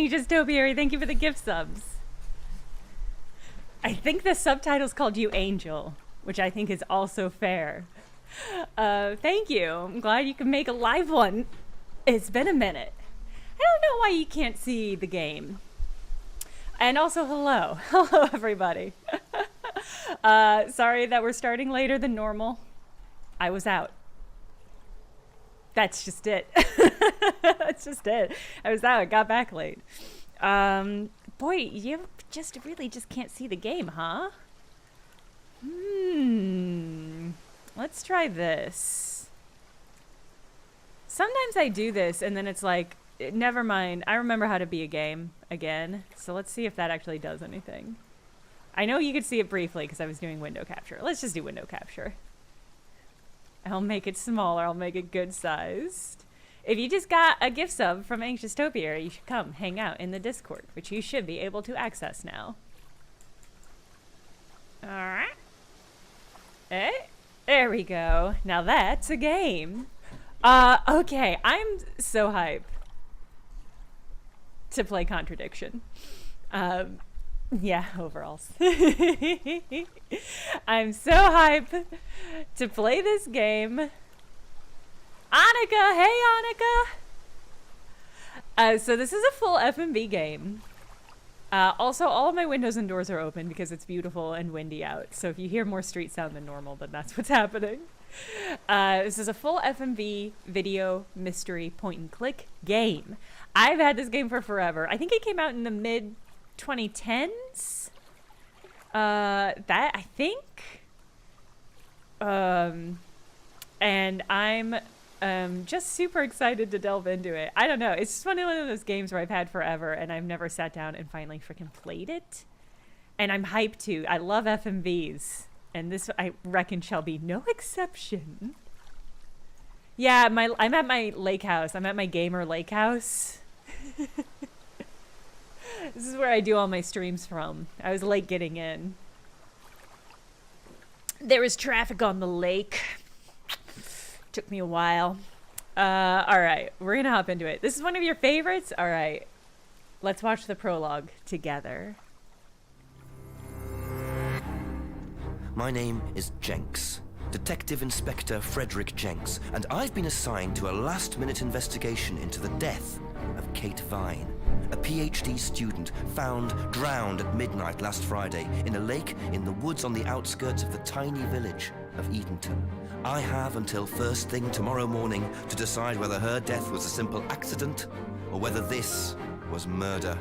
Anxious Topiary, thank you for the gift subs. I think the subtitle's called You Angel, which I think is also fair. Thank you. I'm glad you can make a live one. It's been a minute. I don't know why you can't see the game. And also, hello. Hello, everybody. Sorry that we're starting later than normal. I was out. That's just it. That's just it. I was out. Got back late. Boy, you just really just can't see the game, huh? Let's try this. Sometimes I do this and then it's like, never mind. I remember how to be a game again. So let's see if that actually does anything. I know you could see it briefly because I was doing window capture. Let's just do window capture. I'll make it smaller. I'll make it good sized. If you just got a gift sub from Anxious Topiary, you should come hang out in the Discord, which you should be able to access now. Alright. Hey, there we go. Now that's a game. Okay, I'm so hyped to play Contradiction. Yeah, overalls. I'm so hyped to play this game. Annika, hey Annika! So this is a full F&B game. Also, all of my windows and doors are open because it's beautiful and windy out. So if you hear more street sound than normal, then that's what's happening. This is a full F&B video mystery point-and-click game. I've had this game for forever. I think it came out in the mid-2010s. That, I think. And I'm just super excited to delve into it. I don't know. It's just one of those games where I've had forever and I've never sat down and finally freaking played it. And I'm hyped to. I love FMVs. And this, I reckon, shall be no exception. Yeah, I'm at my lake house. I'm at my gamer lake house. This is where I do all my streams from. I was late getting in. There was traffic on the lake. Took me a while. Alright, we're gonna hop into it. This is one of your favorites? Alright. Let's watch the prologue together. My name is Jenks, Detective Inspector Frederick Jenks, and I've been assigned to a last-minute investigation into the death of Kate Vine, a PhD student found drowned at midnight last Friday in a lake in the woods on the outskirts of the tiny village of Edenton. I have until first thing tomorrow morning to decide whether her death was a simple accident or whether this was murder.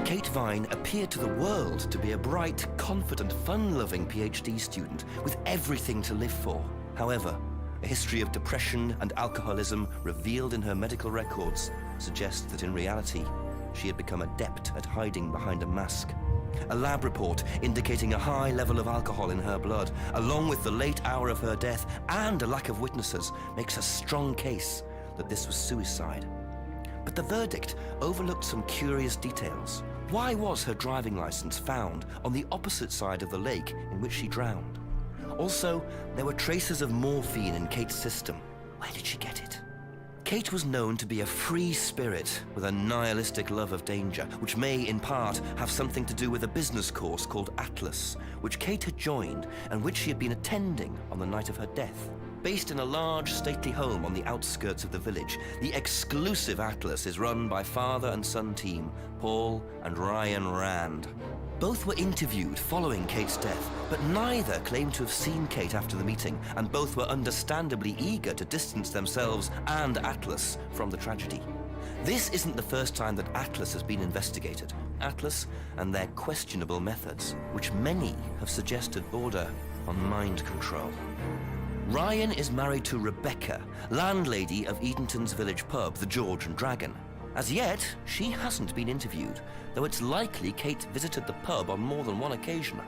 Kate Vine appeared to the world to be a bright, confident, fun-loving PhD student with everything to live for. However, a history of depression and alcoholism revealed in her medical records suggests that in reality, she had become adept at hiding behind a mask. A lab report indicating a high level of alcohol in her blood, along with the late hour of her death and a lack of witnesses, makes a strong case that this was suicide. But the verdict overlooked some curious details. Why was her driving license found on the opposite side of the lake in which she drowned? Also, there were traces of morphine in Kate's system. Where did she get it? Kate was known to be a free spirit with a nihilistic love of danger, which may, in part, have something to do with a business course called Atlas, which Kate had joined and which she had been attending on the night of her death. Based in a large, stately home on the outskirts of the village, the exclusive Atlas is run by father and son team, Paul and Ryan Rand. Both were interviewed following Kate's death, but neither claimed to have seen Kate after the meeting, and both were understandably eager to distance themselves and Atlas from the tragedy. This isn't the first time that Atlas has been investigated. Atlas and their questionable methods, which many have suggested border on mind control. Ryan is married to Rebecca, landlady of Edenton's village pub, the George and Dragon. As yet, she hasn't been interviewed, though it's likely Kate visited the pub on more than one occasion.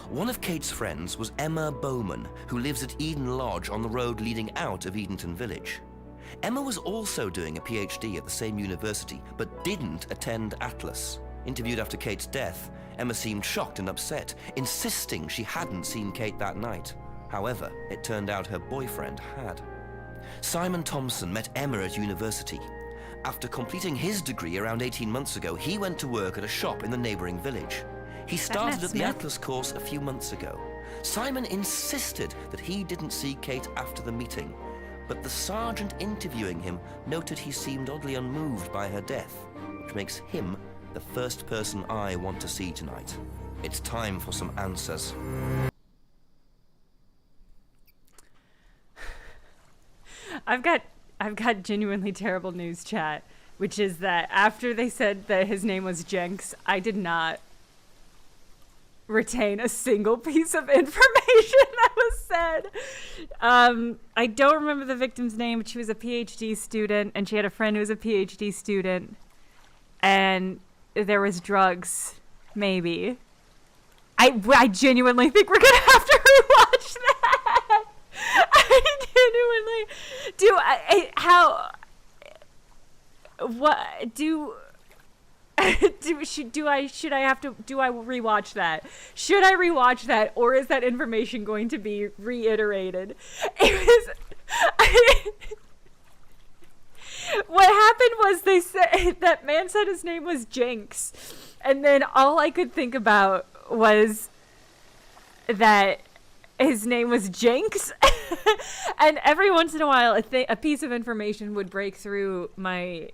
One of Kate's friends was Emma Bowman, who lives at Eden Lodge on the road leading out of Edenton village. Emma was also doing a PhD at the same university, but didn't attend Atlas. Interviewed after Kate's death, Emma seemed shocked and upset, insisting she hadn't seen Kate that night. However, it turned out her boyfriend had. Simon Thompson met Emma at university. After completing his degree around 18 months ago, he went to work at a shop in the neighboring village. He started at the Atlas course a few months ago. Simon insisted that he didn't see Kate after the meeting, but the sergeant interviewing him noted he seemed oddly unmoved by her death, which makes him the first person I want to see tonight. It's time for some answers. I've got genuinely terrible news, chat, which is that after they said that his name was Jenks, I did not retain a single piece of information that was said. I don't remember the victim's name, but she was a PhD student, and she had a friend who was a PhD student, and there was drugs, maybe. I genuinely think we're gonna have to rewatch that. I genuinely do. Should I rewatch that? Should I rewatch that, or is that information going to be reiterated? What happened was they said that man said his name was Jenks, and then all I could think about was that his name was Jenks. And every once in a while a piece of information would break through my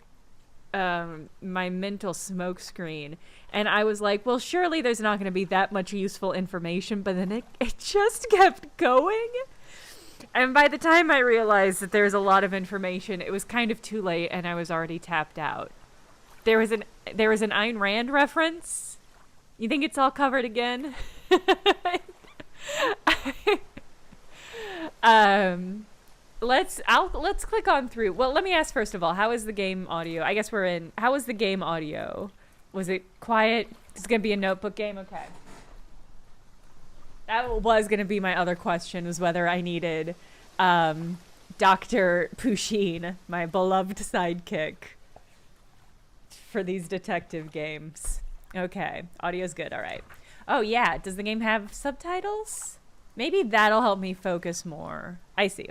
mental smoke screen, and I was like, well, surely there's not going to be that much useful information, but then it just kept going, and by the time I realized that there's a lot of information, it was kind of too late, and I was already tapped out. There was an Ayn Rand reference. You think it's all covered again? Let's click on through. Well, let me ask first of all, how is the game audio? I guess how is the game audio? Was it quiet? It's gonna be a notebook game? Okay. That was gonna be my other question, is whether I needed Dr. Pusheen, my beloved sidekick, for these detective games. Okay, audio's good, all right. Oh yeah, does the game have subtitles? Maybe that'll help me focus more. I see.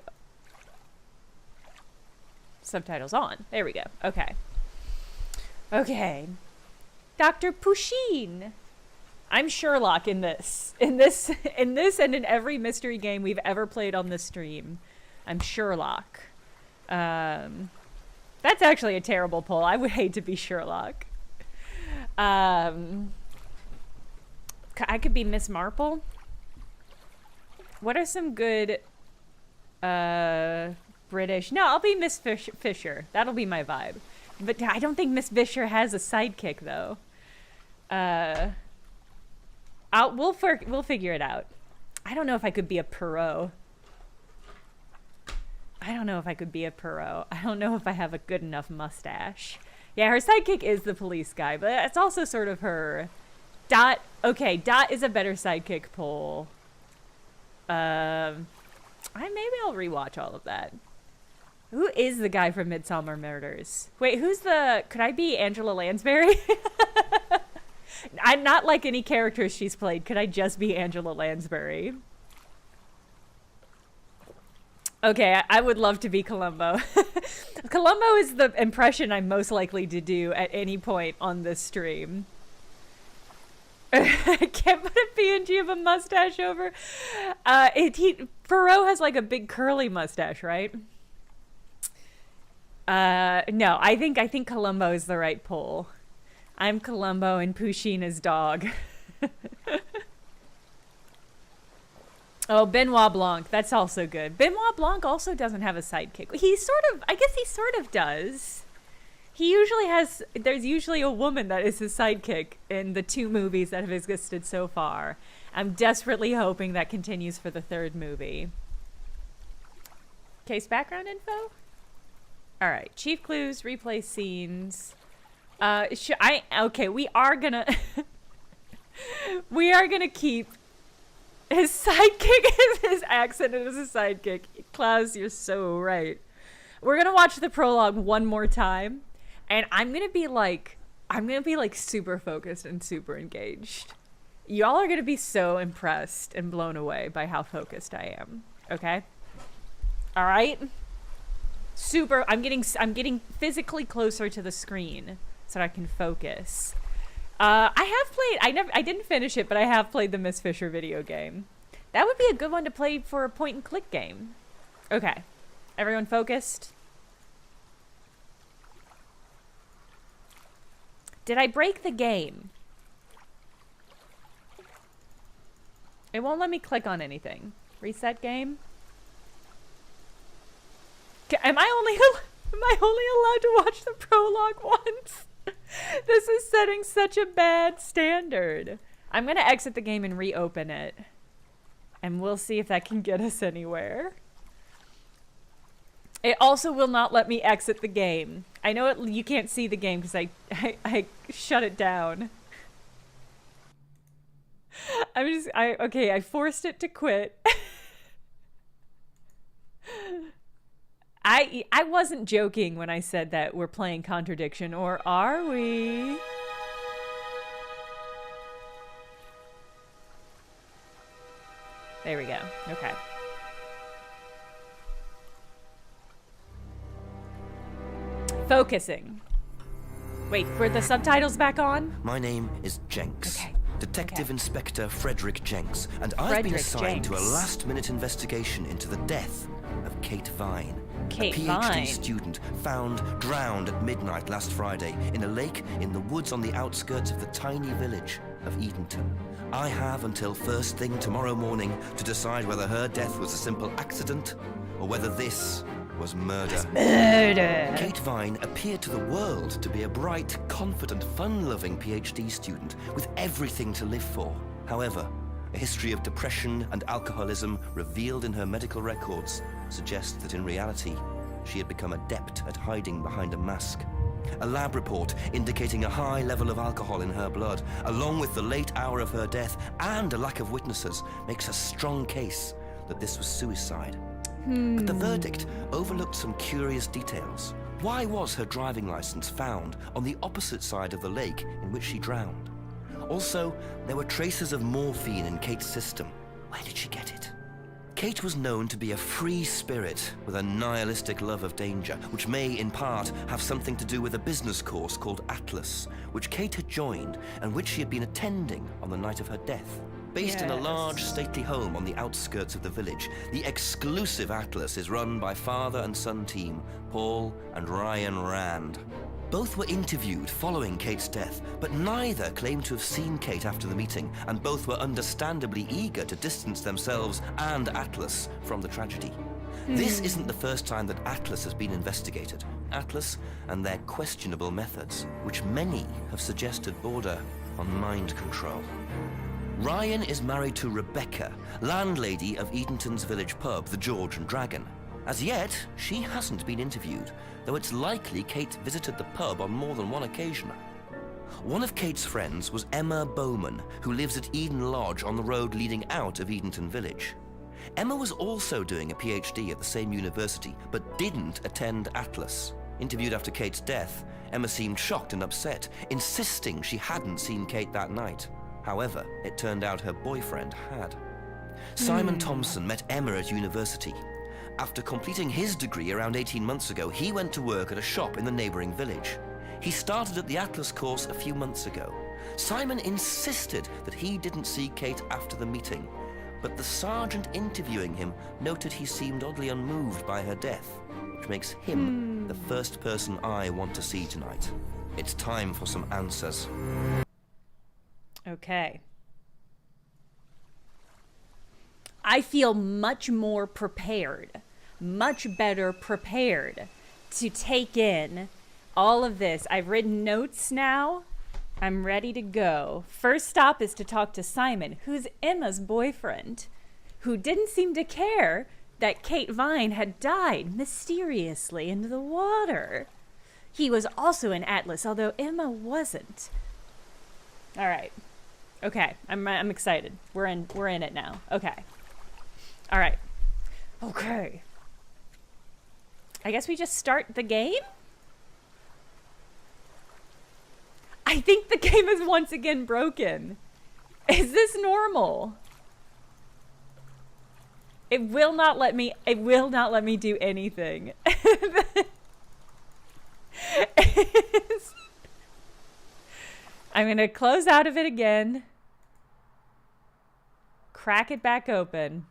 Subtitles on. There we go. Okay. Okay. Dr. Pusheen. I'm Sherlock in this. In this and in every mystery game we've ever played on this stream. I'm Sherlock. That's actually a terrible poll. I would hate to be Sherlock. I could be Miss Marple. What are some good British? No, I'll be Miss Fisher. That'll be my vibe. But I don't think Miss Fisher has a sidekick though. We'll figure it out. I don't know if I could be a Perot. I don't know if I have a good enough mustache. Yeah, her sidekick is the police guy, but it's also sort of her. Dot. Okay, Dot is a better sidekick poll. Maybe I'll rewatch all of that. Who is the guy from Midsommar Murders? Wait, could I be Angela Lansbury? I'm not like any characters she's played. Could I just be Angela Lansbury? Okay, I would love to be Columbo. Columbo is the impression I'm most likely to do at any point on this stream. I can't put a PNG of a mustache over. Perot has like a big curly mustache, right? No, I think Columbo is the right poll. I'm Columbo and Pusheen is dog. Oh, Benoit Blanc. That's also good. Benoit Blanc also doesn't have a sidekick. I guess he sort of does. There's usually a woman that is his sidekick in the 2 movies that have existed so far. I'm desperately hoping that continues for the 3rd movie. Case background info? Alright, chief clues, replay scenes. Okay, we are gonna keep his sidekick as his accent as his sidekick. Klaus, you're so right. We're gonna watch the prologue one more time, and I'm gonna be like super focused and super engaged. Y'all are gonna be so impressed and blown away by how focused I am. Okay? Alright? I'm getting physically closer to the screen so I can focus. I didn't finish it, but I have played the Miss Fisher video game. That would be a good one to play for a point and click game. Okay. Everyone focused? Did I break the game? It won't let me click on anything. Reset game? Am I only allowed to watch the prologue once? This is setting such a bad standard. I'm gonna exit the game and reopen it. And we'll see if that can get us anywhere. It also will not let me exit the game. I know you can't see the game because I shut it down. I forced it to quit. I wasn't joking when I said that we're playing Contradiction, or are we? There we go. Okay. Focusing. Wait, were the subtitles back on? My name is Jenks. Okay. Detective Inspector Frederick Jenks, and I've been assigned to a last-minute investigation into the death of Kate Vine, a PhD student found drowned at midnight last Friday in a lake in the woods on the outskirts of the tiny village of Edenton. I have until first thing tomorrow morning to decide whether her death was a simple accident or whether this was murder. Kate Vine appeared to the world to be a bright, confident, fun-loving PhD student with everything to live for. However, a history of depression and alcoholism revealed in her medical records suggests that in reality, she had become adept at hiding behind a mask. A lab report indicating a high level of alcohol in her blood, along with the late hour of her death and a lack of witnesses, makes a strong case that this was suicide. But the verdict overlooked some curious details. Why was her driving license found on the opposite side of the lake in which she drowned? Also, there were traces of morphine in Kate's system. Where did she get it? Kate was known to be a free spirit with a nihilistic love of danger, which may, in part, have something to do with a business course called Atlas, which Kate had joined and which she had been attending on the night of her death. Based in a large, stately home on the outskirts of the village, the exclusive Atlas is run by father and son team, Paul and Ryan Rand. Both were interviewed following Kate's death, but neither claimed to have seen Kate after the meeting, and both were understandably eager to distance themselves and Atlas from the tragedy. This isn't the first time that Atlas has been investigated. Atlas and their questionable methods, which many have suggested border on mind control. Ryan is married to Rebecca, landlady of Edenton's village pub, the George and Dragon. As yet, she hasn't been interviewed, though it's likely Kate visited the pub on more than one occasion. One of Kate's friends was Emma Bowman, who lives at Eden Lodge on the road leading out of Edenton Village. Emma was also doing a PhD at the same university, but didn't attend Atlas. Interviewed after Kate's death, Emma seemed shocked and upset, insisting she hadn't seen Kate that night. However, it turned out her boyfriend had. Simon Thompson met Emma at university. After completing his degree around 18 months ago, he went to work at a shop in the neighboring village. He started at the Atlas course a few months ago. Simon insisted that he didn't see Kate after the meeting, but the sergeant interviewing him noted he seemed oddly unmoved by her death, which makes him the first person I want to see tonight. It's time for some answers. Okay. I feel much more prepared, much better prepared to take in all of this. I've written notes now. I'm ready to go. First stop is to talk to Simon, who's Emma's boyfriend, who didn't seem to care that Kate Vine had died mysteriously into the water. He was also in Atlas, although Emma wasn't. All right. Okay, I'm excited. We're in it now. Okay. All right. Okay. I guess we just start the game? I think the game is once again broken. Is this normal? It will not let me do anything. I'm going to close out of it again. Crack it back open.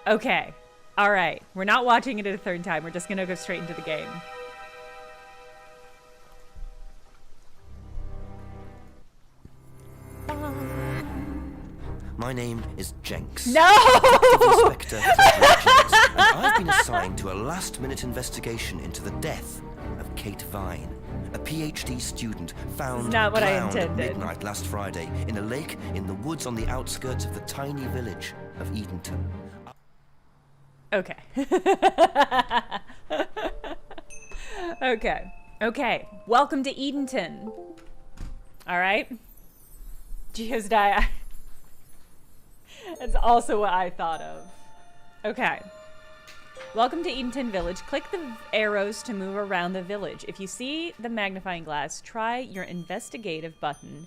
Okay. All right. We're not watching it a third time. We're just going to go straight into the game. My name is Jenks. No! Detective Inspector Frederick Jenks, and I've been assigned to a last-minute investigation into the death of Kate Vine, a PhD student found Not what I drowned at intended. midnight last Friday in a lake in the woods on the outskirts of the tiny village of Edenton. Okay. Okay. Okay. Welcome to Edenton. All right. Geosdi. That's also what I thought of. Okay. Welcome to Edenton Village. Click the arrows to move around the village. If you see the magnifying glass, try your investigative button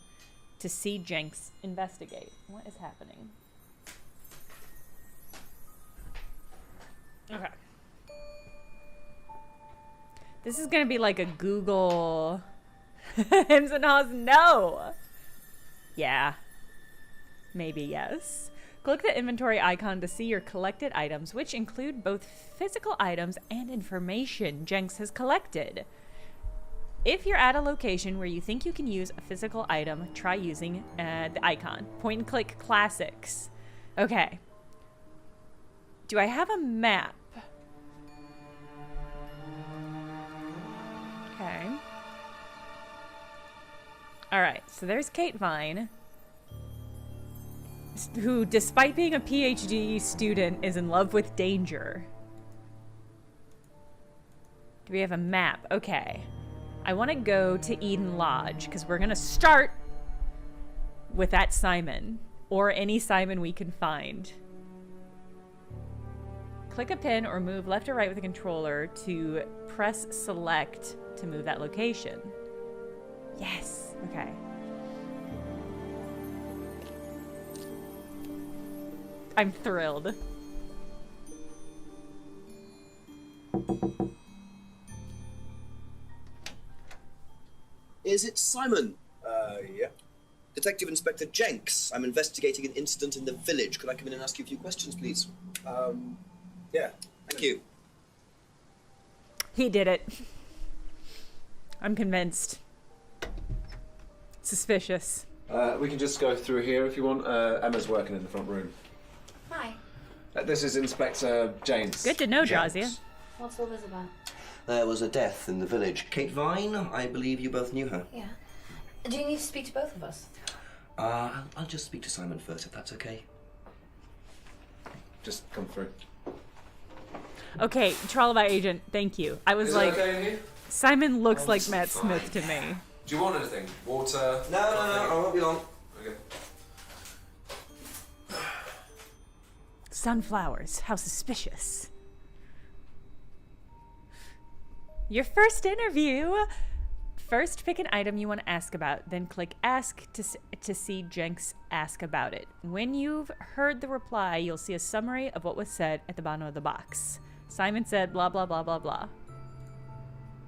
to see Jenks investigate. What is happening? Okay. This is going to be like a Google... Hims and haws, no! Yeah. Maybe yes. Click the inventory icon to see your collected items, which include both physical items and information Jenks has collected. If you're at a location where you think you can use a physical item, try using the icon. Point and click classics. Okay. Do I have a map? Okay. Alright, so there's Kate Vine, who, despite being a PhD student, is in love with danger. Do we have a map? Okay. I want to go to Eden Lodge, because we're going to start with that Simon, or any Simon we can find. Click a pin or move left or right with the controller to press select to move that location. Yes. Okay. I'm thrilled. Is it Simon? Yeah. Detective Inspector Jenks. I'm investigating an incident in the village. Could I come in and ask you a few questions, please? Yeah. Thank you. He did it. I'm convinced. Suspicious. We can just go through here if you want. Emma's working in the front room. Hi. This is Inspector James. Good to know, Jenks. Drazia. What's all this about? There was a death in the village. Kate Vine, I believe you both knew her. Yeah. Do you need to speak to both of us? I'll just speak to Simon first, if that's okay. Just come through. Okay, Trolloby agent, thank you. I was Is like, it okay in here? Simon looks like Matt Smith to me. Do you want anything? Water? No, I won't be long. Okay. Sunflowers, how suspicious. Your first interview. First, pick an item you want to ask about, then click Ask to see Jenks ask about it. When you've heard the reply, you'll see a summary of what was said at the bottom of the box. Simon said blah, blah, blah, blah, blah.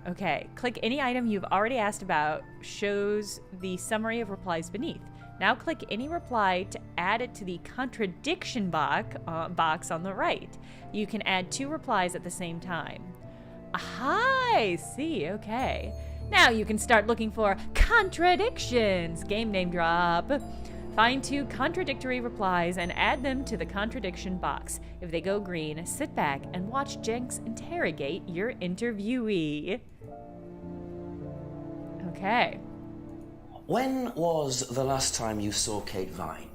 Okay, click any item you've already asked about, shows the summary of replies beneath. Now click any reply to add it to the contradiction box on the right. You can add 2 replies at the same time. Aha, I see, okay. Now you can start looking for contradictions. Game name drop. Find 2 contradictory replies and add them to the contradiction box. If they go green, sit back and watch Jenks interrogate your interviewee. Okay. When was the last time you saw Kate Vine?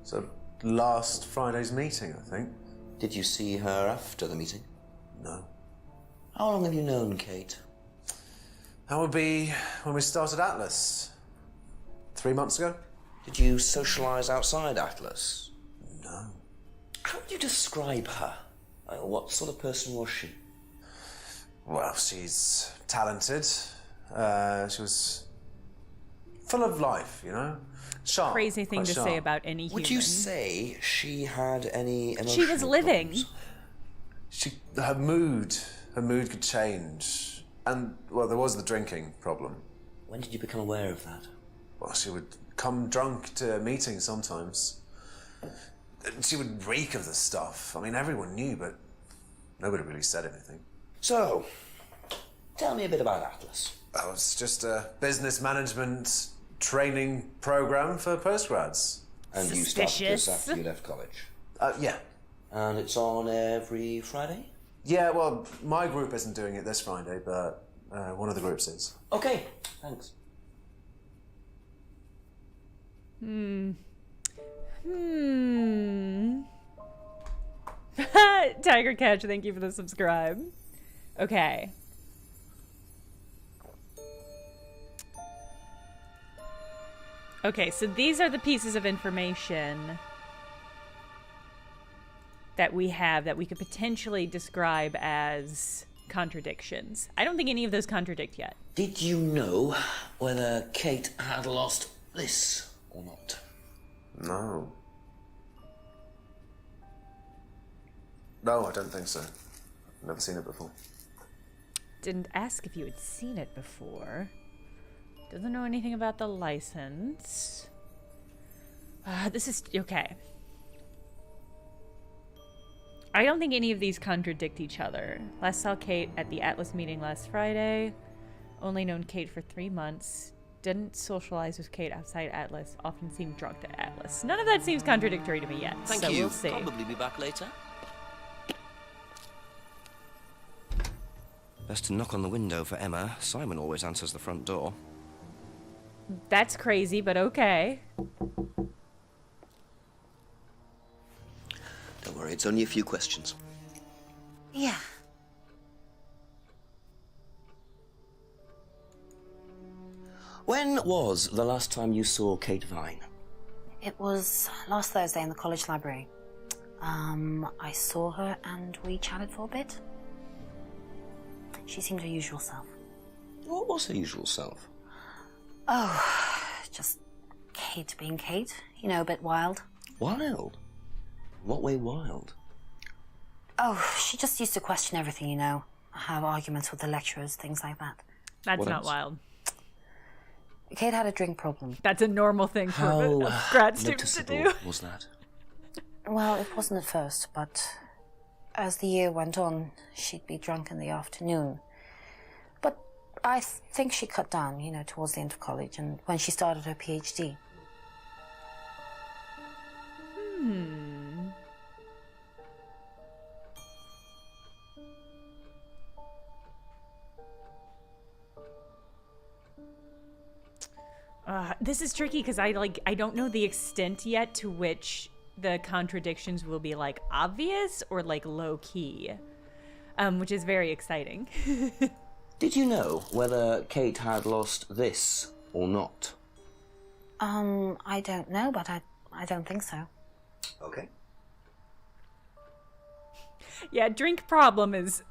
So last Friday's meeting, I think. Did you see her after the meeting? No. How long have you known Kate? That would be when we started Atlas. 3 months ago? Did you socialise outside Atlas? No. How would you describe her? What sort of person was she? Well, she's talented. She was full of life, you know? Sharp. Crazy thing quite to sharp. say about any human. Would you say she had any emotional She was living. problems? Her mood could change. And, well, there was the drinking problem. When did you become aware of that? Well, she would come drunk to meetings sometimes. She would reek of the stuff. I mean, everyone knew, but nobody really said anything. So, tell me a bit about Atlas. Oh, it's just a business management training program for postgrads. And you started Suspicious. this after you left college? Yeah. And it's on every Friday? Yeah, well, my group isn't doing it this Friday, but one of the groups is. Okay, thanks. Tiger Catch, thank you for the subscribe. Okay. Okay, so these are the pieces of information that we have that we could potentially describe as contradictions. I don't think any of those contradict yet. Did you know whether Kate had lost this or not? No. No, I don't think so. Never seen it before. Didn't ask if you had seen it before. Doesn't know anything about the license. This is... okay. I don't think any of these contradict each other. Last saw Kate at the Atlas meeting last Friday. Only known Kate for 3 months. Didn't socialize with Kate outside Atlas. Often seemed drunk at Atlas. None of that seems contradictory to me yet. Thank so you. We'll see. Probably be back later. Best to knock on the window for Emma. Simon always answers the front door. That's crazy, but okay. Don't worry, it's only a few questions. Yeah. When was the last time you saw Kate Vine? It was last Thursday in the college library. I saw her and we chatted for a bit. She seemed her usual self. What was her usual self? Oh, just Kate being Kate. You know, a bit wild. Wild? What way wild? Oh, she just used to question everything, you know. Have arguments with the lecturers, things like that. That's What not else? wild. Kate had a drink problem. That's a normal thing for How a grad student to noticeable do. was that? Well, it wasn't at first, but as the year went on, she'd be drunk in the afternoon. But I think she cut down, you know, towards the end of college and when she started her PhD. This is tricky because I don't know the extent yet to which the contradictions will be like obvious or like low key, which is very exciting. Did you know whether Kate had lost this or not? I don't know, but I don't think so. Okay. Yeah, drink problem is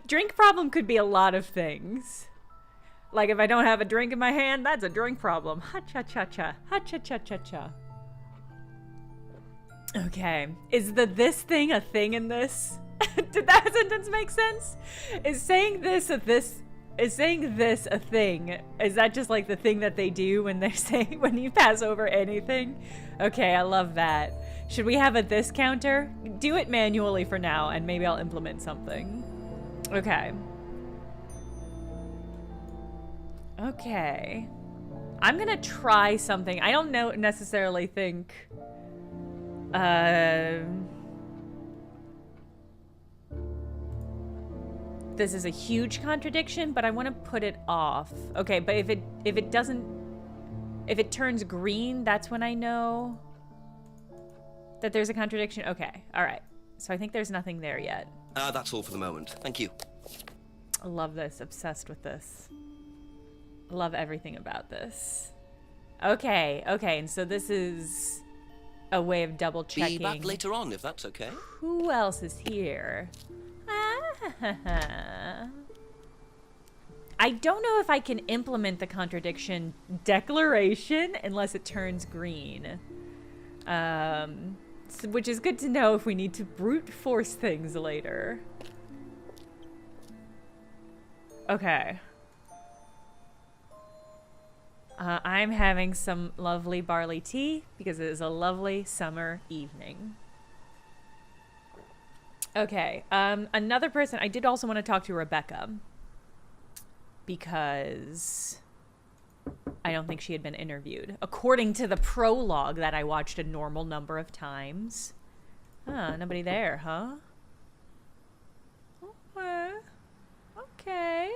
drink problem could be a lot of things. Like if I don't have a drink in my hand, that's a drink problem. Ha cha cha cha. Ha cha cha cha cha. Okay. Is the this thing a thing in this? Did that sentence make sense? Is saying this a thing? Is that just like the thing that they do when they're saying when you pass over anything? Okay, I love that. Should we have a this counter? Do it manually for now and maybe I'll implement something. Okay. Okay. I'm gonna try something. I don't necessarily think this is a huge contradiction, but I want to put it off. Okay, but if it turns green, that's when I know that there's a contradiction. Okay, all right. So I think there's nothing there yet. That's all for the moment. Thank you. I love this. Obsessed with this. Love everything about this. Okay, and so this is a way of double checking. Be back later on, if that's okay. Who else is here? I don't know if I can implement the contradiction declaration unless it turns green. Which is good to know if we need to brute force things later. Okay. I'm having some lovely barley tea because it is a lovely summer evening. Okay, another person, I did also want to talk to Rebecca because I don't think she had been interviewed. According to the prologue that I watched a normal number of times. Huh, nobody there, huh? Okay.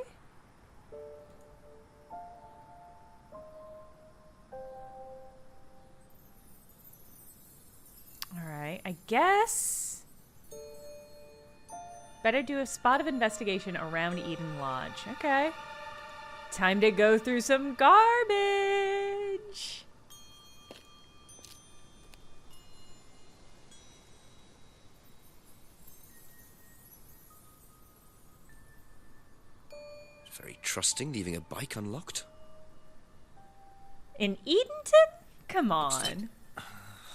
Alright, I guess... better do a spot of investigation around Eden Lodge. Okay. Time to go through some garbage! Very trusting, leaving a bike unlocked. In Edenton? Come on.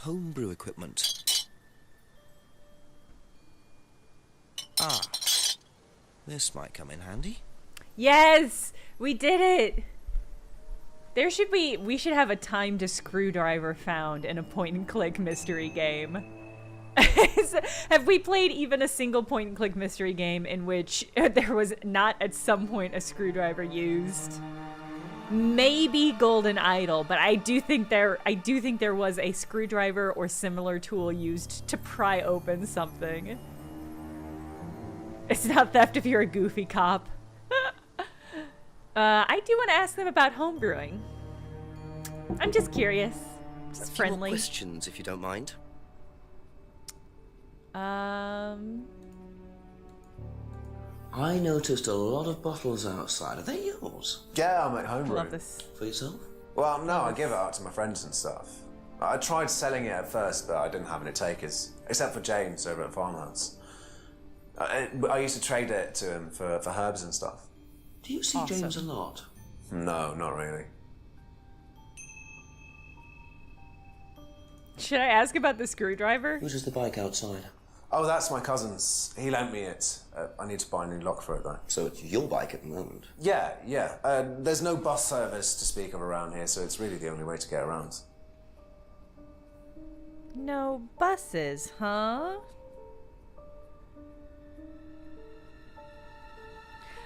Homebrew equipment. Ah, this might come in handy. Yes! We did it! There should be... we should have a timed screwdriver found in a point-and-click mystery game. Have we played even a single point-and-click mystery game in which there was not at some point a screwdriver used? Maybe Golden Idol, but I do think there was a screwdriver or similar tool used to pry open something. It's not theft if you're a goofy cop. I do want to ask them about homebrewing. I'm just curious. Just friendly. More questions, if you don't mind. I noticed a lot of bottles outside. Are they yours? Yeah, I make homebrew. Love this. For yourself? Well, no, I give it out to my friends and stuff. I tried selling it at first, but I didn't have any takers. Except for James over at Farmhouse. I used to trade it to him for herbs and stuff. Do you see Awesome. James a lot? No, not really. Should I ask about the screwdriver? Whose the bike outside? Oh, that's my cousin's. He lent me it. I need to buy a new lock for it, though. So it's your bike at the moment? Yeah. There's no bus service to speak of around here, so it's really the only way to get around. No buses, huh?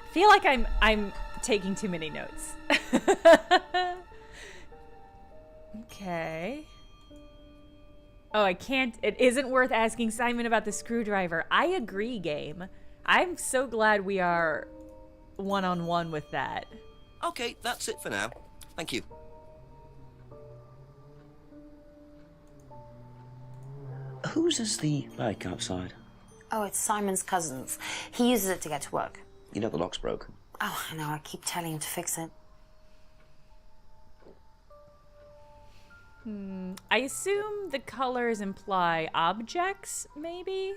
I feel like I'm taking too many notes. Okay. Oh, I can't. It isn't worth asking Simon about the screwdriver. I agree, game. I'm so glad we are one-on-one with that. Okay, that's it for now. Thank you. Whose is the bike outside? Oh, it's Simon's cousin's. He uses it to get to work. You know the lock's broken. Oh, I know. I keep telling him to fix it. I assume the colors imply objects, maybe?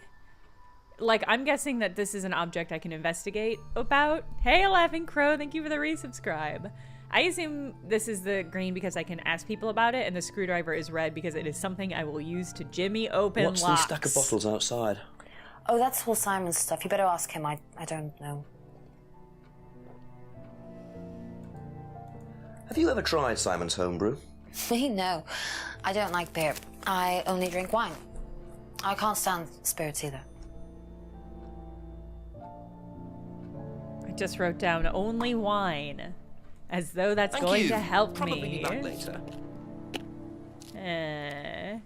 Like, I'm guessing that this is an object I can investigate about. Hey, Laughing Crow, thank you for the resubscribe. I assume this is the green because I can ask people about it, and the screwdriver is red because it is something I will use to jimmy open What's locks. the stack of bottles outside? Oh, that's all Simon's stuff. You better ask him. I don't know. Have you ever tried Simon's homebrew? Me? No. I don't like beer. I only drink wine. I can't stand spirits either. I just wrote down only wine, as though that's Thank going you. to help Probably me. be back later.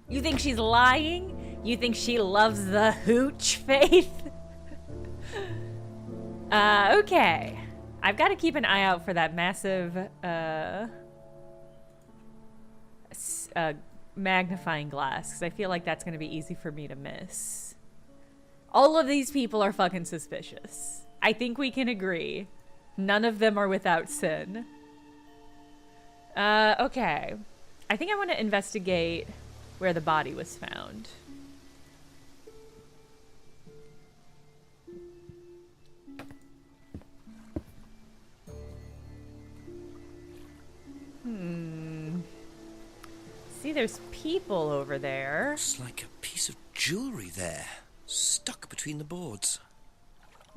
You think she's lying? You think she loves the hooch, Faith? Okay. I've got to keep an eye out for that massive, magnifying glass, because I feel like that's going to be easy for me to miss. All of these people are fucking suspicious. I think we can agree. None of them are without sin. Okay. I think I want to investigate where the body was found. Maybe there's people over there. Looks like a piece of jewellery there, stuck between the boards.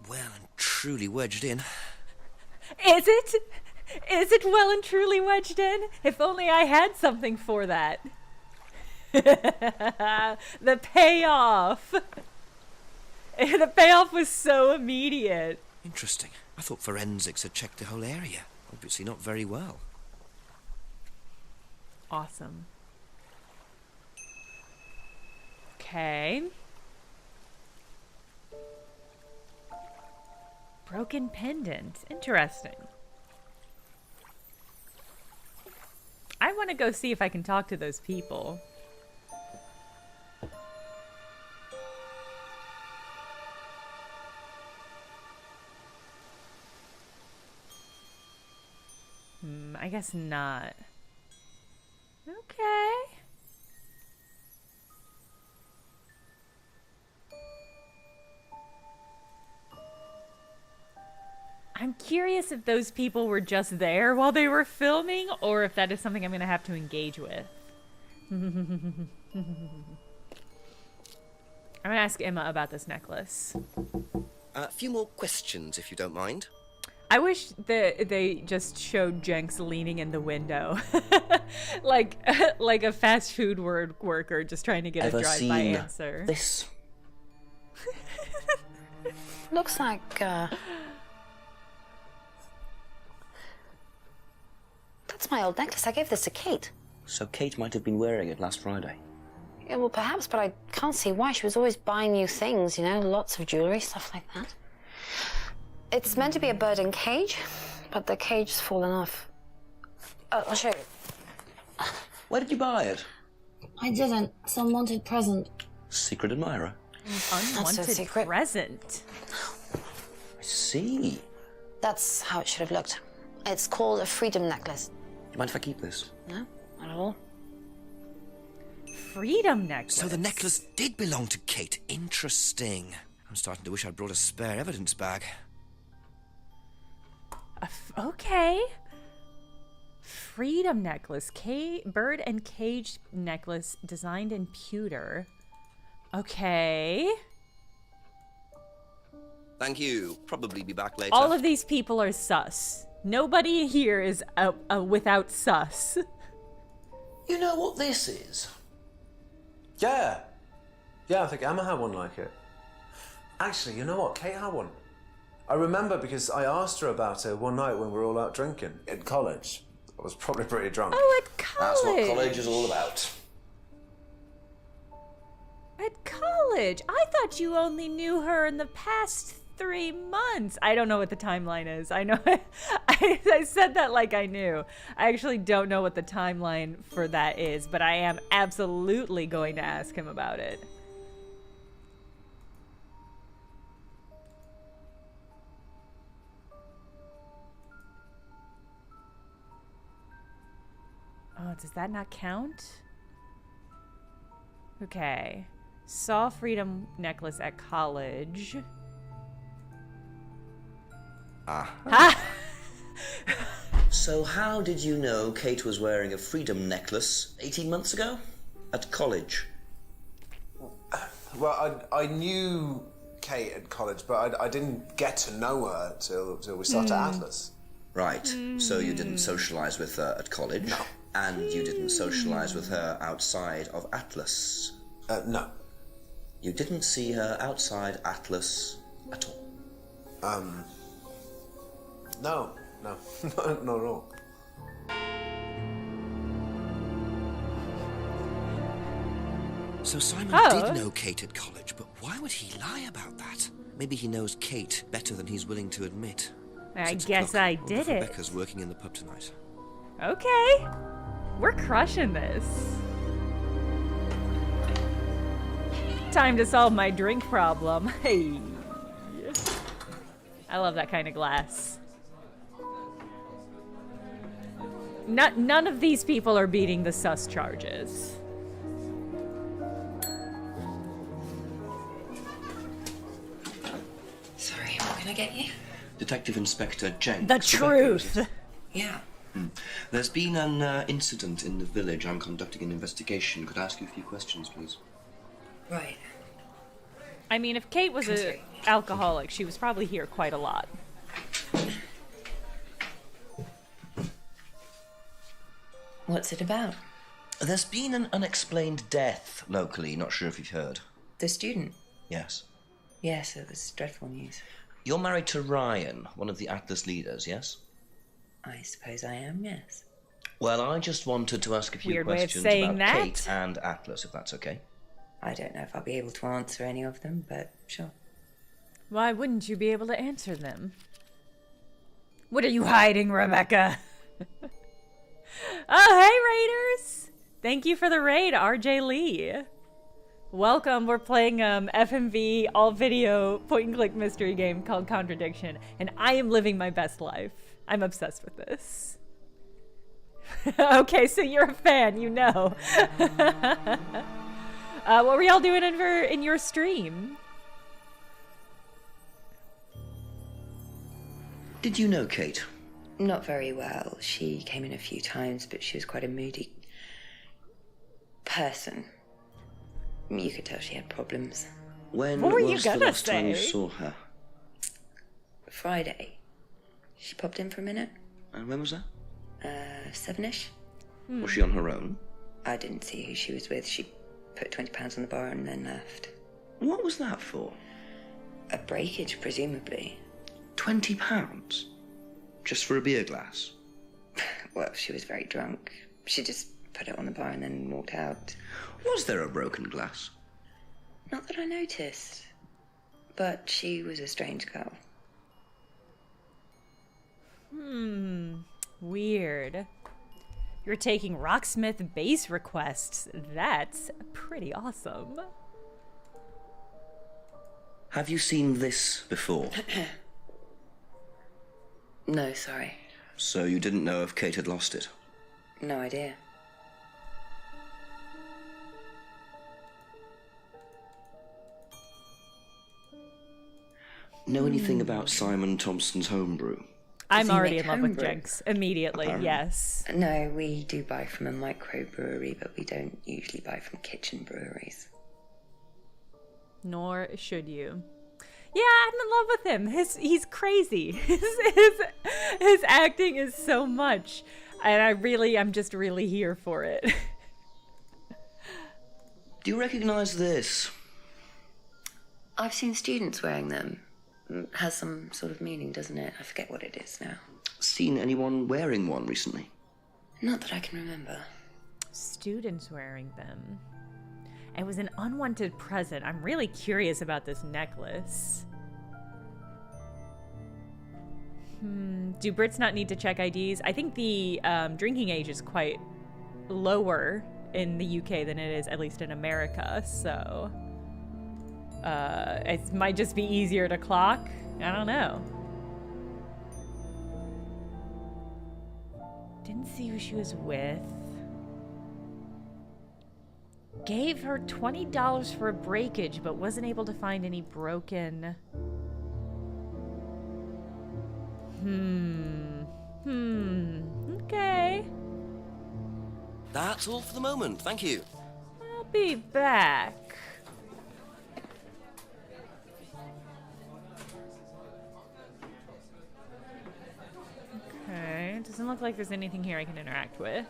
Well and truly wedged in. Is it? Is it well and truly wedged in? If only I had something for that. The payoff. The payoff was so immediate. Interesting. I thought forensics had checked the whole area. Obviously not very well. Awesome. Okay. Broken pendant. Interesting. I want to go see if I can talk to those people. I guess not. Okay. I'm curious if those people were just there while they were filming, or if that is something I'm going to have to engage with. I'm going to ask Emma about this necklace. A few more questions, if you don't mind. I wish that they just showed Jenks leaning in the window. like a fast food worker just trying to get a drive-by answer. This? Looks like, that's my old necklace. I gave this to Kate. So Kate might have been wearing it last Friday. Yeah, well, perhaps, but I can't see why. She was always buying new things, you know, lots of jewellery, stuff like that. It's meant to be a bird in cage, but the cage's fallen off. I'll show you. Where did you buy it? I didn't. Some wanted present. Secret admirer. Unwanted secret. present. I see. That's how it should have looked. It's called a freedom necklace. Do you mind if I keep this? No, not at all. Freedom necklace. So the necklace did belong to Kate. Interesting. I'm starting to wish I'd brought a spare evidence bag. Okay. Freedom necklace. Bird and cage necklace designed in pewter. Okay. Thank you. Probably be back later. All of these people are sus. Nobody here is without sus. You know what this is? Yeah. Yeah, I think Emma had one like it. Actually, you know what? Kate had one. I remember because I asked her about it one night when we were all out drinking in college. I was probably pretty drunk. Oh, at college. That's what college is all about. At college. I thought you only knew her in the past 3 months. I don't know what the timeline is. I know I said that like I knew. I actually don't know what the timeline for that is, but I am absolutely going to ask him about it. Oh, does that not count? Okay. Saw freedom necklace at college. Ah. So how did you know Kate was wearing a freedom necklace 18 months ago? At college? Well, I knew Kate at college, but I didn't get to know her till we started Atlas. Right. So you didn't socialise with her at college? No. And you didn't socialise with her outside of Atlas? No. You didn't see her outside Atlas at all? No, not at all. So Simon did know Kate at college, but why would he lie about that? Maybe he knows Kate better than he's willing to admit. I 6 guess o'clock. I Wonder did if it. Rebecca's working in the pub tonight. Okay. We're crushing this. Time to solve my drink problem. Hey. I love that kind of glass. None of these people are beating the sus charges. Sorry, what can I get you? Detective Inspector Jenks. The truth. Yeah. There's been an incident in the village. I'm conducting an investigation. Could I ask you a few questions, please? Right. I mean, if Kate was an alcoholic, she was probably here quite a lot. What's it about? There's been an unexplained death locally. Not sure if you've heard. The student? Yes. Yes, it was dreadful news. You're married to Ryan, one of the Atlas leaders, yes? I suppose I am, yes. Well, I just wanted to ask a few Weird way of questions saying about that. Kate and Atlas, if that's okay. I don't know if I'll be able to answer any of them, but sure. Why wouldn't you be able to answer them? What are you hiding, Rebecca? Oh, hey, Raiders! Thank you for the raid, RJ Lee. Welcome, we're playing FMV all-video point-and-click mystery game called Contradiction, and I am living my best life. I'm obsessed with this. Okay, so you're a fan, you know. What were y'all doing in your stream? Did you know Kate? Not very well. She came in a few times, but she was quite a moody person. You could tell she had problems. When What were you was the gonna last time you say? saw her? Friday. She popped in for a minute. And when was that? 7ish. Was she on her own? I didn't see who she was with. She put £20 on the bar and then left. What was that for? A breakage, presumably. £20? Just for a beer glass? Well, she was very drunk. She just put it on the bar and then walked out. Was there a broken glass? Not that I noticed. But she was a strange girl. Weird. You're taking Rocksmith bass requests. That's pretty awesome. Have you seen this before? No, sorry. So you didn't know if Kate had lost it? No idea. Know anything about Simon Thompson's homebrew? I'm Does he already make in love with homebrew? Jenks immediately, yes. No, we do buy from a microbrewery, but we don't usually buy from kitchen breweries. Nor should you. Yeah, I'm in love with him. He's crazy. His acting is so much. And I'm just really here for it. Do you recognize this? I've seen students wearing them. Has some sort of meaning, doesn't it? I forget what it is now. Seen anyone wearing one recently? Not that I can remember. Students wearing them. It was an unwanted present. I'm really curious about this necklace. Do Brits not need to check IDs? I think the drinking age is quite lower in the UK than it is, at least in America, so it might just be easier to clock. I don't know. Didn't see who she was with. Gave her $20 for a breakage, but wasn't able to find any broken. Okay. That's all for the moment. Thank you. I'll be back. Okay, doesn't look like there's anything here I can interact with.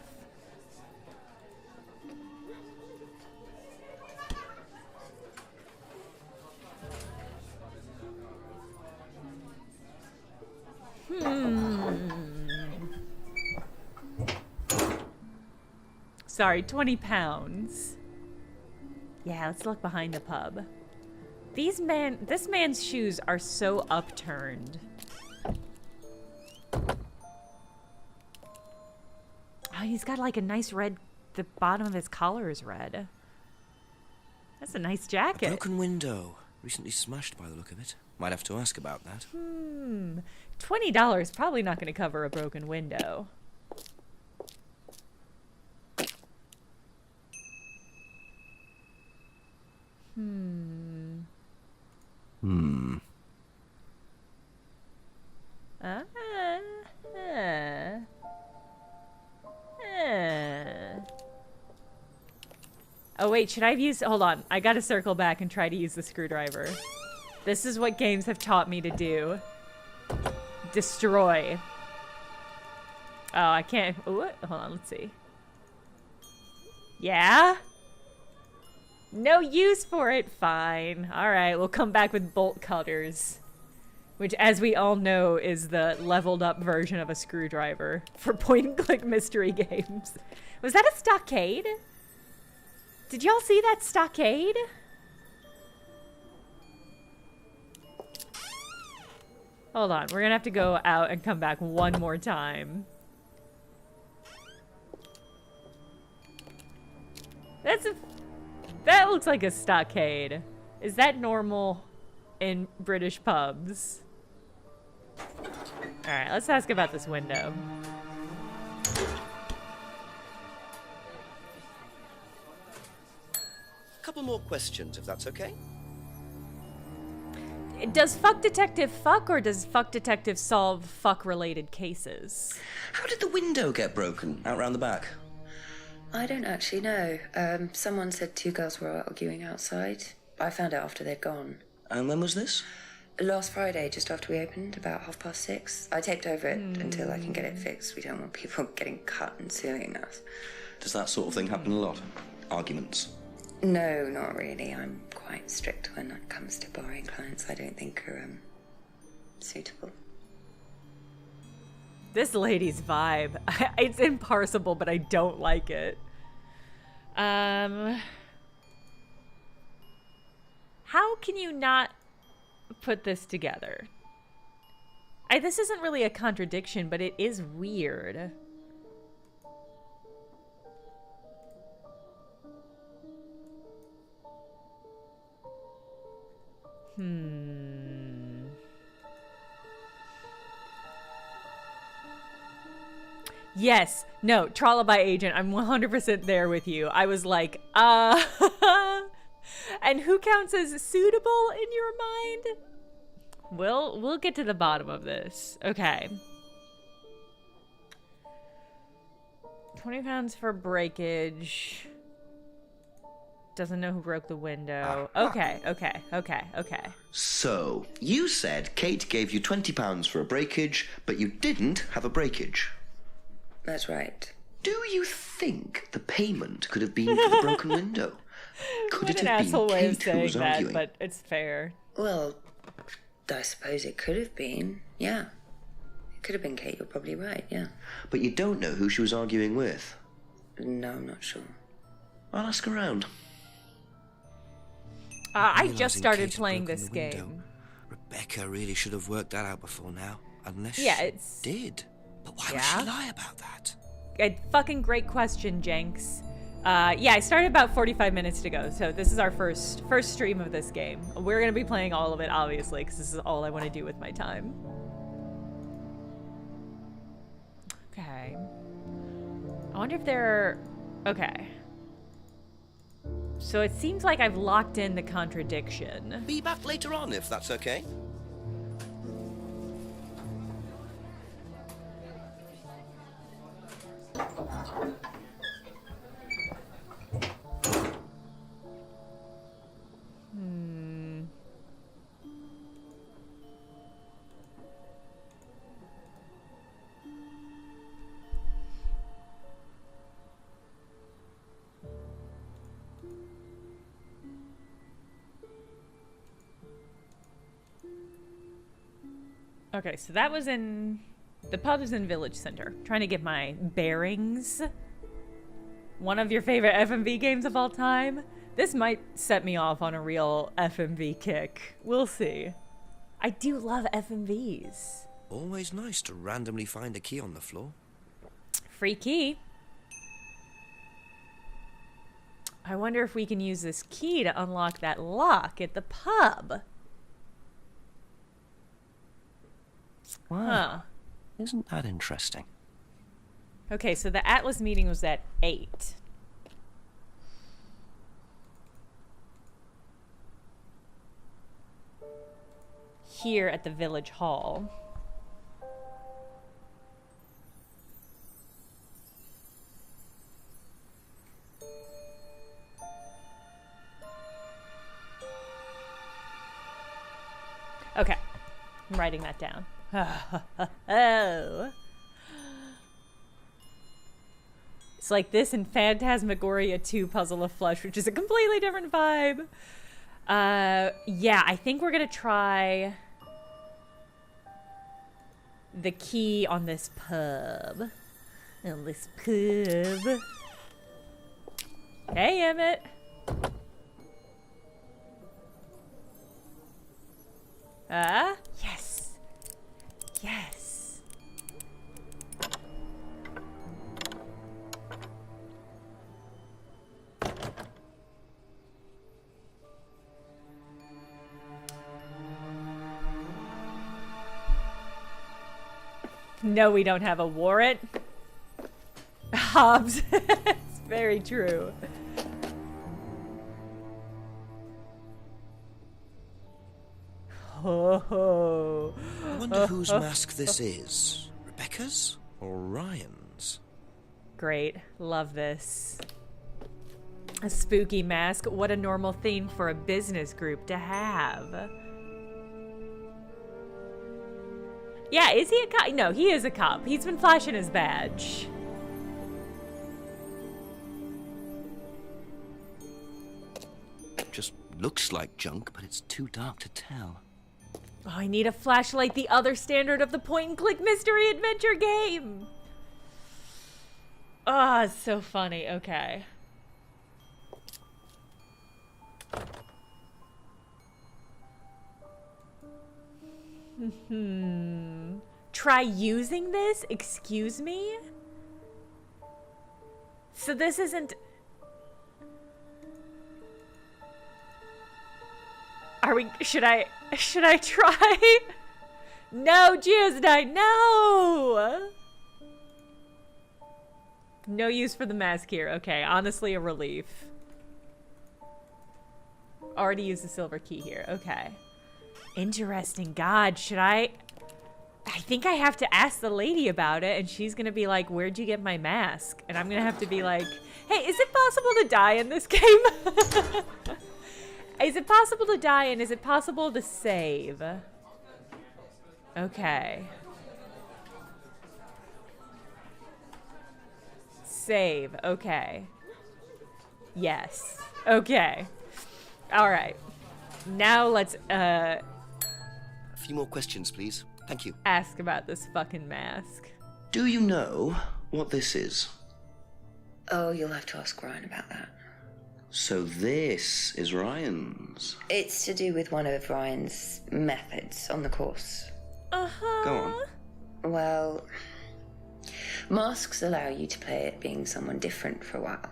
Sorry, 20 pounds. Yeah, let's look behind the pub. This man's shoes are so upturned. Oh, he's got like a nice red, the bottom of his collar is red. That's a nice A jacket. broken window. Recently smashed by the look of it. Might have to ask about that. $20 probably not going to cover a broken window. Oh wait, should I have used... Hold on. I gotta circle back and try to use the screwdriver. This is what games have taught me to do. Destroy. Oh, I can't... Ooh, hold on, let's see. Yeah? No use for it. Fine. Alright, we'll come back with bolt cutters. Which, as we all know, is the leveled up version of a screwdriver for point-and-click mystery games. Was that a stockade? Did y'all see that stockade? Hold on, we're gonna have to go out and come back one more time. That looks like a stockade. Is that normal in British pubs? Alright, let's ask about this window. Couple more questions, if that's okay. Does Fuck Detective fuck, or does Fuck Detective solve fuck-related cases? How did the window get broken out round the back? I don't actually know. Someone said 2 girls were arguing outside. I found out after they'd gone. And when was this? Last Friday, just after we opened, about 6:30. I taped over it until I can get it fixed. We don't want people getting cut and suing us. Does that sort of thing happen a lot? Arguments? No, not really. I'm quite strict when it comes to borrowing clients I don't think are suitable. This lady's vibe. It's imparsible, but I don't like it. How can you not put this together? This isn't really a contradiction, but it is weird. Yes. No, Trollabye agent, I'm 100% there with you. I was like, and who counts as suitable in your mind? We'll get to the bottom of this. Okay. 20 pounds for breakage. Doesn't know who broke the window. Okay. So, you said Kate gave you £20 for a breakage, but you didn't have a breakage. That's right. Do you think the payment could have been for the broken window? Could What it an have asshole been way of Kate who saying was that, arguing? but it's fair. Well, I suppose it could have been. Yeah. It could have been Kate. You're probably right, yeah. But you don't know who she was arguing with. No, I'm not sure. I'll ask around. I Realising just started Kate had playing broken this the window, game. Rebecca really should have worked that out before now. Unless Yeah, she it's... did. But why would Yeah? she lie about that? A fucking great question, Jenks. Yeah, I started about 45 minutes to go, so this is our first stream of this game. We're gonna be playing all of it, obviously, because this is all I want to do with my time. Okay. I wonder if there are... Okay. So it seems like I've locked in the contradiction. Be back later on, if that's okay. Okay, so that was in... The pub is in Village Center. Trying to get my bearings. One of your favorite FMV games of all time? This might set me off on a real FMV kick. We'll see. I do love FMVs. Always nice to randomly find a key on the floor. Free key. I wonder if we can use this key to unlock that lock at the pub. Wow. Isn't that interesting? Okay, so the Atlas meeting was at 8. Here at the Village Hall. I'm writing that down. Oh. It's like this in Phantasmagoria 2 Puzzle of Flesh, which is a completely different vibe. Yeah, I think we're gonna try the key on this pub. On this pub. Hey, Emmett. Yes. Yes. No, we don't have a warrant. Hobbs. It's very true. Oh. I wonder whose mask this is. Rebecca's or Ryan's? Great. Love this. A spooky mask. What a normal thing for a business group to have. Yeah, is he a cop? No, he is a cop. He's been flashing his badge. Just looks like junk, but it's too dark to tell. Oh, I need a flashlight, the other standard of the point-and-click mystery adventure game. Oh, it's so funny. Okay. Try using this? Excuse me? So this isn't... Should I try? No, Geosnine, no! No use for the mask here. Okay, honestly a relief. Already used the silver key here. Okay. Interesting. God, should I think I have to ask the lady about it, and she's gonna be like, where'd you get my mask? And I'm gonna have to be like, hey, is it possible to die in this game? Is it possible to die, and is it possible to save? Okay. Save. Okay. Yes. Okay. All right. Now let's A few more questions, please. Thank you. ask about this fucking mask. Do you know what this is? Oh, you'll have to ask Ryan about that. So this is Ryan's. It's to do with one of Ryan's methods on the course. Uh-huh. Go on. Well, masks allow you to play it being someone different for a while.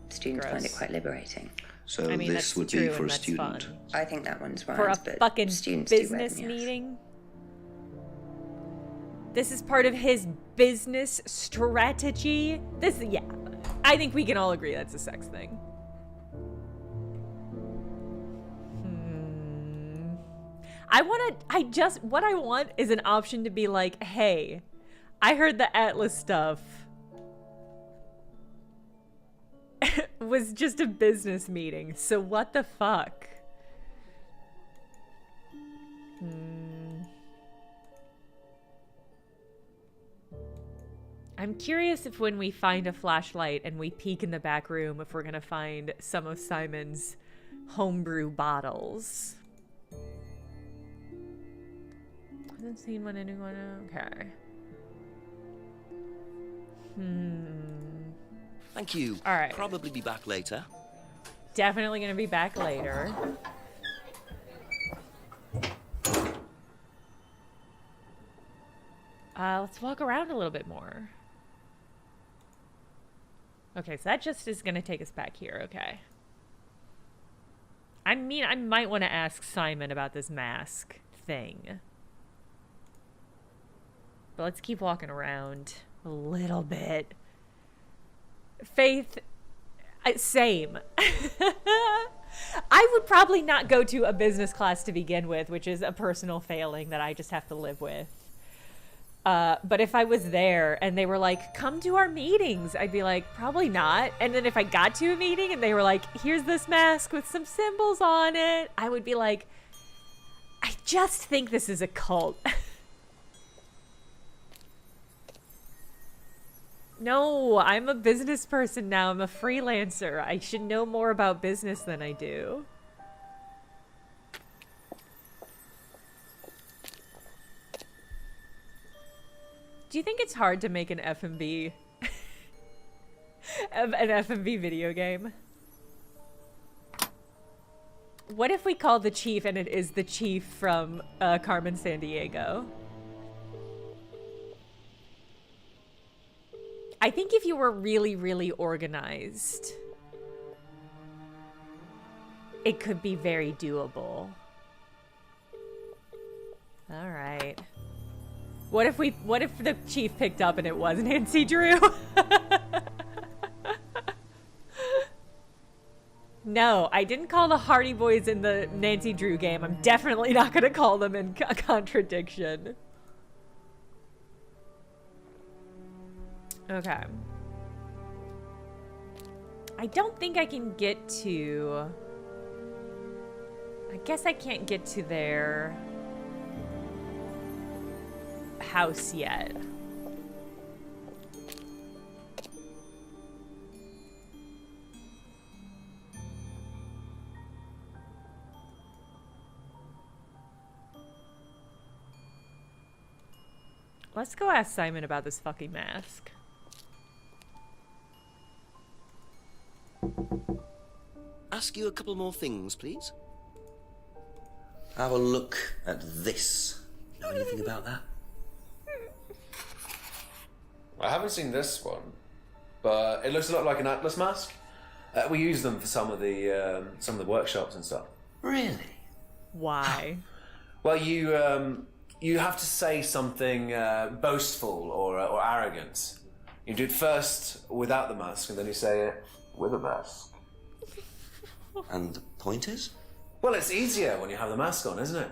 Students find it Gross. quite liberating. So I mean, this that's would true, be for and a that's student. fun. I think that one's For Ryan's, a but fucking students do wear business them, yes. meeting? This is part of his business strategy? Yeah. I think we can all agree that's a sex thing. What I want is an option to be like, hey, I heard the Atlas stuff was just a business meeting, so what the fuck? I'm curious if when we find a flashlight and we peek in the back room, if we're gonna find some of Simon's homebrew bottles. Hasn't seen one anyone. Okay. Thank you. All right. Probably be back later. Definitely gonna be back later. Let's walk around a little bit more. Okay, so that just is gonna take us back here. Okay. I mean, I might want to ask Simon about this mask thing. But let's keep walking around a little bit. Faith, same. I would probably not go to a business class to begin with, which is a personal failing that I just have to live with. But if I was there and they were like, come to our meetings, I'd be like, probably not. And then if I got to a meeting and they were like, here's this mask with some symbols on it, I would be like, I just think this is a cult. No, I'm a business person now. I'm a freelancer. I should know more about business than I do. Do you think it's hard to make an FMV an FMV video game? What if we call the chief and it is the chief from Carmen Sandiego? I think if you were really, really organized, it could be very doable. All right. What if the chief picked up and it was Nancy Drew? No, I didn't call the Hardy Boys in the Nancy Drew game. I'm definitely not going to call them in Contradiction. Okay. I don't think I can get to... I guess I can't get to their house yet. Let's go ask Simon about this fucking mask. Ask you a couple more things, please. Have a look at this. Know anything about that? I haven't seen this one, but it looks a lot like an Atlas mask. We use them for some of the workshops and stuff. Really? Why? Well, you have to say something boastful or arrogant. You do it first without the mask, and then you say it with a mask. And the point is? Well, it's easier when you have the mask on, isn't it?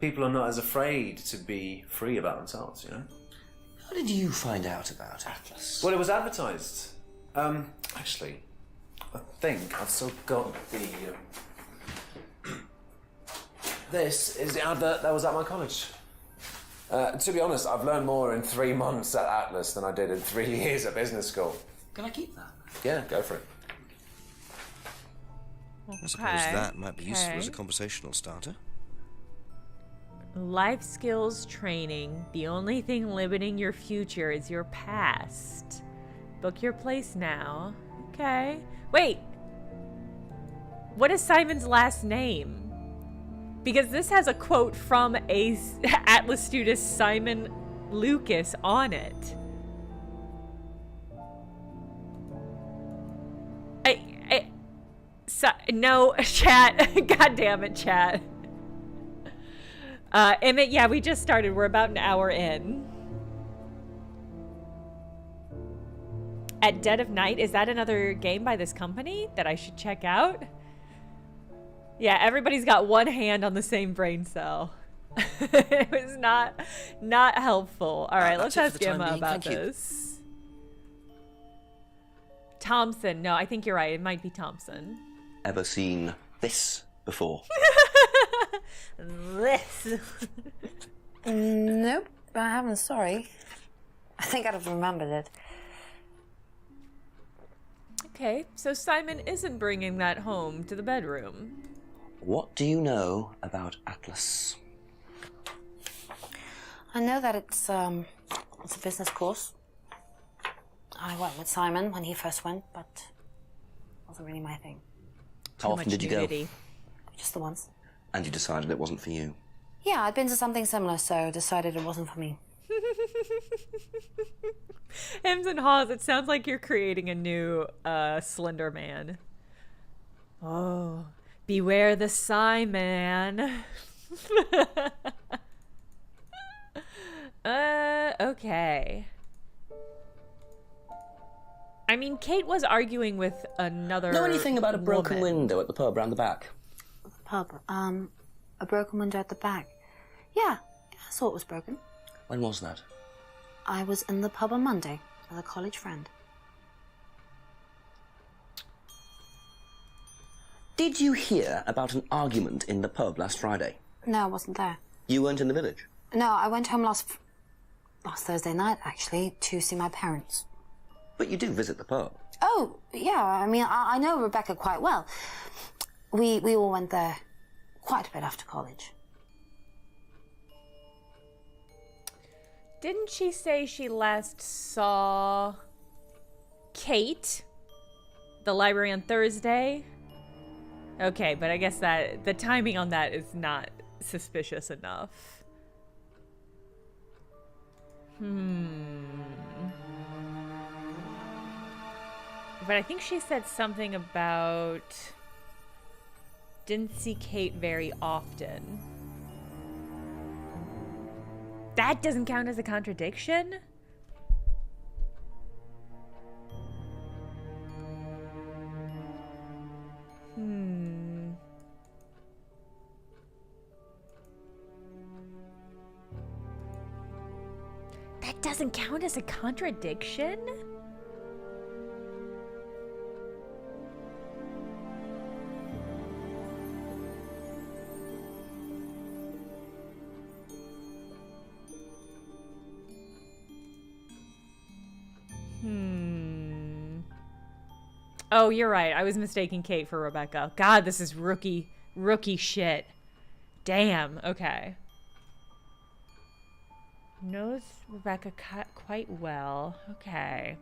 People are not as afraid to be free about themselves, you know? How did you find out about Atlas? Well, it was advertised. Actually, I think I've still got the... This is the advert that was at my college. To be honest, I've learned more in 3 months at Atlas than I did in 3 years at business school. Can I keep that? Yeah, go for it. I suppose that might be useful as a conversational starter. Life skills training. The only thing limiting your future is your past. Book your place now. Okay. Wait. What is Simon's last name? Because this has a quote from a Atlas student, Simon Lucas, on it. No, chat. God damn it, chat. Emmett, yeah, we just started. We're about an hour in. At Dead of Night, is that another game by this company that I should check out? Yeah, everybody's got one hand on the same brain cell. It was not helpful. All right, let's ask Emma about this. Thompson. No, I think you're right. It might be Thompson. Ever seen this before? This. Nope, I haven't, sorry. I think I'd have remembered it. Okay, so Simon isn't bringing that home to the bedroom. What do you know about Atlas? I know that it's a business course. I went with Simon when he first went, but it wasn't really my thing. How often did you go? Just the once. And you decided it wasn't for you? Yeah, I'd been to something similar, so decided it wasn't for me. Hems and Haws, it sounds like you're creating a new Slender Man. Oh, beware the Simon. Okay. I mean, Kate was arguing with another Know anything about a broken woman. window at the pub round the back? Pub, a broken window at the back. Yeah, I saw it was broken. When was that? I was in the pub on Monday with a college friend. Did you hear about an argument in the pub last Friday? No, I wasn't there. You weren't in the village? No, I went home last Thursday night, actually, to see my parents. But you do visit the pub. Oh, yeah, I mean, I know Rebecca quite well. We all went there quite a bit after college. Didn't she say she last saw Kate, the library, on Thursday? Okay, but I guess that the timing on that is not suspicious enough. But I think she said something about didn't see Kate very often. That doesn't count as a contradiction? That doesn't count as a contradiction? Oh, you're right. I was mistaking Kate for Rebecca. God, this is rookie shit. Damn. Okay. Knows Rebecca quite well. Okay.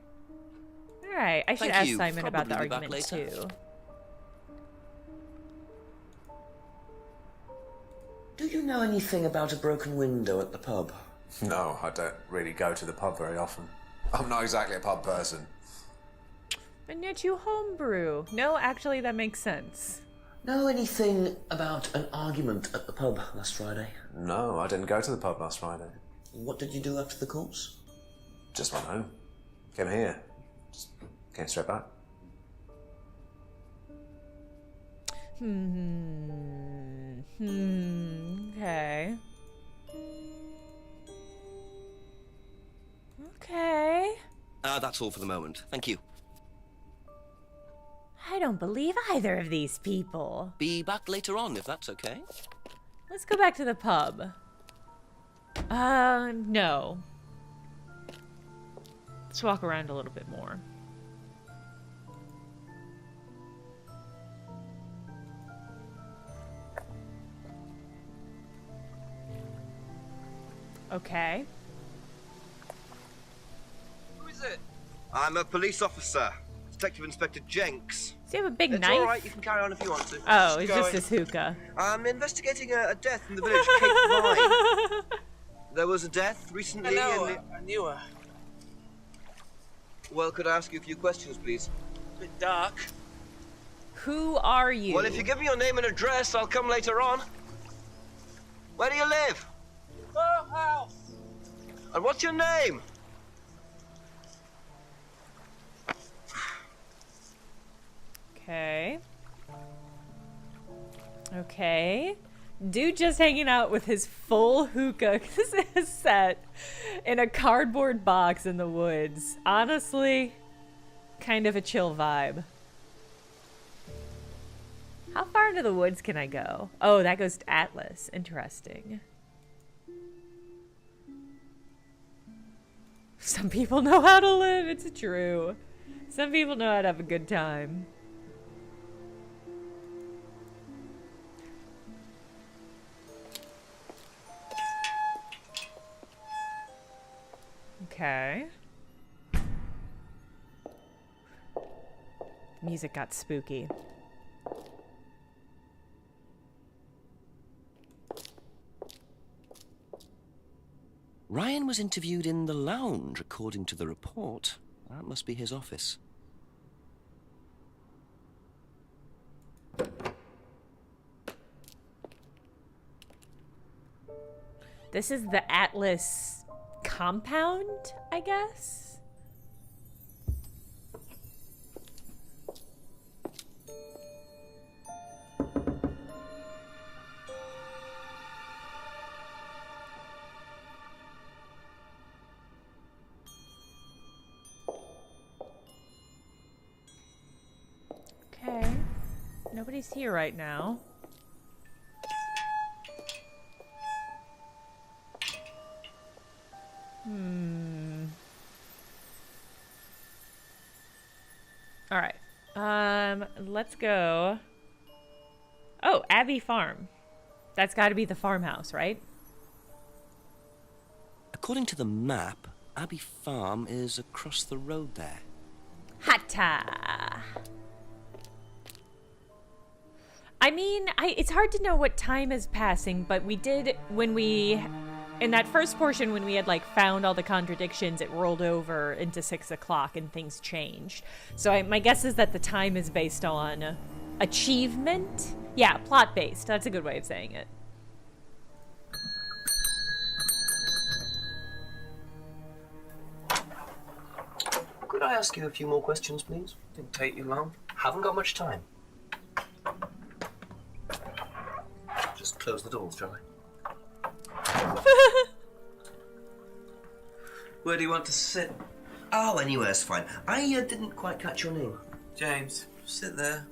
All right. I should ask Simon about the argument too. Do you know anything about a broken window at the pub? No, I don't really go to the pub very often. I'm not exactly a pub person. And yet you homebrew. No, actually, that makes sense. Know anything about an argument at the pub last Friday? No, I didn't go to the pub last Friday. What did you do after the course? Just went home. Came here. Just came straight back. Okay. Okay. That's all for the moment. Thank you. I don't believe either of these people. Be back later on, if that's okay. Let's go back to the pub. No. Let's walk around a little bit more. Okay. Who is it? I'm a police officer. Detective Inspector Jenks. Does he have a big knife? It's all right, you can carry on if you want to. Oh, it's just his hookah. I'm investigating a death in the village of Cape Vine. There was a death recently. I knew her. Well, could I ask you a few questions, please? A bit dark. Who are you? Well, if you give me your name and address, I'll come later on. Where do you live? House. And what's your name? Okay. Okay. Dude just hanging out with his full hookah set in a cardboard box in the woods. Honestly, kind of a chill vibe. How far into the woods can I go? Oh, that goes to Atlas. Interesting. Some people know how to live. It's true. Some people know how to have a good time. Okay. Music got spooky. Ryan was interviewed in the lounge, according to the report. That must be his office. This is the Atlas compound, I guess? Okay. Nobody's here right now. All right. Let's go. Oh, Abbey Farm. That's got to be the farmhouse, right? According to the map, Abbey Farm is across the road there. Hatta. I mean, it's hard to know what time is passing, but we did, in that first portion, when we had, like, found all the contradictions, it rolled over into 6 o'clock and things changed. So my guess is that the time is based on achievement? Yeah, plot-based. That's a good way of saying it. Could I ask you a few more questions, please? Didn't take you long. Haven't got much time. Just close the doors, shall I? Where do you want to sit? Oh, anywhere's fine. I didn't quite catch your name. James, sit there.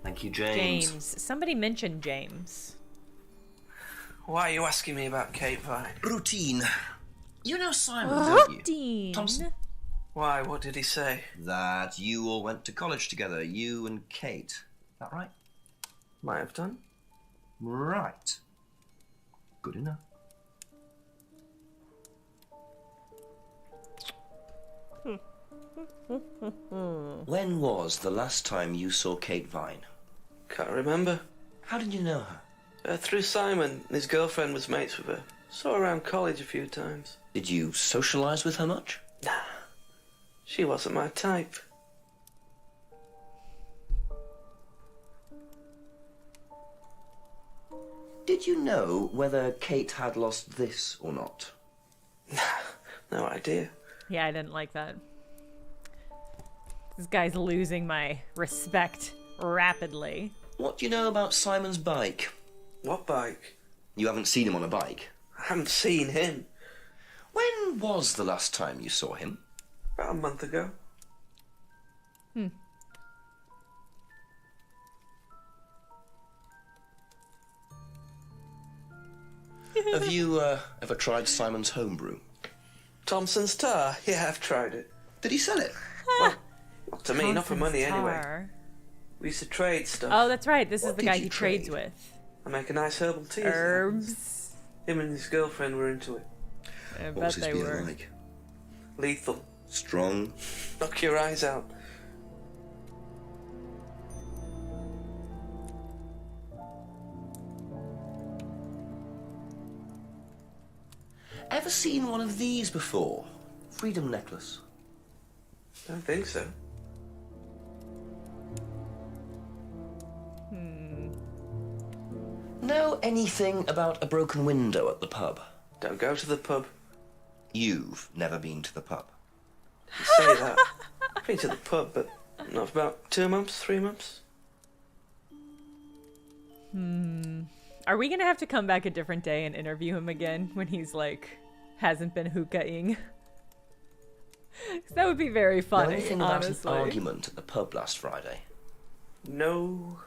Thank you, James. James. Somebody mentioned James. Why are you asking me about Kate Vine? Routine. You know Simon, don't you? Routine. Thompson? Why, what did he say? That you all went to college together, you and Kate. Is that right? Might have done. Right. Good enough. When was the last time you saw Kate Vine? Can't remember. How did you know her? Through Simon. His girlfriend was mates with her. Saw her around college a few times. Did you socialise with her much? Nah. She wasn't my type. Did you know whether Kate had lost this or not? No idea. Yeah, I didn't like that. This guy's losing my respect rapidly. What do you know about Simon's bike? What bike? You haven't seen him on a bike? I haven't seen him. When was the last time you saw him? About a month ago. Have you ever tried Simon's homebrew? Thompson's tar? Yeah, I've tried it. Did he sell it? Well, not to me, not for money Thompson's anyway. tar. We used to trade stuff. Oh, that's right. This is What the did guy you he trades trade? with. I make a nice herbal tea. Herbs. Him and his girlfriend were into it. I What bet was his they beer were. like? Lethal. Strong? Knock your eyes out. Ever seen one of these before? Freedom necklace. Don't think so. Know anything about a broken window at the pub? Don't go to the pub. You've never been to the pub. You say that. I've been to the pub, but not for about 2 months, 3 months. Are we gonna have to come back a different day and interview him again when he's like hasn't been hookahing? 'Cause that would be very Know funny, anything about honestly. an argument at the pub last Friday? No.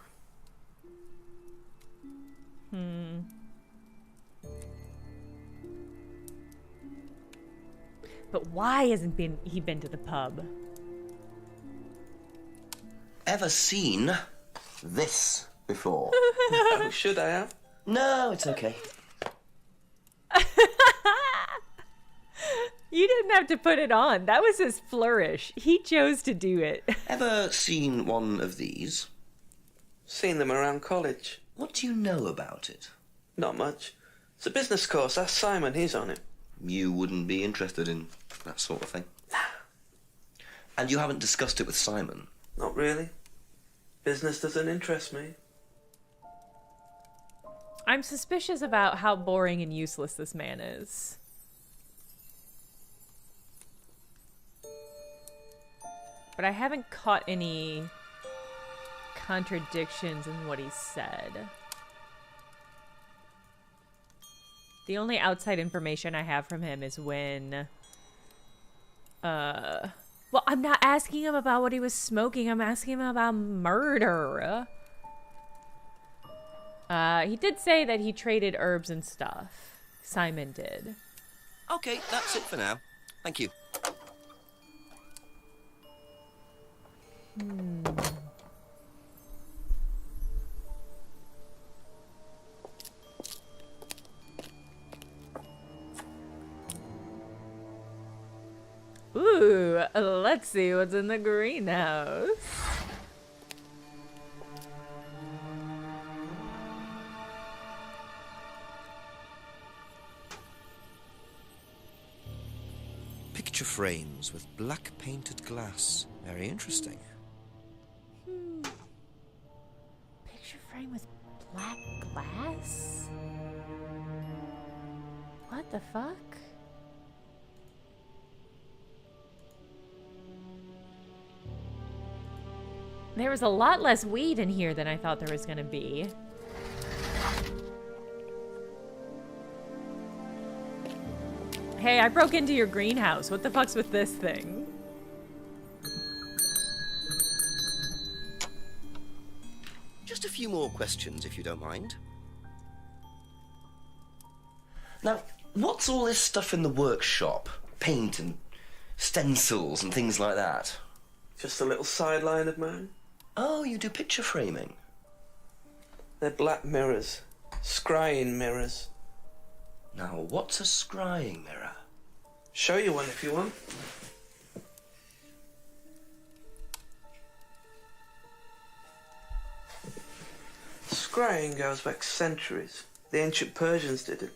But why hasn't he been to the pub? Ever seen this before? Oh, should I have? No, it's okay. You didn't have to put it on. That was his flourish. He chose to do it. Ever seen one of these? Seen them around college. What do you know about it? Not much. It's a business course. Ask Simon. He's on it. You wouldn't be interested in that sort of thing? And you haven't discussed it with Simon? Not really. Business doesn't interest me. I'm suspicious about how boring and useless this man is. But I haven't caught any contradictions in what he said. The only outside information I have from him is when... Well, I'm not asking him about what he was smoking. I'm asking him about murder. He did say that he traded herbs and stuff. Simon did. Okay, that's it for now. Thank you. Ooh, let's see what's in the greenhouse. Picture frames with black painted glass. Very interesting. Picture frame with black glass? What the fuck? There was a lot less weed in here than I thought there was gonna be. Hey, I broke into your greenhouse. What the fuck's with this thing? Just a few more questions, if you don't mind. Now, what's all this stuff in the workshop? Paint and stencils and things like that? Just a little sideline of mine. Oh, you do picture framing? They're black mirrors. Scrying mirrors. Now, what's a scrying mirror? Show you one if you want. Scrying goes back centuries. The ancient Persians did it.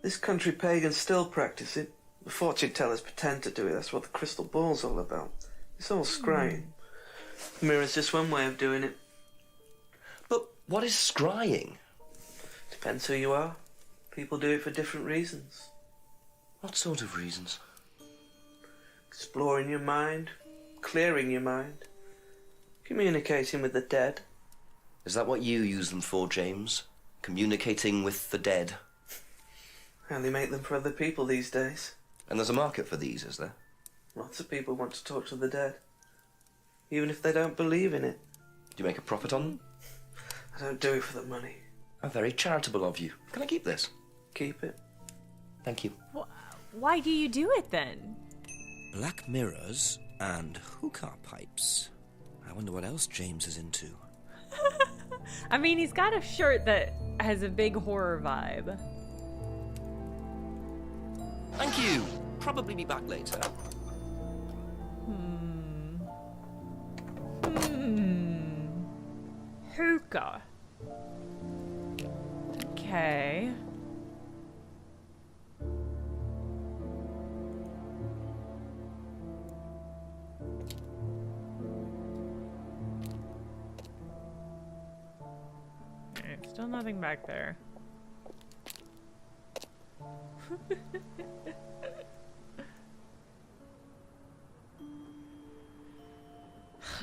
This country pagans still practice it. The fortune tellers pretend to do it. That's what the crystal ball's all about. It's all scrying. The mirror's just one way of doing it. But what is scrying? Depends who you are. People do it for different reasons. What sort of reasons? Exploring your mind, clearing your mind, communicating with the dead. Is that what you use them for, James? Communicating with the dead? I only make them for other people these days. And there's a market for these, is there? Lots of people want to talk to the dead, even if they don't believe in it. Do you make a profit on them? I don't do it for the money. How very charitable of you. Can I keep this? Keep it. Thank you. Why do you do it then? Black mirrors and hookah pipes. I wonder what else James is into. I mean, he's got a shirt that has a big horror vibe. Thank you. Probably be back later. Hookah. Okay. Still nothing back there.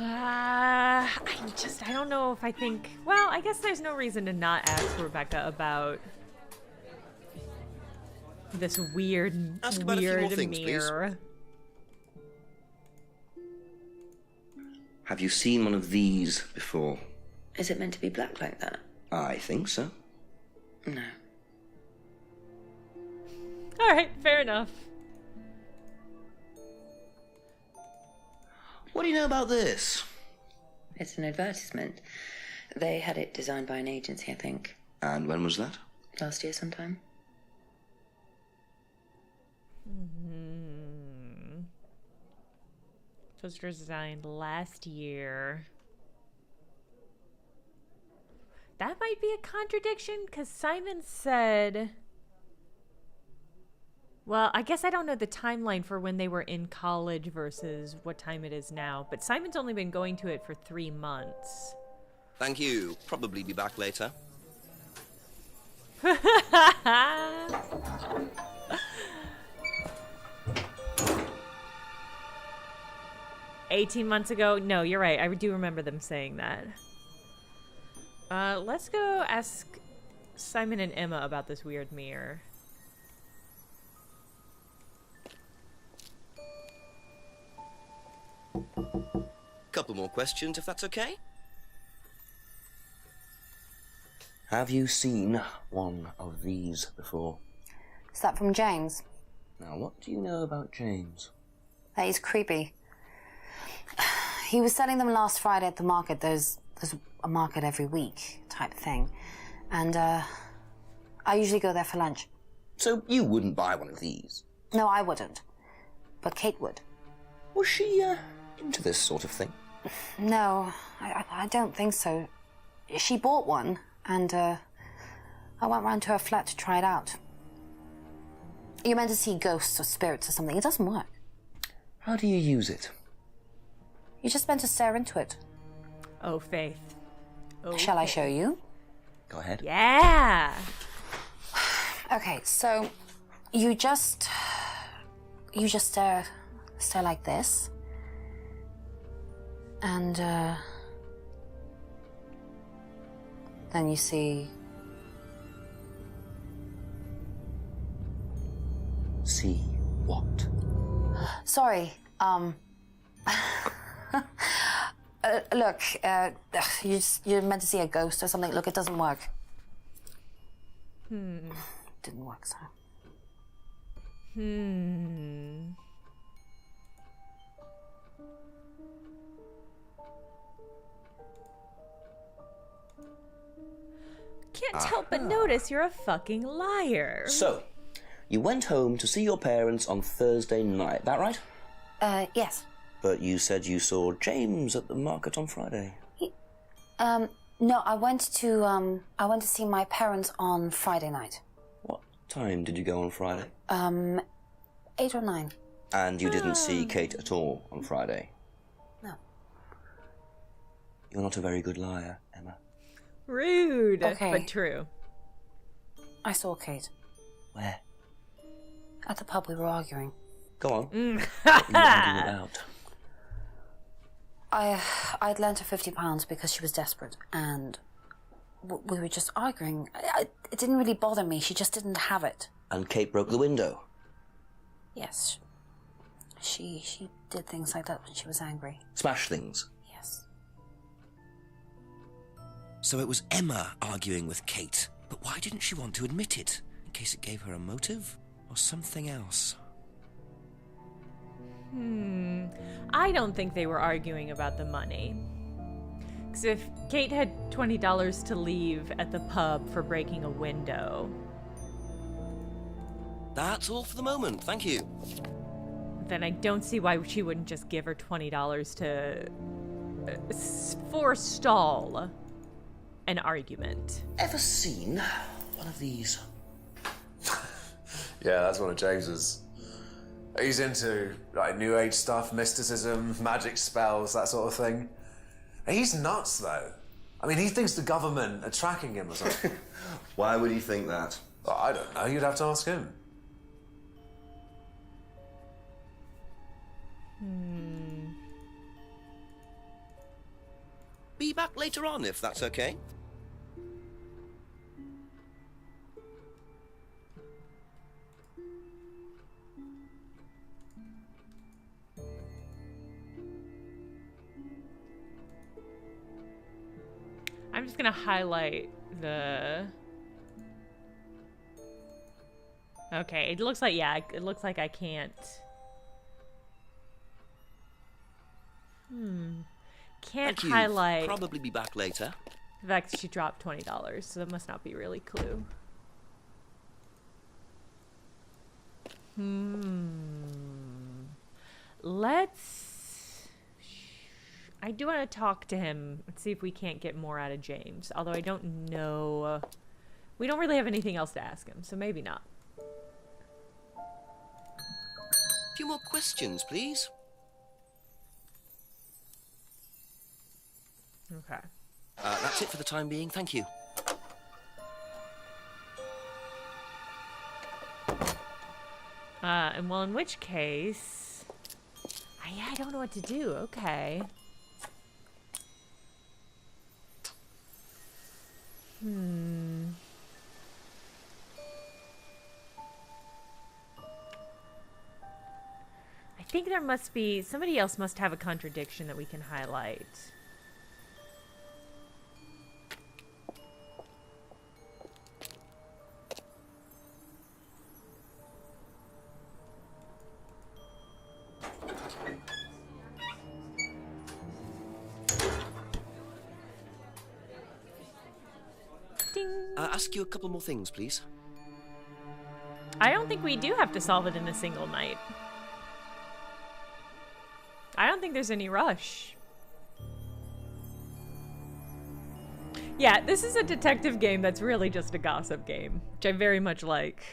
I don't know if I think, well, I guess there's no reason to not ask Rebecca about this weird Ask about a few more things, mirror. Have you seen one of these before? Is it meant to be black like that? I think so. No. Alright, fair enough. What do you know about this? It's an advertisement. They had it designed by an agency, I think. And when was that? Last year sometime. It was designed last year. That might be a contradiction, because Simon said... Well, I guess I don't know the timeline for when they were in college versus what time it is now, but Simon's only been going to it for 3 months. Thank you. Probably be back later. 18 months ago? No, you're right. I do remember them saying that. Let's go ask Simon and Emma about this weird mirror. Couple more questions, if that's okay? Have you seen one of these before? Is that from James? Now, what do you know about James? That he's creepy. He was selling them last Friday at the market. There's a market every week type thing. And, I usually go there for lunch. So you wouldn't buy one of these? No, I wouldn't. But Kate would. Was she, into this sort of thing? No, I don't think so. She bought one, and, I went round to her flat to try it out. You're meant to see ghosts or spirits or something. It doesn't work. How do you use it? You're just meant to stare into it. Oh, Faith. Oh, Shall I show you? Go ahead. Yeah. Okay, so you just stare like this, and then you see. See what? Sorry. Look, you're meant to see a ghost or something. Look, it doesn't work. Didn't work, so. Can't help but notice you're a fucking liar. So, you went home to see your parents on Thursday night, that right? Yes. But you said you saw James at the market on Friday. No, I went to see my parents on Friday night. What time did you go on Friday? 8 or 9. And you didn't see Kate at all on Friday? No. You're not a very good liar, Emma. Rude, Okay. but true. I saw Kate. Where? At the pub we were arguing. Go on. What were you arguing about? I'd lent her £50 because she was desperate, and we were just arguing. It didn't really bother me. She just didn't have it. And Kate broke the window? Yes. She did things like that when she was angry. Smash things? Yes. So it was Emma arguing with Kate, but why didn't she want to admit it? In case it gave her a motive? Or something else? I don't think they were arguing about the money. Because if Kate had $20 to leave at the pub for breaking a window, That's all for the moment, thank you. then I don't see why she wouldn't just give her $20 to forestall an argument. Ever seen one of these? Yeah, that's one of James's. He's into like New Age stuff, mysticism, magic spells, that sort of thing. He's nuts, though. I mean, he thinks the government are tracking him or something. Why would he think that? Well, I don't know. You'd have to ask him. Be back later on, if that's okay. I'm just gonna highlight the... Okay, it looks like, yeah, it looks like I can't... Can't Thank you. highlight Probably be back later. the fact that she dropped $20, so that must not be really clue. Let's... I do want to talk to him and see if we can't get more out of James. Although I don't know... We don't really have anything else to ask him, so maybe not. A few more questions, please. Okay. That's it for the time being, thank you. And well, in which case... yeah, I don't know what to do. Okay. I think there must be... Somebody else must have a contradiction that we can highlight. Ding. Ask you a couple more things, please. I don't think we do have to solve it in a single night. I don't think there's any rush. Yeah, this is a detective game that's really just a gossip game, which I very much like.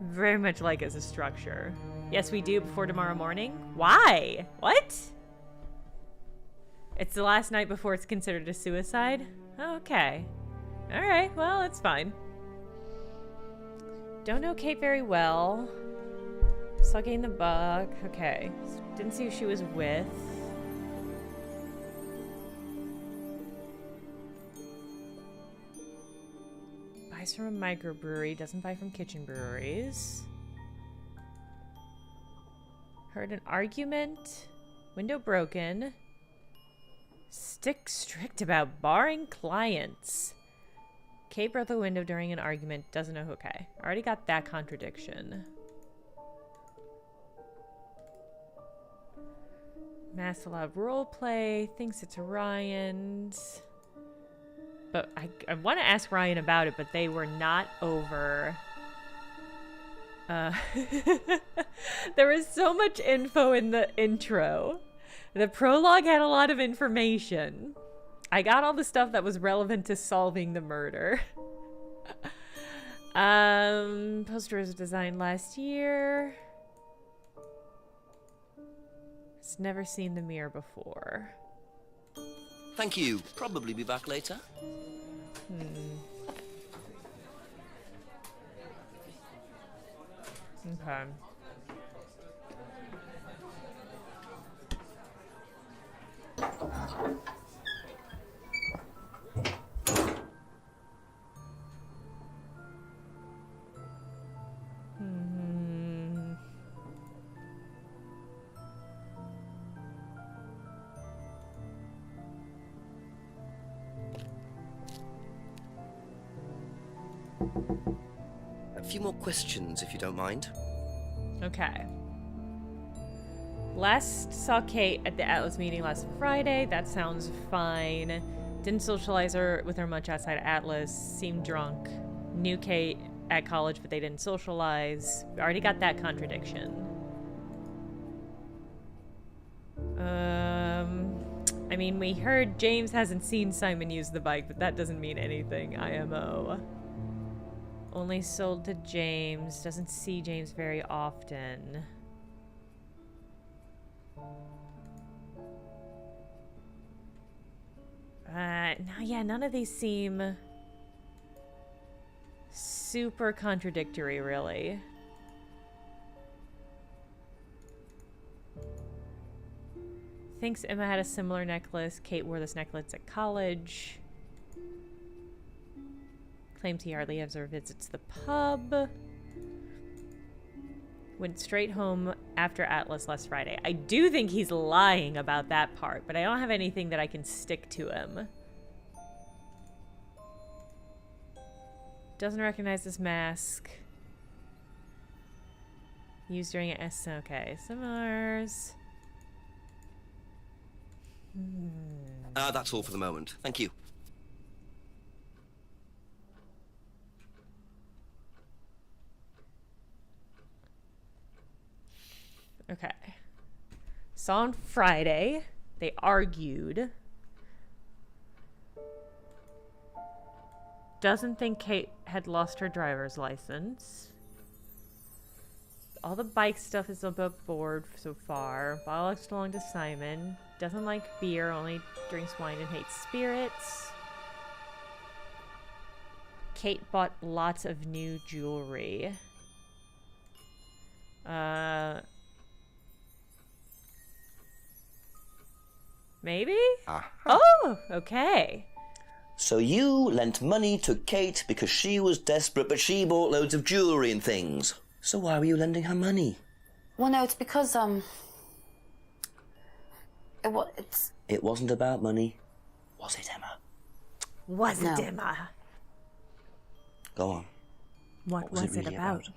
Very much like as a structure. Yes, we do before tomorrow morning. Why? What? It's the last night before it's considered a suicide? Okay. Alright, well, it's fine. Don't know Kate very well. Saw getting the bug. Okay. Didn't see who she was with. Buys from a microbrewery, doesn't buy from kitchen breweries. Heard an argument. Window broken. Stick strict about barring clients. Kate broke the window during an argument. Doesn't know who. Okay. Already got that contradiction. Mass allowed roleplay. Thinks it's Ryan's. But I want to ask Ryan about it, but they were not over. There was so much info in the intro. The prologue had a lot of information. I got all the stuff that was relevant to solving the murder. Poster was designed last year. It's never seen the mirror before. Thank you. Probably be back later. Okay. A few more questions, if you don't mind. Okay. Last saw Kate at the Atlas meeting last Friday. That sounds fine. Didn't socialize her with her much outside Atlas. Seemed drunk. Knew Kate at college, but they didn't socialize. We already got that contradiction. I mean, we heard James hasn't seen Simon use the bike, but that doesn't mean anything. IMO. Only sold to James. Doesn't see James very often. No, yeah, none of these seem super contradictory, really. Thinks Emma had a similar necklace. Kate wore this necklace at college. Claims he hardly ever visits the pub. Went straight home after Atlas last Friday. I do think he's lying about that part, but I don't have anything that I can stick to him. Doesn't recognize this mask. Used during an S. Okay, Simars. That's all for the moment. Thank you. Okay. Saw on Friday. They argued. Doesn't think Kate had lost her driver's license. All the bike stuff is above board so far. Bollocks belong to Simon. Doesn't like beer, only drinks wine and hates spirits. Kate bought lots of new jewelry. Maybe? Oh, okay. So you lent money to Kate because she was desperate, but she bought loads of jewellery and things. So why were you lending her money? Well, no, it's because, It wasn't about money, was it, Emma? Was it, Emma? Go on. What was it really about?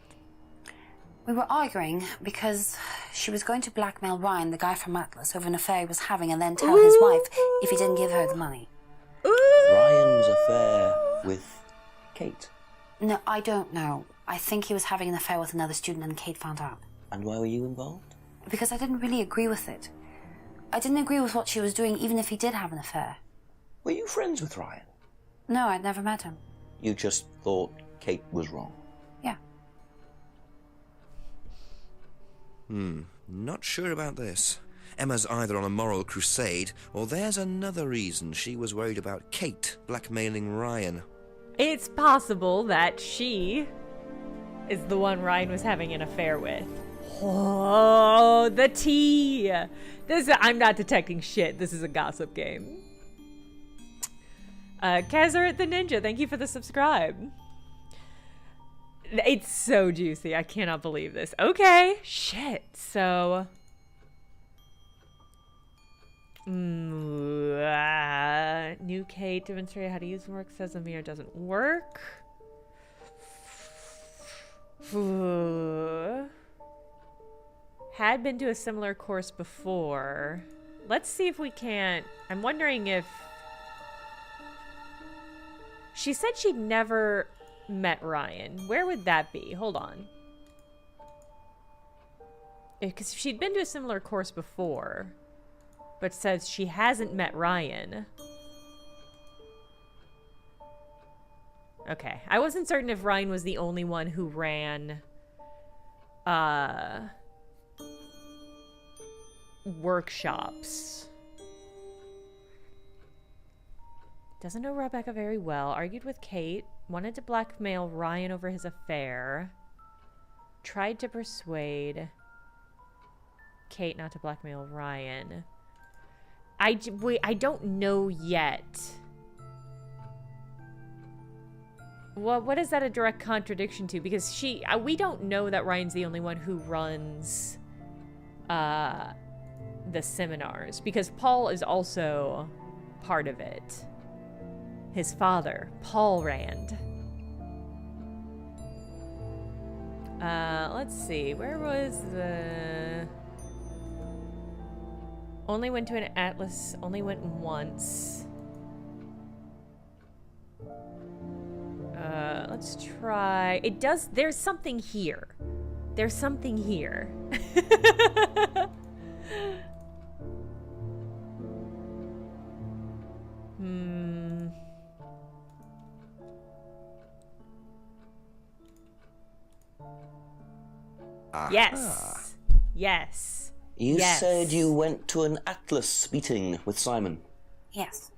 We were arguing because she was going to blackmail Ryan, the guy from Atlas, over an affair he was having, and then tell his wife if he didn't give her the money. Ryan was a affair with Kate? No, I don't know. I think he was having an affair with another student and Kate found out. And why were you involved? Because I didn't really agree with it. I didn't agree with what she was doing, even if he did have an affair. Were you friends with Ryan? No, I'd never met him. You just thought Kate was wrong? Yeah. Not sure about this. Emma's either on a moral crusade, or there's another reason she was worried about Kate blackmailing Ryan. It's possible that she is the one Ryan was having an affair with. Oh, the tea! I'm not detecting shit. This is a gossip game. Kazaret the Ninja, thank you for the subscribe. It's so juicy. I cannot believe this. Okay, shit. So... new Kate demonstrated how to use work. Says the mirror doesn't work. Had been to a similar course before. Let's see if we can't... I'm wondering if... She said she'd never met Ryan. Where would that be? Hold on. Because she'd been to a similar course before, but says she hasn't met Ryan. Okay. I wasn't certain if Ryan was the only one who ran workshops. Doesn't know Rebecca very well. Argued with Kate. Wanted to blackmail Ryan over his affair. Tried to persuade Kate not to blackmail Ryan. I don't know yet. Well, what is that a direct contradiction to? Because we don't know that Ryan's the only one who runs the seminars. Because Paul is also part of it. His father, Paul Rand. Let's see. Where was the... Only went to an Atlas. Only went once. Let's try... It does... There's something here. There's something here. Yes. Yes. You yes. said you went to an Atlas meeting with Simon. Yes.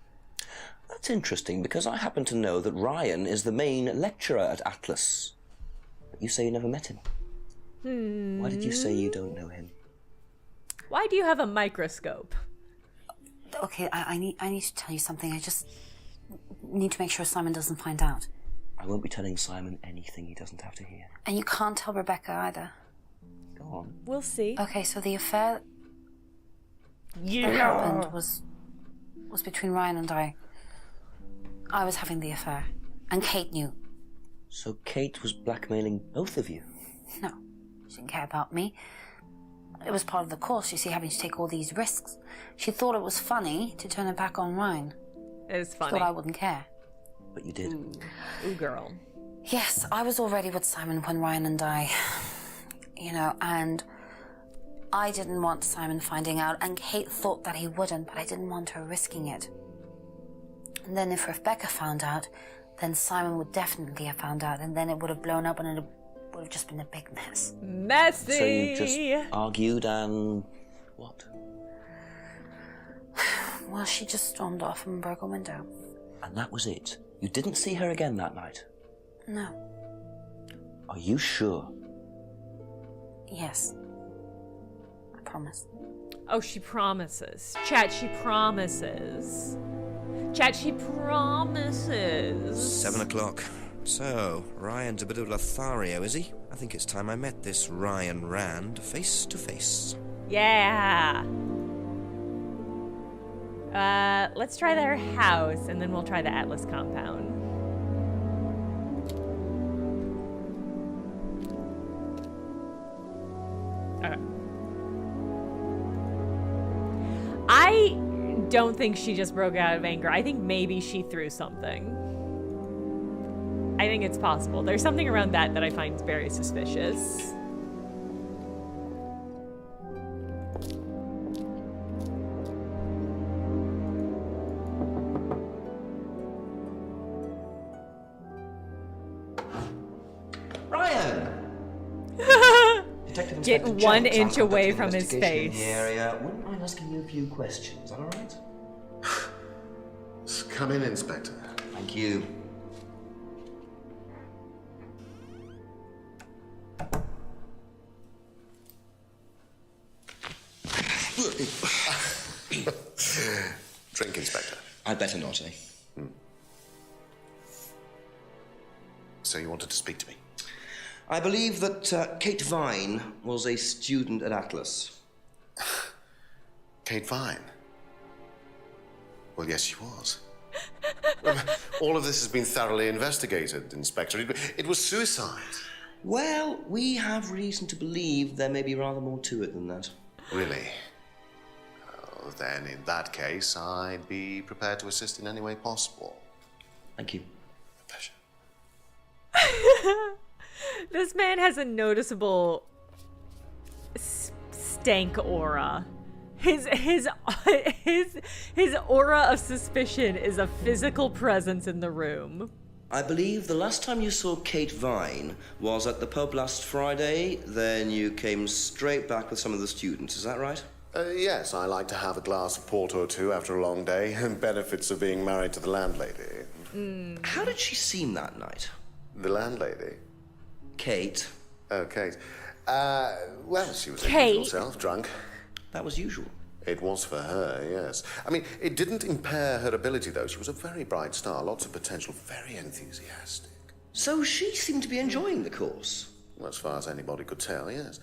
That's interesting, because I happen to know that Ryan is the main lecturer at Atlas. But you say you never met him. Why did you say you don't know him? Why do you have a microscope? Okay, I need to tell you something. I just need to make sure Simon doesn't find out. I won't be telling Simon anything he doesn't have to hear. And you can't tell Rebecca either. Go on. We'll see. Okay, so the affair that happened was between Ryan and I. I was having the affair, and Kate knew. So Kate was blackmailing both of you? No, she didn't care about me. It was part of the course, you see, having to take all these risks. She thought it was funny to turn her back on Ryan. It is funny. She thought I wouldn't care. But you did. Ooh, girl. Yes, I was already with Simon when Ryan and I... and I didn't want Simon finding out, and Kate thought that he wouldn't, but I didn't want her risking it. And then if Rebecca found out, then Simon would definitely have found out, and then it would have blown up, and it would have just been a big mess. Messy! So you just argued and... what? Well, she just stormed off and broke a window. And that was it? You didn't see her again that night? No. Are you sure? Yes. I promise. Oh, she promises. Chat, she promises. Chat, she promises. 7 o'clock. So, Ryan's a bit of Lothario, is he? I think it's time I met this Ryan Rand face to face. Yeah. Let's try their house, and then we'll try the Atlas compound. Okay. I don't think she just broke out of anger. I think maybe she threw something. I think it's possible. There's something around that I find very suspicious. Ryan! Detective Get Inspector 1 Jenks, inch I'm away conducting from an his investigation in face. the area. Wouldn't mind asking you a few questions, is that all right? Come in, Inspector. Thank you. Drink, Inspector. I'd better not, eh? So you wanted to speak to me? I believe that Kate Vine was a student at Atlas. Kate Vine? Well, yes, she was. All of this has been thoroughly investigated, Inspector. It was suicide. Well, we have reason to believe there may be rather more to it than that. Really? Oh, then, in that case, I'd be prepared to assist in any way possible. Thank you. A pleasure. This man has a noticeable stank aura. His aura of suspicion is a physical presence in the room. I believe the last time you saw Kate Vine was at the pub last Friday, then you came straight back with some of the students, is that right? Yes, I like to have a glass of port or two after a long day, and benefits of being married to the landlady. How did she seem that night? The landlady? Kate. Oh, Kate. Well, she was Kate. herself, drunk. That was usual. It was for her, yes. I mean, it didn't impair her ability, though. She was a very bright star, lots of potential, very enthusiastic. So she seemed to be enjoying the course. Well, as far as anybody could tell, yes.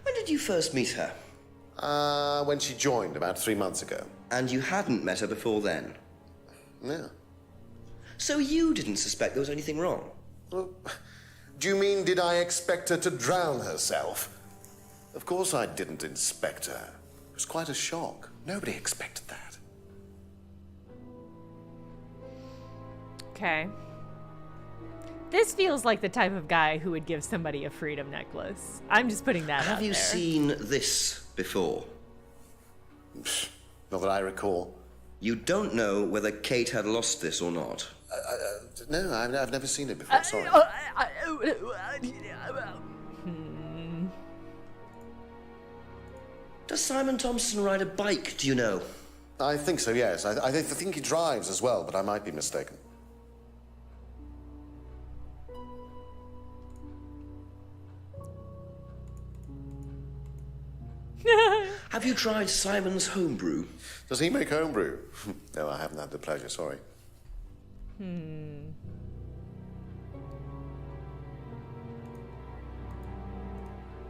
When did you first meet her? When she joined, about 3 months ago. And you hadn't met her before then? Yeah. So you didn't suspect there was anything wrong? Well, do you mean, did I expect her to drown herself? Of course I didn't inspect her. It was quite a shock. Nobody expected that. Okay. This feels like the type of guy who would give somebody a freedom necklace. I'm just putting that out there. Have you seen this before? Not that I recall. You don't know whether Kate had lost this or not? No, I've never seen it before, sorry. Does Simon Thompson ride a bike, do you know? I think so, yes. I think he drives as well, but I might be mistaken. Have you tried Simon's homebrew? Does he make homebrew? No, I haven't had the pleasure, sorry.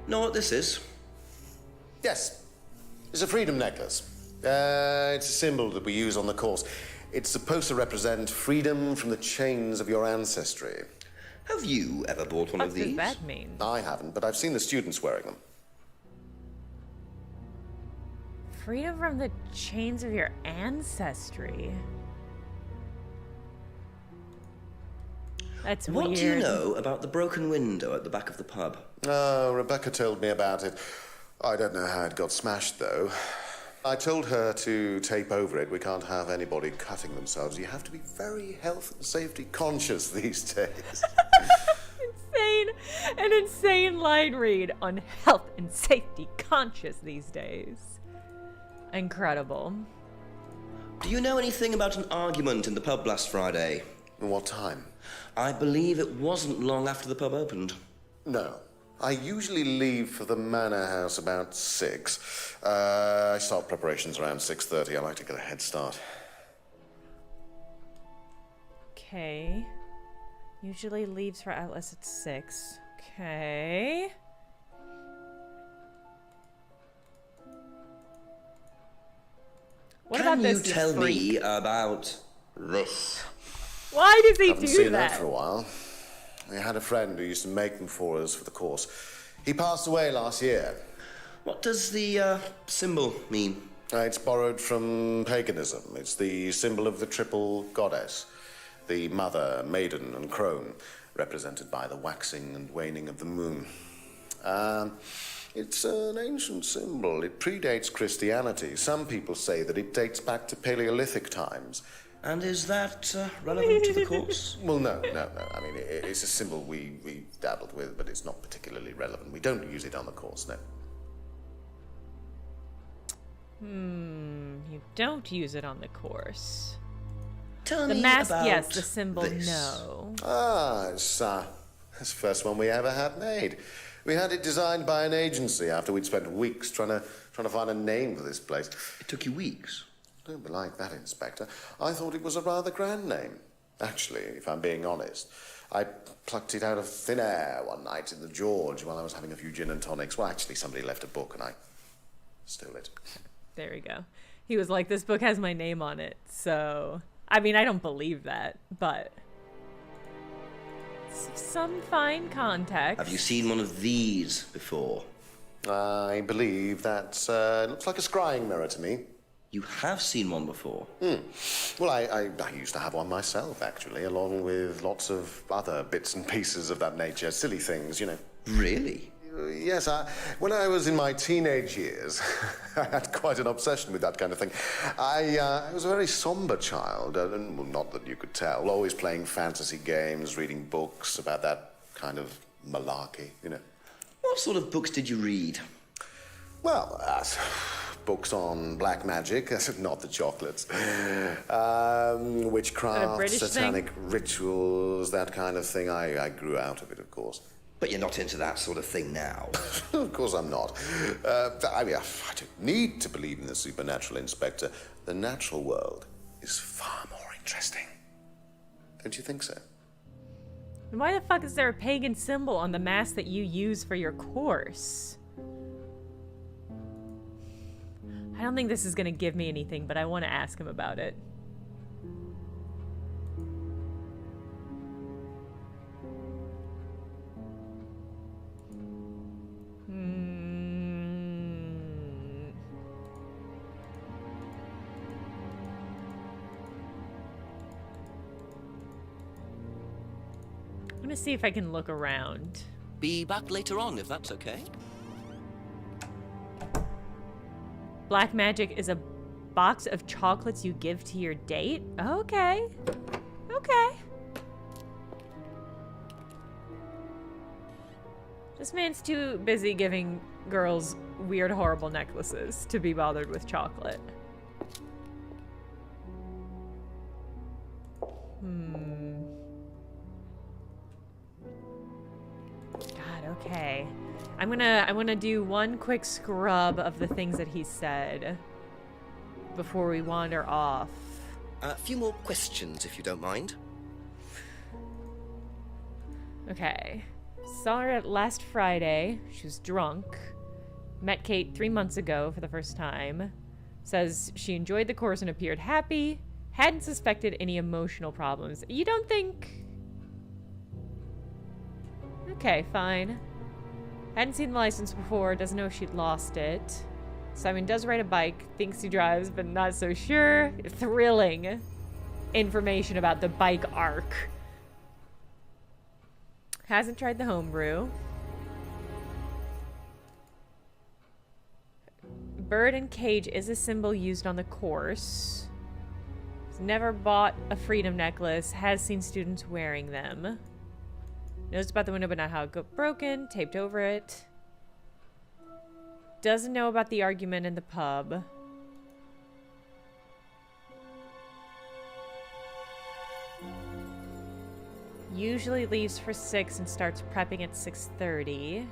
Know what this is? Yes. It's a freedom necklace. It's a symbol that we use on the course. It's supposed to represent freedom from the chains of your ancestry. Have you ever bought one What of does these? that mean? I haven't, but I've seen the students wearing them. Freedom from the chains of your ancestry. That's weird. What do you know about the broken window at the back of the pub? Oh, Rebecca told me about it. I don't know how it got smashed, though. I told her to tape over it. We can't have anybody cutting themselves. You have to be very health and safety conscious these days. An insane line read on health and safety conscious these days. Incredible. Do you know anything about an argument in the pub last Friday? What time? I believe it wasn't long after the pub opened. No. I usually leave for the manor house about 6. I start preparations around 6:30. I like to get a head start. Okay. Usually leaves for Atlas at 6. Okay. What about this? Can you tell me about this? Why does he Haven't do seen that? that for a while. We had a friend who used to make them for us for the course. He passed away last year. What does the symbol mean? It's borrowed from paganism. It's the symbol of the triple goddess, the mother, maiden, and crone, represented by the waxing and waning of the moon. It's an ancient symbol. It predates Christianity. Some people say that it dates back to Paleolithic times. And is that relevant to the course? Well, no. I mean, it's a symbol we dabbled with, but it's not particularly relevant. We don't use it on the course, no. You don't use it on the course. Tell The me mask, about yes. The symbol, this. no. It's the first one we ever had made. We had it designed by an agency after we'd spent weeks trying to find a name for this place. It took you weeks. Don't be like that, Inspector. I thought it was a rather grand name. Actually, if I'm being honest, I plucked it out of thin air one night in the George while I was having a few gin and tonics. Well, actually, somebody left a book and I stole it. There we go. He was like, this book has my name on it. So, I mean, I don't believe that, but some fine context. Have you seen one of these before? I believe that looks like a scrying mirror to me. You have seen one before? Well, I used to have one myself, actually, along with lots of other bits and pieces of that nature. Silly things, you know. Really? Yes, when I was in my teenage years, I had quite an obsession with that kind of thing. I was a very somber child, and well, not that you could tell, always playing fantasy games, reading books about that kind of malarkey, you know. What sort of books did you read? Well, books on black magic, not the chocolates, witchcraft, satanic rituals, that kind of thing. I grew out of it, of course. But you're not into that sort of thing now. Of course I'm not. I mean, I don't need to believe in the supernatural, Inspector. The natural world is far more interesting. Don't you think so? And why the fuck is there a pagan symbol on the mask that you use for your course? I don't think this is gonna give me anything, but I want to ask him about it. I'm gonna see if I can look around. Be back later on, if that's okay. Black magic is a box of chocolates you give to your date? Okay. Okay. This man's too busy giving girls weird, horrible necklaces to be bothered with chocolate. God, okay. I'm gonna do one quick scrub of the things that he said before we wander off. A few more questions, if you don't mind. Okay. Saw her last Friday. She was drunk. Met Kate 3 months ago for the first time. Says she enjoyed the course and appeared happy. Hadn't suspected any emotional problems. You don't think... Okay, fine. Hadn't seen the license before. Doesn't know if she'd lost it. Simon does ride a bike. Thinks he drives, but not so sure. Thrilling information about the bike arc. Hasn't tried the homebrew. Bird and cage is a symbol used on the course. Has never bought a freedom necklace. Has seen students wearing them. Knows about the window but not how it got broken. Taped over it. Doesn't know about the argument in the pub. Usually leaves for 6 and starts prepping at 6:30.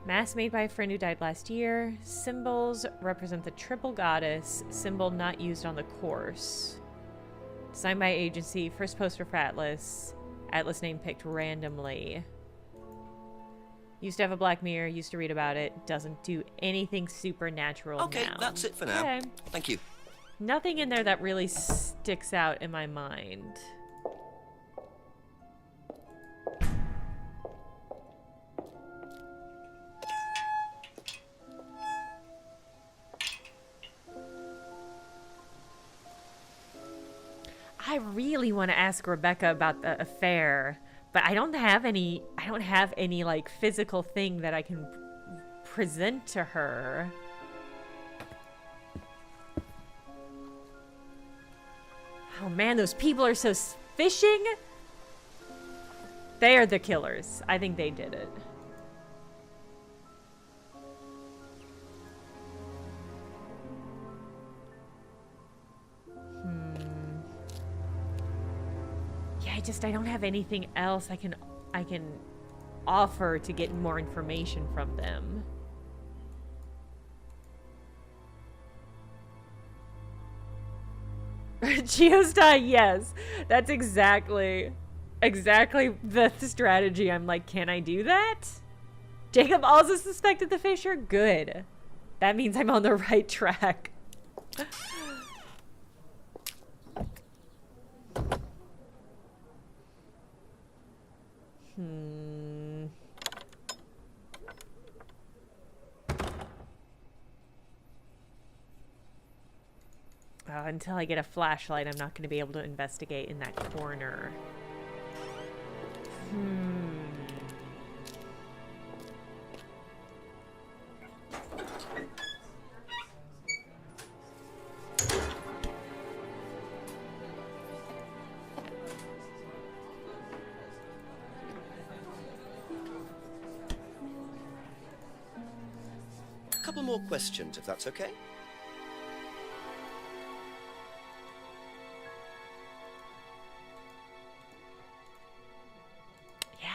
Mask made by a friend who died last year. Symbols represent the triple goddess. Symbol not used on the course. Designed by agency. First poster for Atlas. Atlas name picked randomly. Used to have a black mirror. Used to read about it. Doesn't do anything supernatural Okay, now. that's it for now. Okay. Thank you. Nothing in there that really sticks out in my mind. I really want to ask Rebecca about the affair, but I don't have any like physical thing that I can present to her. Oh man, those people are so fishing. They are the killers. I think they did it. Yeah, I don't have anything else I can offer to get more information from them. Geosty, yes. That's exactly the strategy. I'm like, can I do that? Jacob also suspected the fisher? Good. That means I'm on the right track. Until I get a flashlight, I'm not going to be able to investigate in that corner. A couple more questions, if that's okay.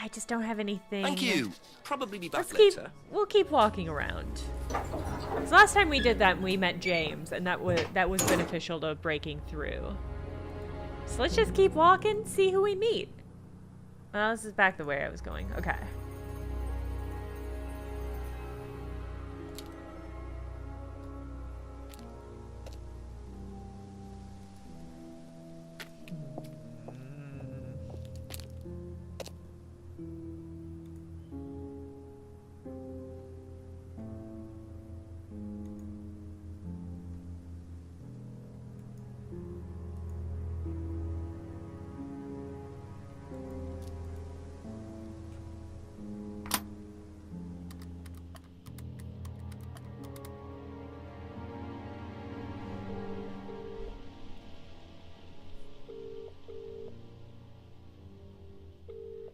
I just don't have anything. Thank you. Probably be back later. We'll keep walking around. So last time we did that, we met James, and that was beneficial to breaking through. So let's just keep walking, see who we meet. Well, this is back the way I was going. Okay.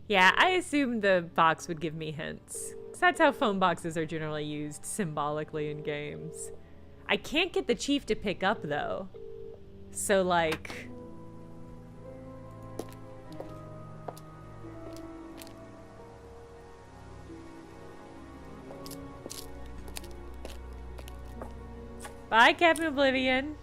Yeah, I assumed the box would give me hints. 'Cause that's how phone boxes are generally used symbolically in games. I can't get the chief to pick up, though. So, like... Bye, Captain Oblivion.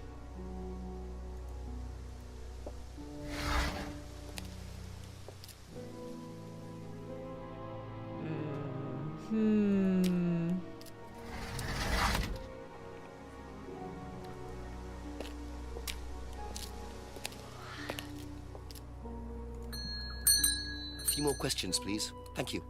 A few more questions, please. Thank you.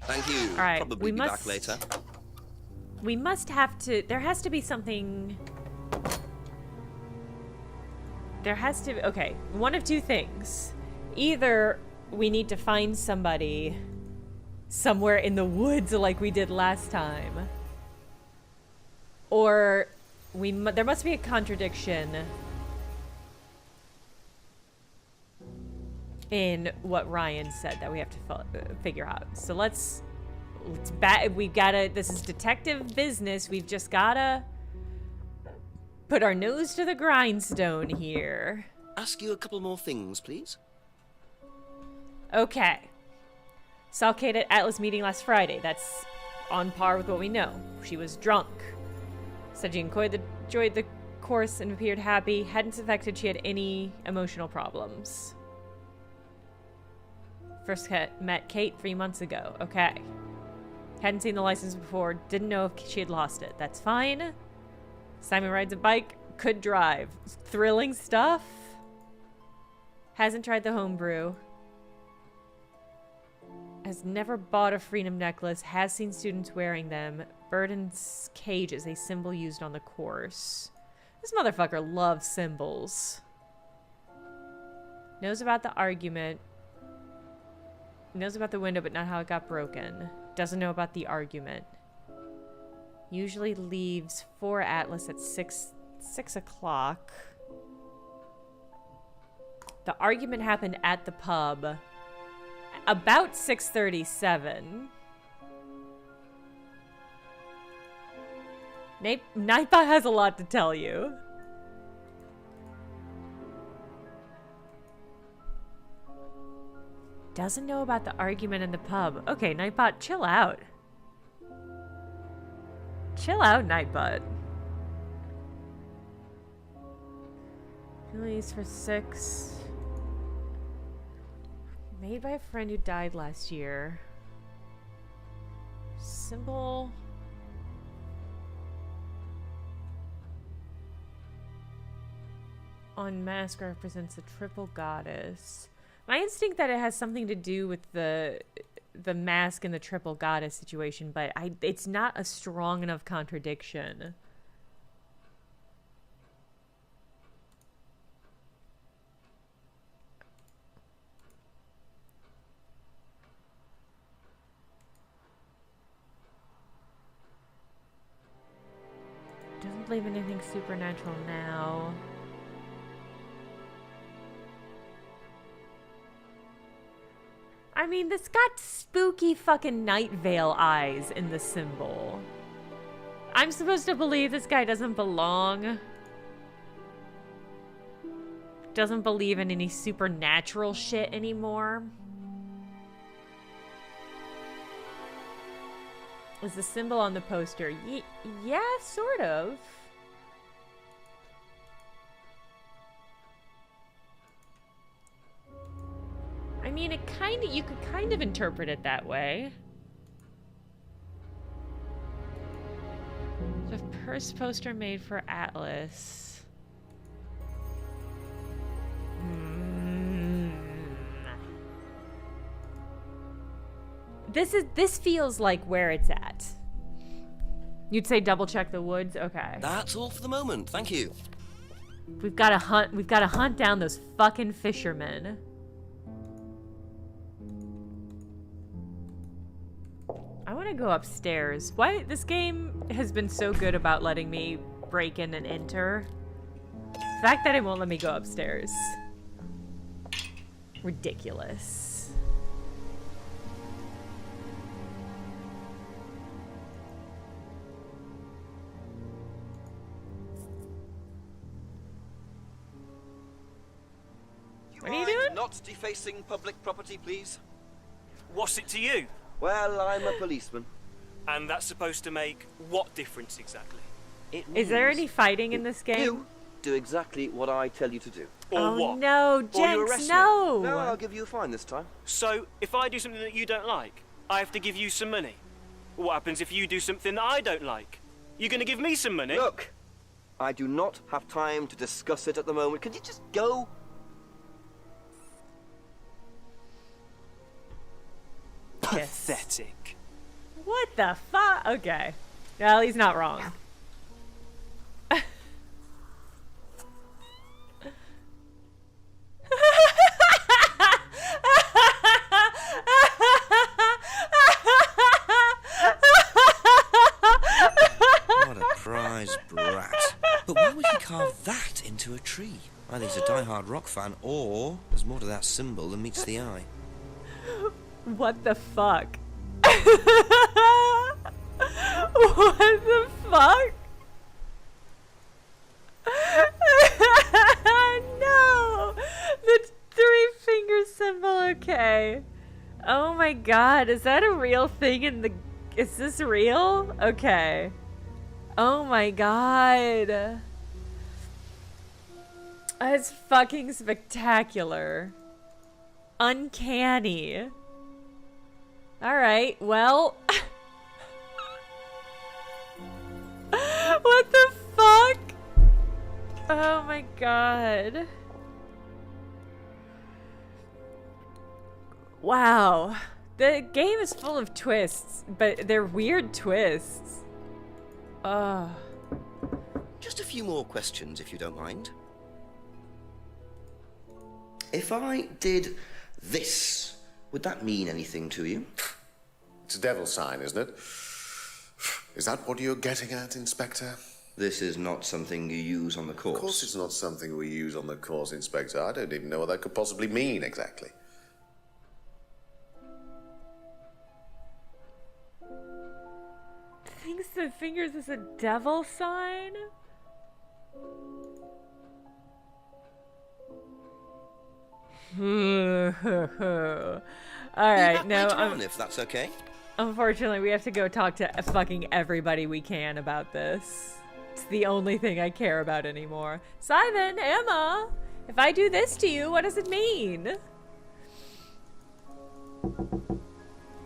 Thank you. All right, Probably be back later. We must have to... There has to be something... There has to... Okay, one of two things. Either we need to find somebody somewhere in the woods like we did last time. Or there must be a contradiction in what Ryan said that we have to figure out. So we gotta... This is detective business. We've just gotta... put our nose to the grindstone here. Ask you a couple more things, please. Okay. Saw Kate at Atlas meeting last Friday. That's on par with what we know. She was drunk. Said she enjoyed the course and appeared happy. Hadn't suspected she had any emotional problems. First met Kate 3 months ago. Okay. Hadn't seen the license before. Didn't know if she had lost it. That's fine. Simon rides a bike, could drive. Thrilling stuff. Hasn't tried the homebrew. Has never bought a freedom necklace. Has seen students wearing them. Burden's cage is a symbol used on the course. This motherfucker loves symbols. Knows about the argument. Knows about the window, but not how it got broken. Doesn't know about the argument. Usually leaves for Atlas at 6 o'clock. The argument happened at the pub about 6:37. Nightbot has a lot to tell you. Doesn't know about the argument in the pub. Okay, Nightbot, chill out. Chill out, Nightbot. Release for 6. Made by a friend who died last year. Symbol. On mask represents the triple goddess. My instinct that it has something to do with the mask and the triple goddess situation, but it's not a strong enough contradiction. Doesn't believe in anything supernatural now. I mean, this got spooky fucking night veil eyes in the symbol. I'm supposed to believe this guy doesn't belong. Doesn't believe in any supernatural shit anymore. Is the symbol on the poster? Yeah, sort of. I mean, you could kind of interpret it that way. The first poster made for Atlas. This feels like where it's at. You'd say double check the woods? Okay. That's all for the moment, thank you. We've got to hunt down those fucking fishermen. I want to go upstairs. Why this game has been so good about letting me break in and enter. The fact that it won't let me go upstairs. Ridiculous. What are you doing? Not defacing public property, please. What's it to you? Well, I'm a policeman. And that's supposed to make what difference exactly? Is there any fighting in this game? You do exactly what I tell you to do. Or what? No, Or you Jenks, arrest me? no! No, I'll give you a fine this time. So, if I do something that you don't like, I have to give you some money. What happens if you do something that I don't like? You gonna give me some money? Look, I do not have time to discuss it at the moment. Can you just go? Pathetic. What the fuck? Okay. Well, he's not wrong. What a prize brat. But why would he carve that into a tree? Either he's a die-hard rock fan, or there's more to that symbol than meets the eye. What the fuck? What the fuck? No! The 3-finger symbol, okay. Oh my god, is that a real thing in the... Is this real? Okay. Oh my god. That's fucking spectacular. Uncanny. Alright, well... What the fuck? Oh my god. Wow. The game is full of twists, but they're weird twists. Ugh. Just a few more questions, if you don't mind. If I did this, would that mean anything to you? It's a devil sign, isn't it? Is that what you're getting at, Inspector? This is not something you use on the course. Of course it's not something we use on the course, Inspector. I don't even know what that could possibly mean, exactly. Thinks the fingers is a devil sign? Alright, no, if that's okay. Unfortunately, we have to go talk to fucking everybody we can about this. It's the only thing I care about anymore. Simon, Emma, if I do this to you, what does it mean?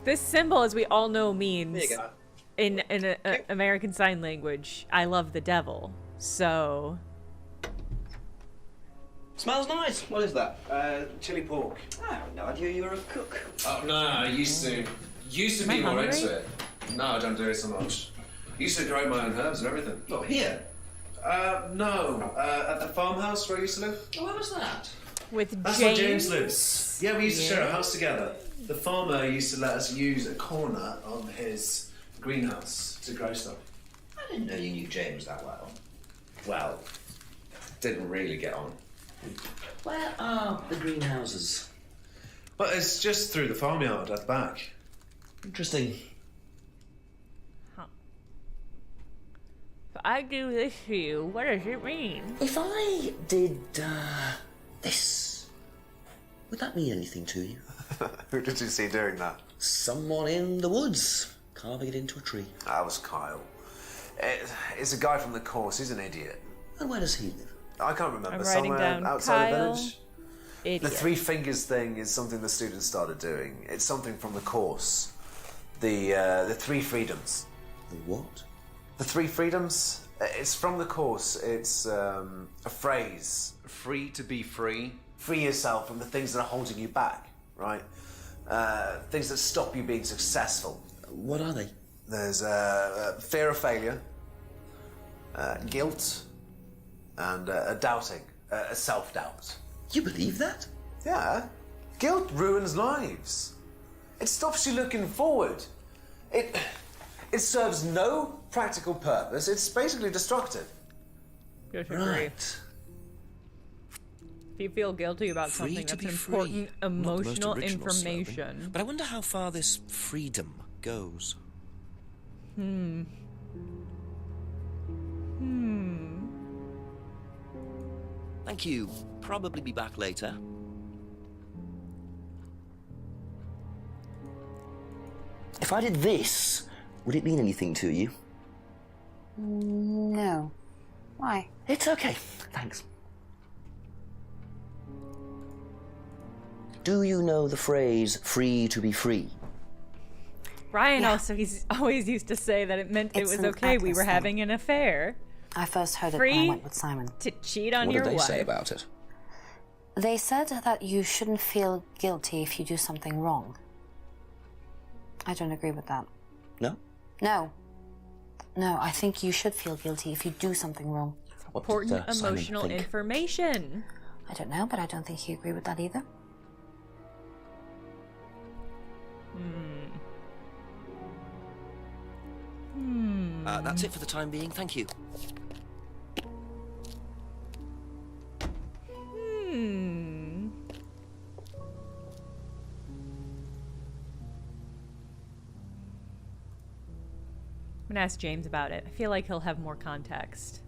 This symbol, as we all know, means in American Sign Language, I love the devil. So... Smells nice. What is that? Chili pork. I had no idea you were a cook. Oh, no, I used to be more into it. No, I don't do it so much. Used to grow my own herbs and everything. Oh, here? No. At the farmhouse where I used to live. Oh, where was that? With That's James? where James lives. Yeah, we used to share a house together. The farmer used to let us use a corner of his greenhouse to grow stuff. I didn't know you knew James that well. Well, didn't really get on. Where are the greenhouses? But it's just through the farmyard at the back. Interesting. Huh. If I do this to you, what does it mean? If I did, this, would that mean anything to you? Who did you see doing that? Someone in the woods, carving it into a tree. That was Kyle. It's a guy from the course. He's an idiot. And where does he live? I can't remember. I'm writing Somewhere down outside Kyle, the village. Idiot. The three fingers thing is something the students started doing. It's something from the course. The three freedoms. The what? The three freedoms. It's from the course. It's a phrase. Free to be free. Free yourself from the things that are holding you back. Right. Things that stop you being successful. What are they? There's fear of failure, guilt, and doubting, self-doubt. You believe that? Yeah. Guilt ruins lives. It stops you looking forward. It serves no practical purpose. It's basically destructive. Right. If you feel guilty about something, that's important emotional information. Slogan, but I wonder how far this freedom goes. Thank you. Probably be back later. If I did this, would it mean anything to you? No. Why? It's okay, thanks. Do you know the phrase, free to be free? Ryan also, he's always used to say that it meant it was okay we were having an affair. I first heard it when I went with Simon. To cheat on your What did wife. they say about it? They said that you shouldn't feel guilty if you do something wrong. I don't agree with that. No? No. No, I think you should feel guilty if you do something wrong. Important emotional information. I don't know, but I don't think you agree with that either. That's it for the time being. Thank you. I'm gonna ask James about it. I feel like he'll have more context.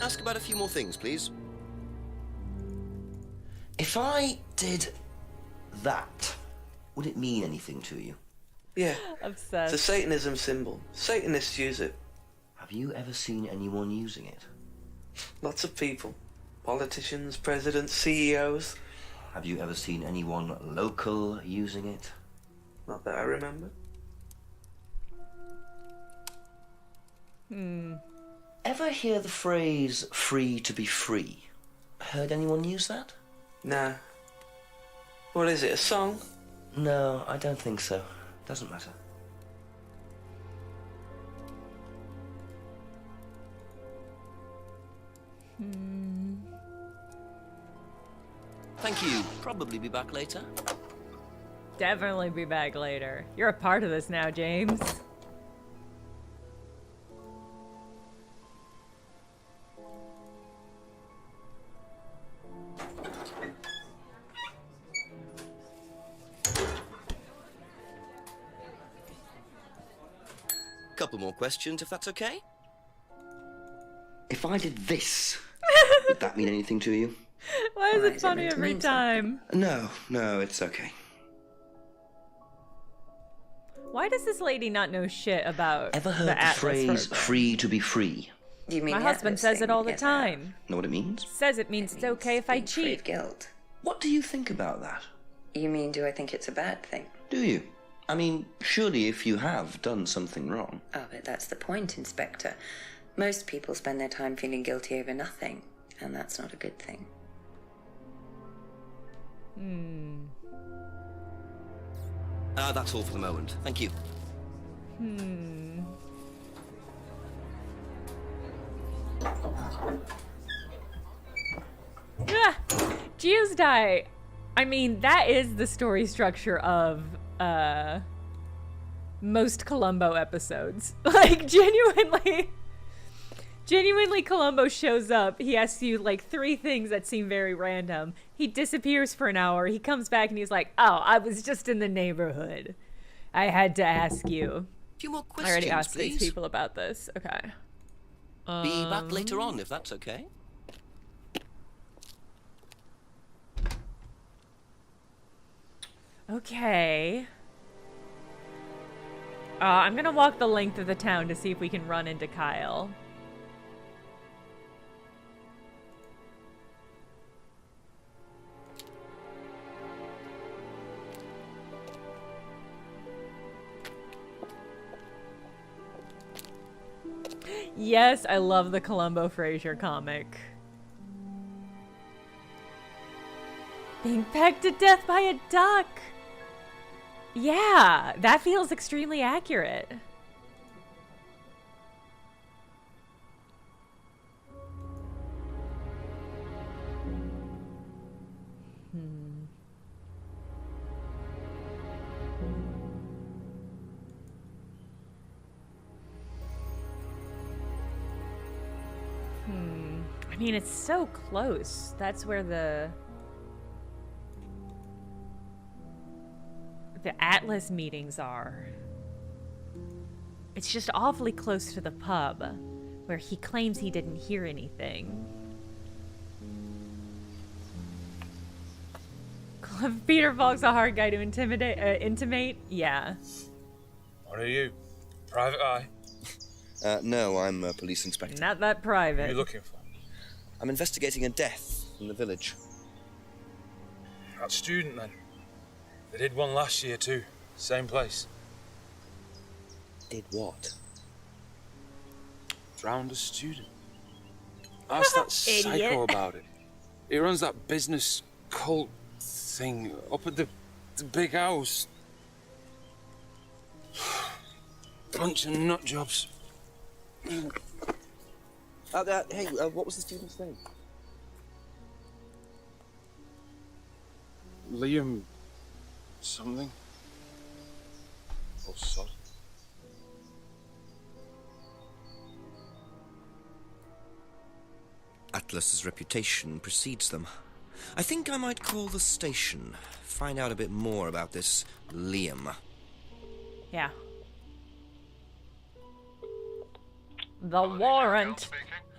Ask about a few more things, please. If I did that, would it mean anything to you? Yeah. Obsessed. It's a Satanism symbol. Satanists use it. Have you ever seen anyone using it? Lots of people. Politicians, presidents, CEOs. Have you ever seen anyone local using it? Not that I remember. Ever hear the phrase free to be free? Heard anyone use that? No. What is it, a song? No, I don't think so. Doesn't matter. Thank you. Probably be back later. Definitely be back later. You're a part of this now, James. Couple more questions, if that's okay. If I did this, would that mean anything to you? Why is it funny every time? No, it's okay. Why does this lady not know shit about Ever heard the the Atlas phrase program? free to be free? You mean My the husband Atlas says thing? it all the Yes, time. Know what it means? Says it means it's okay if I being free of cheat. guilt. What do you think about that? You mean, do I think it's a bad thing? Do you? I mean, surely if you have done something wrong. Oh, but that's the point, Inspector. Most people spend their time feeling guilty over nothing, and that's not a good thing. That's all for the moment. Thank you. Ah, Geosdai. I mean, that is the story structure of most Columbo episodes. Like, genuinely, Columbo shows up. He asks you like 3 things that seem very random. He disappears for an hour. He comes back and he's like, "Oh, I was just in the neighborhood. I had to ask you." A few more I questions, already asked please. these people about this. Okay. Be back later on, if that's okay. Okay. I'm gonna walk the length of the town to see if we can run into Kyle. Yes, I love the Columbo Frazier comic. Being pecked to death by a duck! Yeah, that feels extremely accurate. I mean, it's so close. That's where the Atlas meetings are. It's just awfully close to the pub, where he claims he didn't hear anything. Peter Falk's a hard guy to intimate? Yeah. What are you? Private eye? No, I'm a police inspector. Not that private. What are you looking for? I'm investigating a death in the village. That student, then. They did one last year, too. Same place. Did what? Drowned a student. Ask that psycho about it. He runs that business cult thing up at the big house. Bunch of nut jobs. Hey, what was the student's name? Liam... something? Or sod? Atlas's reputation precedes them. I think I might call the station, find out a bit more about this Liam. Yeah. The warrant.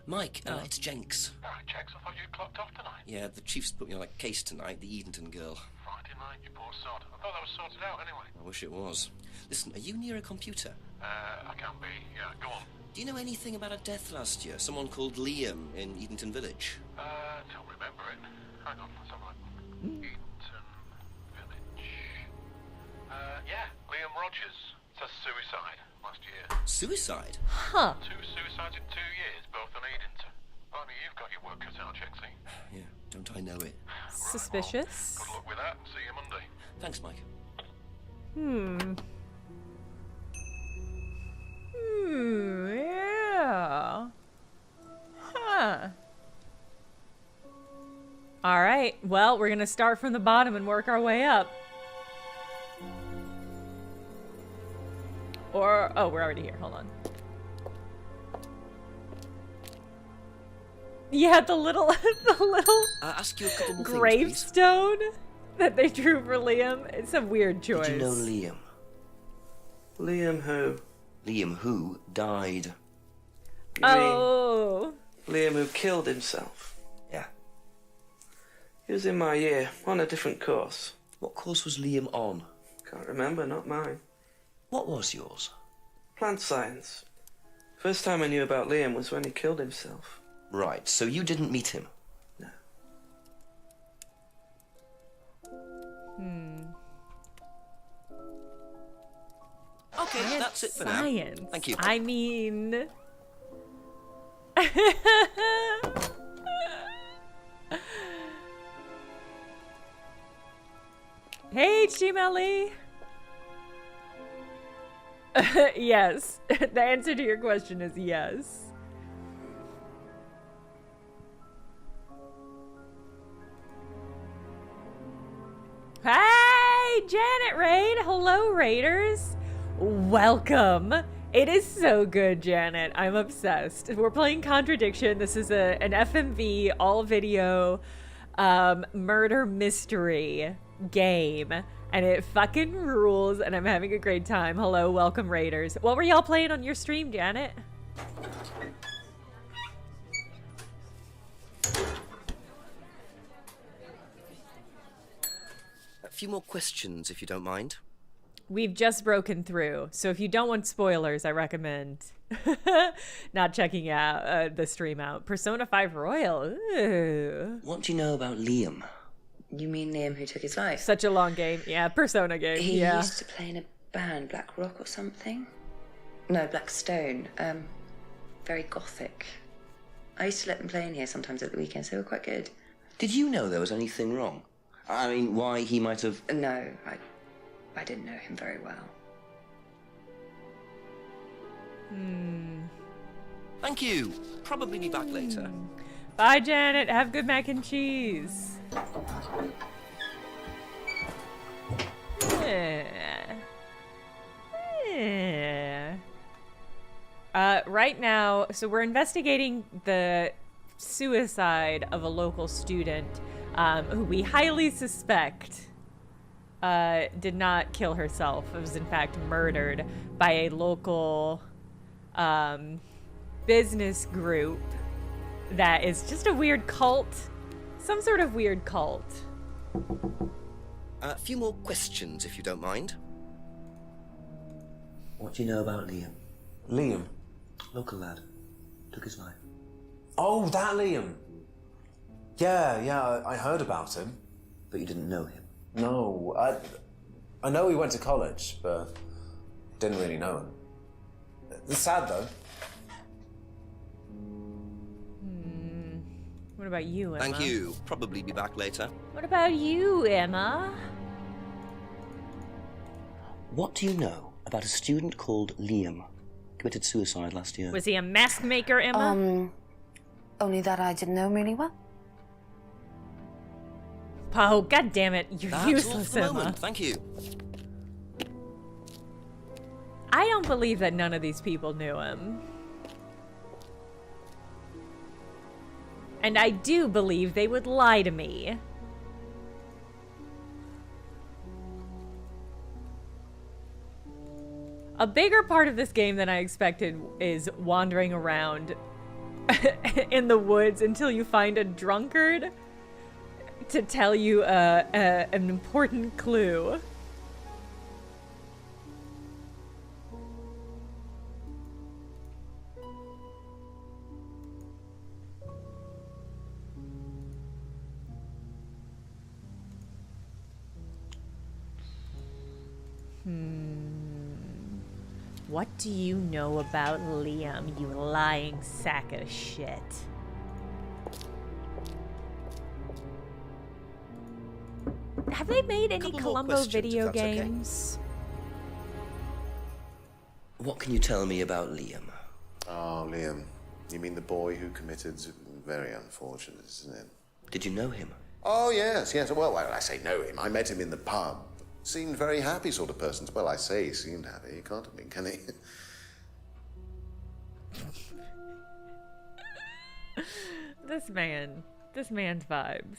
Mike, it's Jenks. Alright, Jenks, I thought you'd clocked off tonight. Yeah, the chief's put me on a case tonight, the Edenton girl. Friday night, you poor sod. I thought that was sorted out anyway. I wish it was. Listen, are you near a computer? I can be, yeah, go on. Do you know anything about a death last year? Someone called Liam in Edenton Village? Don't remember it. Hang on, let's have a look. Edenton Village. Yeah, Liam Rogers. Says suicide. last year. Suicide? Huh. 2 suicides in 2 years, both in Edenton. Blimey, you've got your work cut out, Jenksy. Yeah, don't I know it? Suspicious. Good luck with that. See you Monday. Thanks, Mike. Yeah. Huh. All right. Well, we're going to start from the bottom and work our way up. Or, oh, we're already here. Hold on. Yeah, the little Ask you a couple more things, please. gravestone that they drew for Liam. It's a weird choice. Did you know Liam? Liam who? Liam who died. You Oh. mean Liam who killed himself? Yeah. He was in my year, on a different course. What course was Liam on? Can't remember, not mine. What was yours? Plant science. First time I knew about Liam was when he killed himself. Right, so you didn't meet him? No. Okay, that's it for Science. now. Thank you. I mean... Hey, HTMLE! Yes. The answer to your question is yes. Hey, Janet Raid! Hello, Raiders! Welcome! It is so good, Janet. I'm obsessed. We're playing Contradiction. This is an FMV, all video, murder mystery game. And it fucking rules, and I'm having a great time. Hello, welcome, Raiders. What were y'all playing on your stream, Janet? A few more questions, if you don't mind. We've just broken through, so if you don't want spoilers, I recommend not checking out the stream out. Persona 5 Royal. Ooh. What do you know about Liam? You mean Liam who took his life? Such a long game. Yeah, Persona game. He yeah. used to play in a band, Black Rock or something. No, Black Stone. Very gothic. I used to let them play in here sometimes at the weekends. They were quite good. Did you know there was anything wrong? I mean, why he might have... No, I didn't know him very well. Thank you. Probably be back later. Bye, Janet. Have good mac and cheese. Right now, so we're investigating the suicide of a local student who we highly suspect did not kill herself. It was in fact murdered by a local business group that is just a weird cult. Some sort of weird cult. A few more questions, if you don't mind. What do you know about Liam? Liam? Local lad. Took his life. Oh, that Liam. Yeah, I heard about him. But you didn't know him? No, I know he went to college, but didn't really know him. It's sad, though. What about you, Emma? Thank you. Probably be back later. What about you, Emma? What do you know about a student called Liam? Committed suicide last year. Was he a mask maker, Emma? Only that I didn't know really well. Oh, God damn it. You're That's all useless, for the Emma. moment. Thank you. I don't believe that none of these people knew him. And I do believe they would lie to me. A bigger part of this game than I expected is wandering around in the woods until you find a drunkard to tell you an important clue. What do you know about Liam, you lying sack of shit? Have they made any Columbo video games? Okay. What can you tell me about Liam? Oh, Liam. You mean the boy who committed... Very unfortunate, isn't it? Did you know him? Oh, yes. Well, I say know him. I met him in the pub. Seemed very happy sort of person. Well, I say he seemed happy. He can't have been, can he? This man's vibes.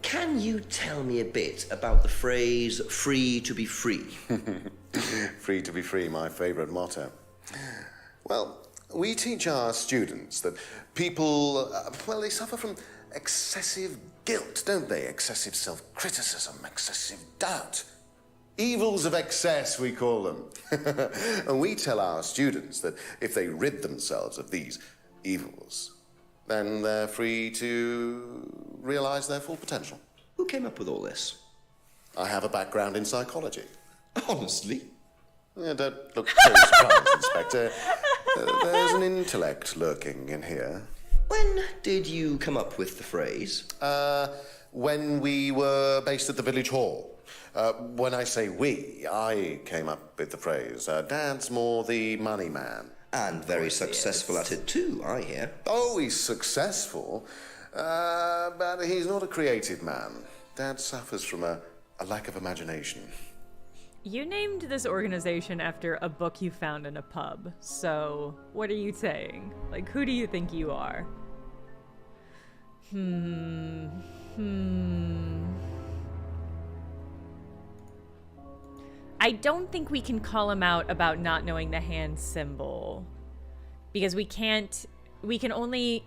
Can you tell me a bit about the phrase free to be free? Free to be free, my favorite motto. Well, we teach our students that people, well, they suffer from excessive guilt, don't they? Excessive self-criticism, excessive doubt. Evils of excess, we call them. And we tell our students that if they rid themselves of these evils, then they're free to realize their full potential. Who came up with all this? I have a background in psychology. Honestly? Yeah, don't look so surprised, Inspector. There's an intellect lurking in here. When did you come up with the phrase? When we were based at the village hall. When I say we, I came up with the phrase. Dad's more the money man. And very successful at it too, I hear. Oh, he's successful, but he's not a creative man. Dad suffers from a lack of imagination. You named this organization after a book you found in a pub, so what are you saying? Like, who do you think you are? I don't think we can call him out about not knowing the hand symbol, because we can only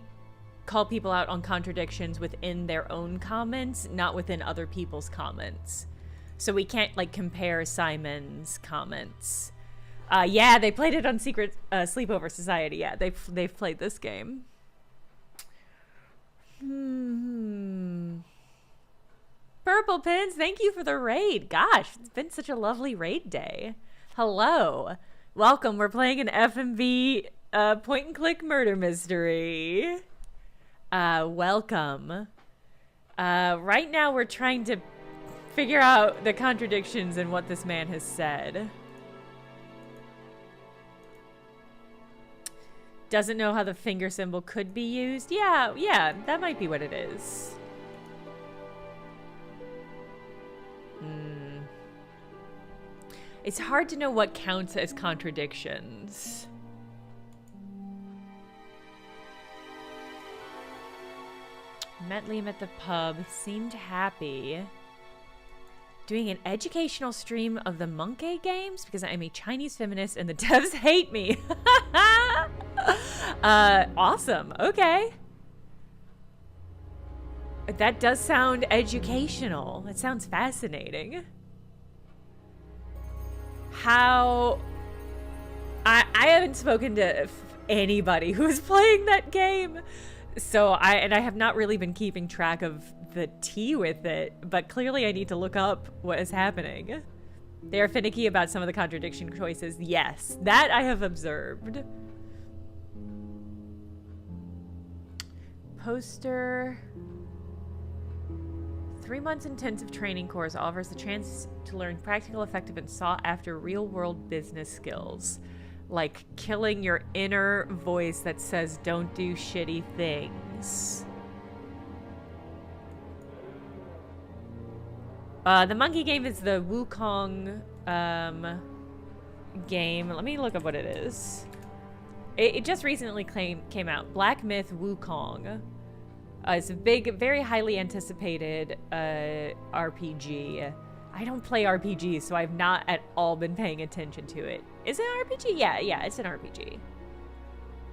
call people out on contradictions within their own comments, not within other people's comments. So we can't, like, compare Simon's comments. Yeah, they played it on Secret Sleepover Society. Yeah, they've played this game. Purple Pins, thank you for the raid. Gosh, it's been such a lovely raid day. Hello. Welcome. We're playing an F&B point-and-click murder mystery. Welcome. Right now we're trying to figure out the contradictions in what this man has said. Doesn't know how the finger symbol could be used. Yeah, that might be what it is. It's hard to know what counts as contradictions. Met Liam at the pub, seemed happy. Doing an educational stream of the Monkey games because I am a Chinese feminist and the devs hate me. Awesome. Okay. That does sound educational. It sounds fascinating. How... I haven't spoken to anybody who's playing that game. So I have not really been keeping track of the tea with it, but clearly I need to look up what is happening. They are finicky about some of the contradiction choices. Yes, that I have observed. Poster. 3 months intensive training course offers the chance to learn practical, effective, and sought-after real-world business skills. Like killing your inner voice that says don't do shitty things. The monkey game is the Wukong game. Let me look up what it is. It just recently came out. Black Myth Wukong. It's a big, very highly anticipated RPG. I don't play RPGs, so I've not at all been paying attention to it. Is it an RPG? Yeah, it's an RPG.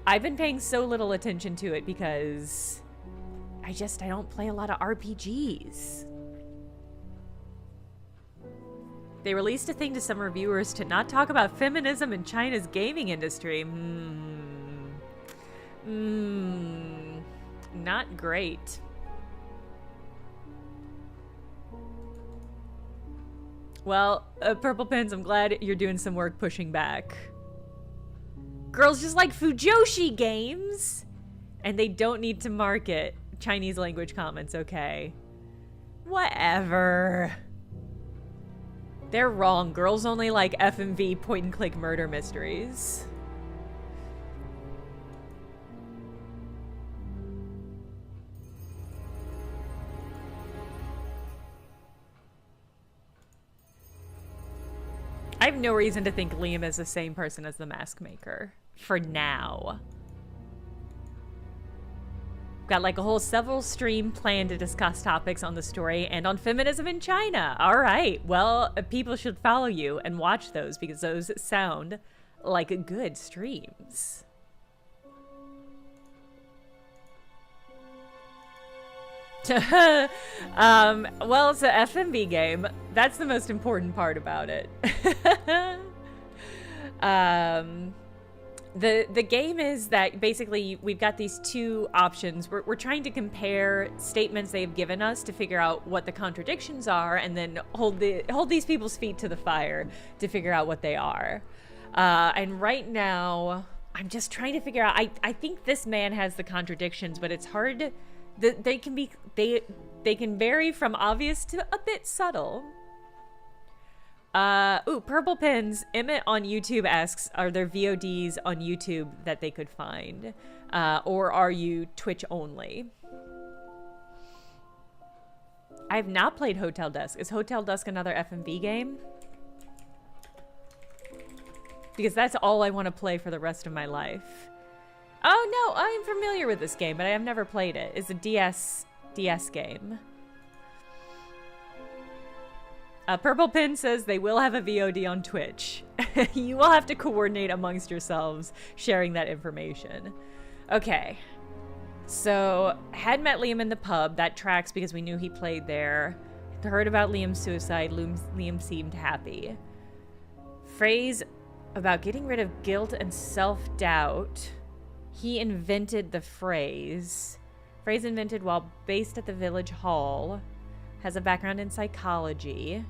I've been paying so little attention to it because I don't play a lot of RPGs. They released a thing to some reviewers to not talk about feminism in China's gaming industry. Not great. Well, Purple Pins, I'm glad you're doing some work pushing back. Girls just like Fujoshi games, and they don't need to market Chinese language comments, okay? Whatever. They're wrong. Girls only like FMV point-and-click murder mysteries. I have no reason to think Liam is the same person as the Mask Maker. For now. Got like a whole several stream planned to discuss topics on the story and on feminism in China. All right. Well, people should follow you and watch those because those sound like good streams. Well, it's a FMV game. That's the most important part about it. The game is that basically we've got these two options. We're trying to compare statements they've given us to figure out what the contradictions are, and then hold these people's feet to the fire to figure out what they are. And right now, I'm just trying to figure out. I think this man has the contradictions, but it's hard. They can vary from obvious to a bit subtle. Purple Pins. Emmett on YouTube asks, are there VODs on YouTube that they could find? Or are you Twitch only? I have not played Hotel Dusk. Is Hotel Dusk another FMV game? Because that's all I want to play for the rest of my life. Oh no, I'm familiar with this game, but I have never played it. It's a DS game. Purple Pin says they will have a VOD on Twitch. You will have to coordinate amongst yourselves sharing that information. Okay. So, had met Liam in the pub. That tracks because we knew he played there. Heard about Liam's suicide. Liam seemed happy. Phrase about getting rid of guilt and self-doubt. He invented the phrase. Phrase invented while based at the village hall. Has a background in psychology.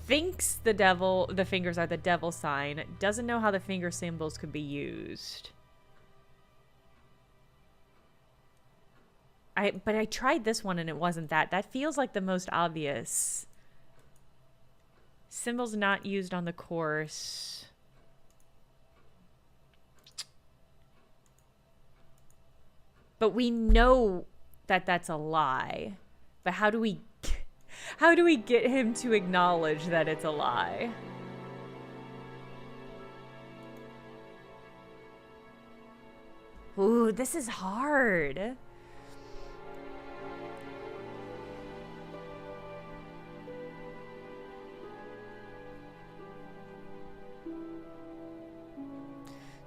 Thinks the fingers are the devil sign. Doesn't know how the finger symbols could be used. But I tried this one and it wasn't that. That feels like the most obvious. Symbols not used on the course. But we know that that's a lie. But how do we get him to acknowledge that it's a lie? Ooh, this is hard.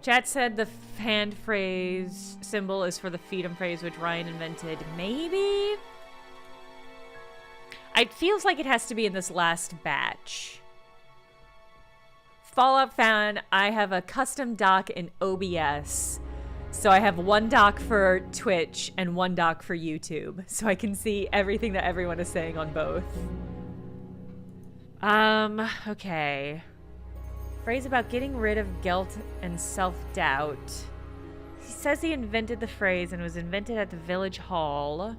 Chat said the hand phrase symbol is for the freedom phrase, which Ryan invented. Maybe? It feels like it has to be in this last batch. Fallout fan, I have a custom doc in OBS. So I have one doc for Twitch and one doc for YouTube. So I can see everything that everyone is saying on both. Okay. Phrase about getting rid of guilt and self-doubt. He says he invented the phrase and was invented at the village hall.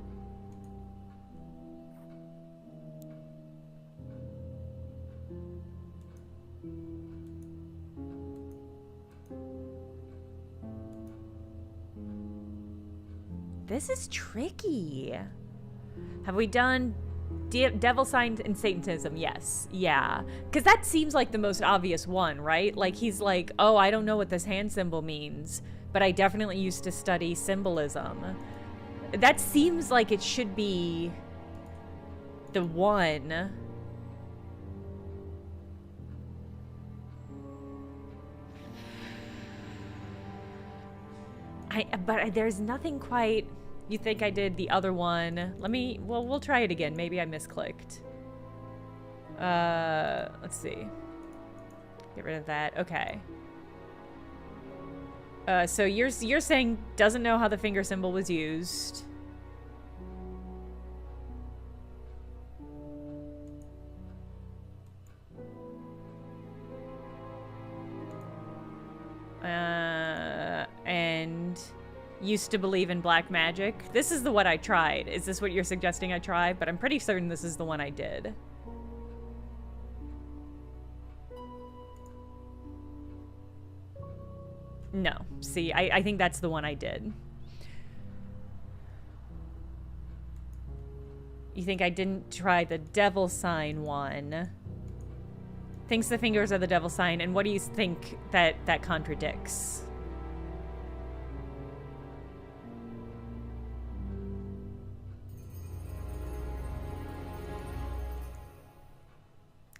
This is tricky. Have we done devil sign and Satanism? Yes. Yeah. Because that seems like the most obvious one, right? Like, he's like, oh, I don't know what this hand symbol means, but I definitely used to study symbolism. That seems like it should be the one. But there's nothing quite... You think I did the other one. Well, we'll try it again. Maybe I misclicked. Let's see. Get rid of that. Okay. So you're saying doesn't know how the finger symbol was used. And used to believe in black magic. This is the one I tried. Is this what you're suggesting I try? But I'm pretty certain this is the one I did. No. See, I think that's the one I did. You think I didn't try the devil sign one? Thinks the fingers are the devil sign, and what do you think that contradicts?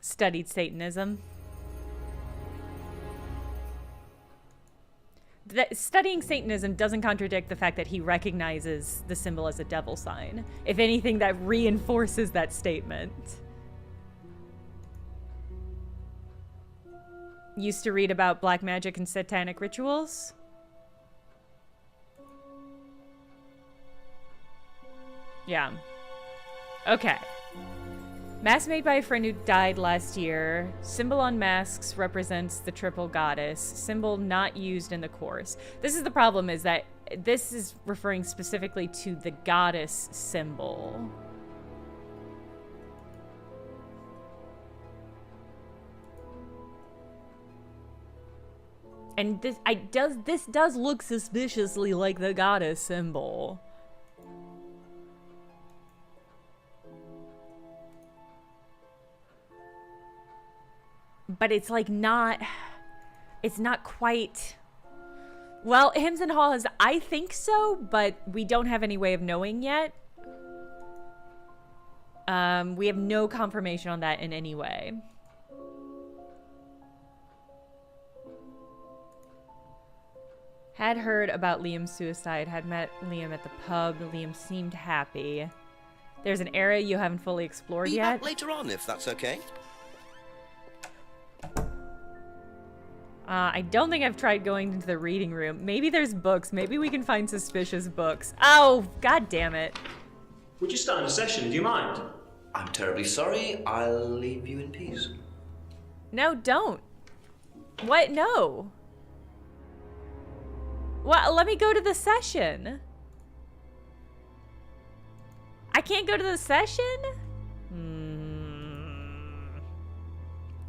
Studied Satanism. Studying Satanism doesn't contradict the fact that he recognizes the symbol as a devil sign. If anything, that reinforces that statement. Used to read about black magic and satanic rituals? Yeah. Okay. Mask made by a friend who died last year. Symbol on masks represents the triple goddess. Symbol not used in the course. This is the problem, is that this is referring specifically to the goddess symbol. And this does look suspiciously like the goddess symbol. But it's like not, it's not quite, well, Hymns and Hall has, I think so, but we don't have any way of knowing yet. We have no confirmation on that in any way. Had heard about Liam's suicide, had met Liam at the pub. Liam seemed happy. There's an area you haven't fully explored Be yet. back later on, if that's okay. I don't think I've tried going into the reading room. Maybe there's books. Maybe we can find suspicious books. Oh, god damn it. We're just starting a session, do you mind? I'm terribly sorry. I'll leave you in peace. No, don't. What? No. Well, let me go to the session. I can't go to the session?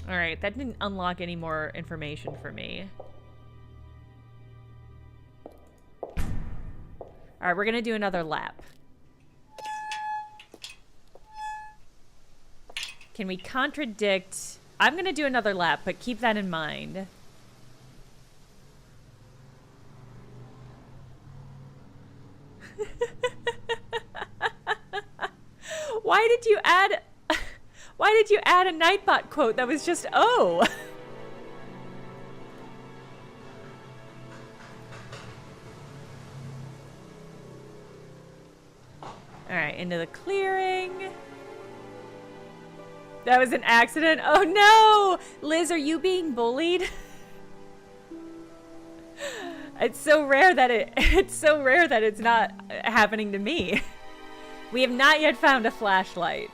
Alright, that didn't unlock any more information for me. Alright, we're gonna do another lap. Can we contradict... I'm gonna do another lap, but keep that in mind. Why did you add... Why did you add a Nightbot quote that was just, oh? Alright, into the clearing. That was an accident. Oh no! Liz, are you being bullied? It's so rare that it's not happening to me. We have not yet found a flashlight.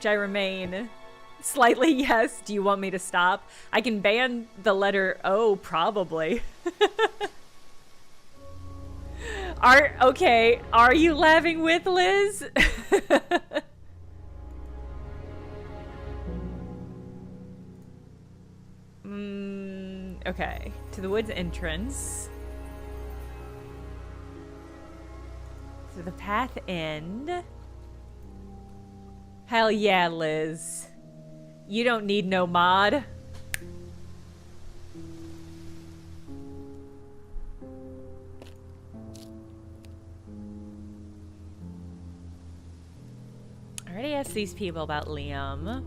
I remain slightly yes. Do you want me to stop? I can ban the letter O, probably. Okay, are you laughing with Liz? Okay, to the woods entrance. To the path end. Hell yeah, Liz. You don't need no mod. I already asked these people about Liam.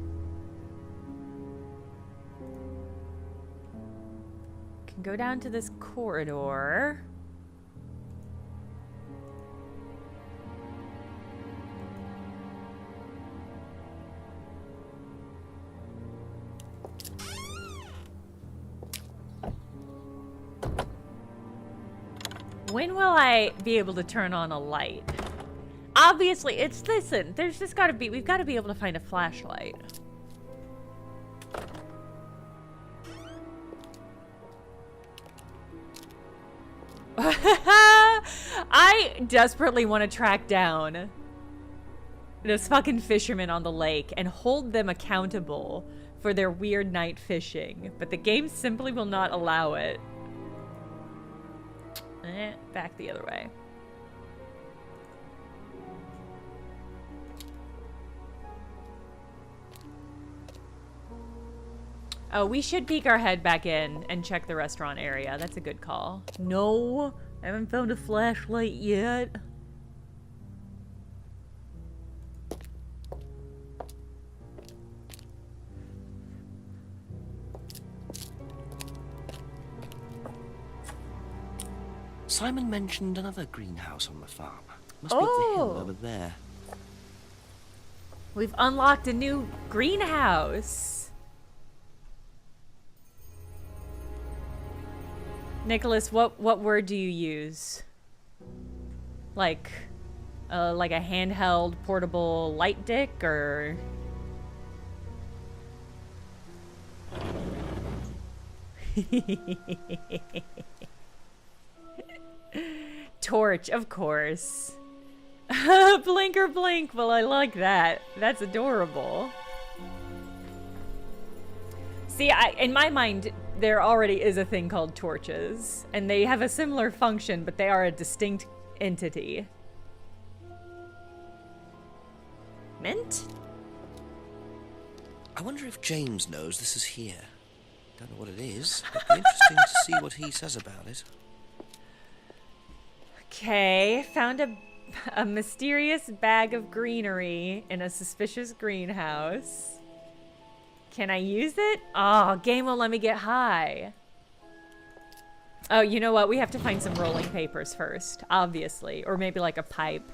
Can go down to this corridor. When will I be able to turn on a light? Obviously, listen, there's just gotta be, we've gotta be able to find a flashlight. I desperately want to track down those fucking fishermen on the lake and hold them accountable for their weird night fishing, but the game simply will not allow it. Back the other way. Oh, we should peek our head back in and check the restaurant area. That's a good call. No, I haven't found a flashlight yet. Simon mentioned another greenhouse on the farm. Must be up the hill over there. We've unlocked a new greenhouse. Nicholas, what word do you use? Like a handheld portable light dick, or torch, of course. Blinker blink. Well, I like that. That's adorable. See, in my mind, there already is a thing called torches, and they have a similar function, but they are a distinct entity. Mint? I wonder if James knows this is here. Don't know what it is, but it'd be interesting to see what he says about it. Okay, found a mysterious bag of greenery in a suspicious greenhouse. Can I use it? Oh, game won't let me get high. Oh, you know what? We have to find some rolling papers first, obviously. Or maybe like a pipe.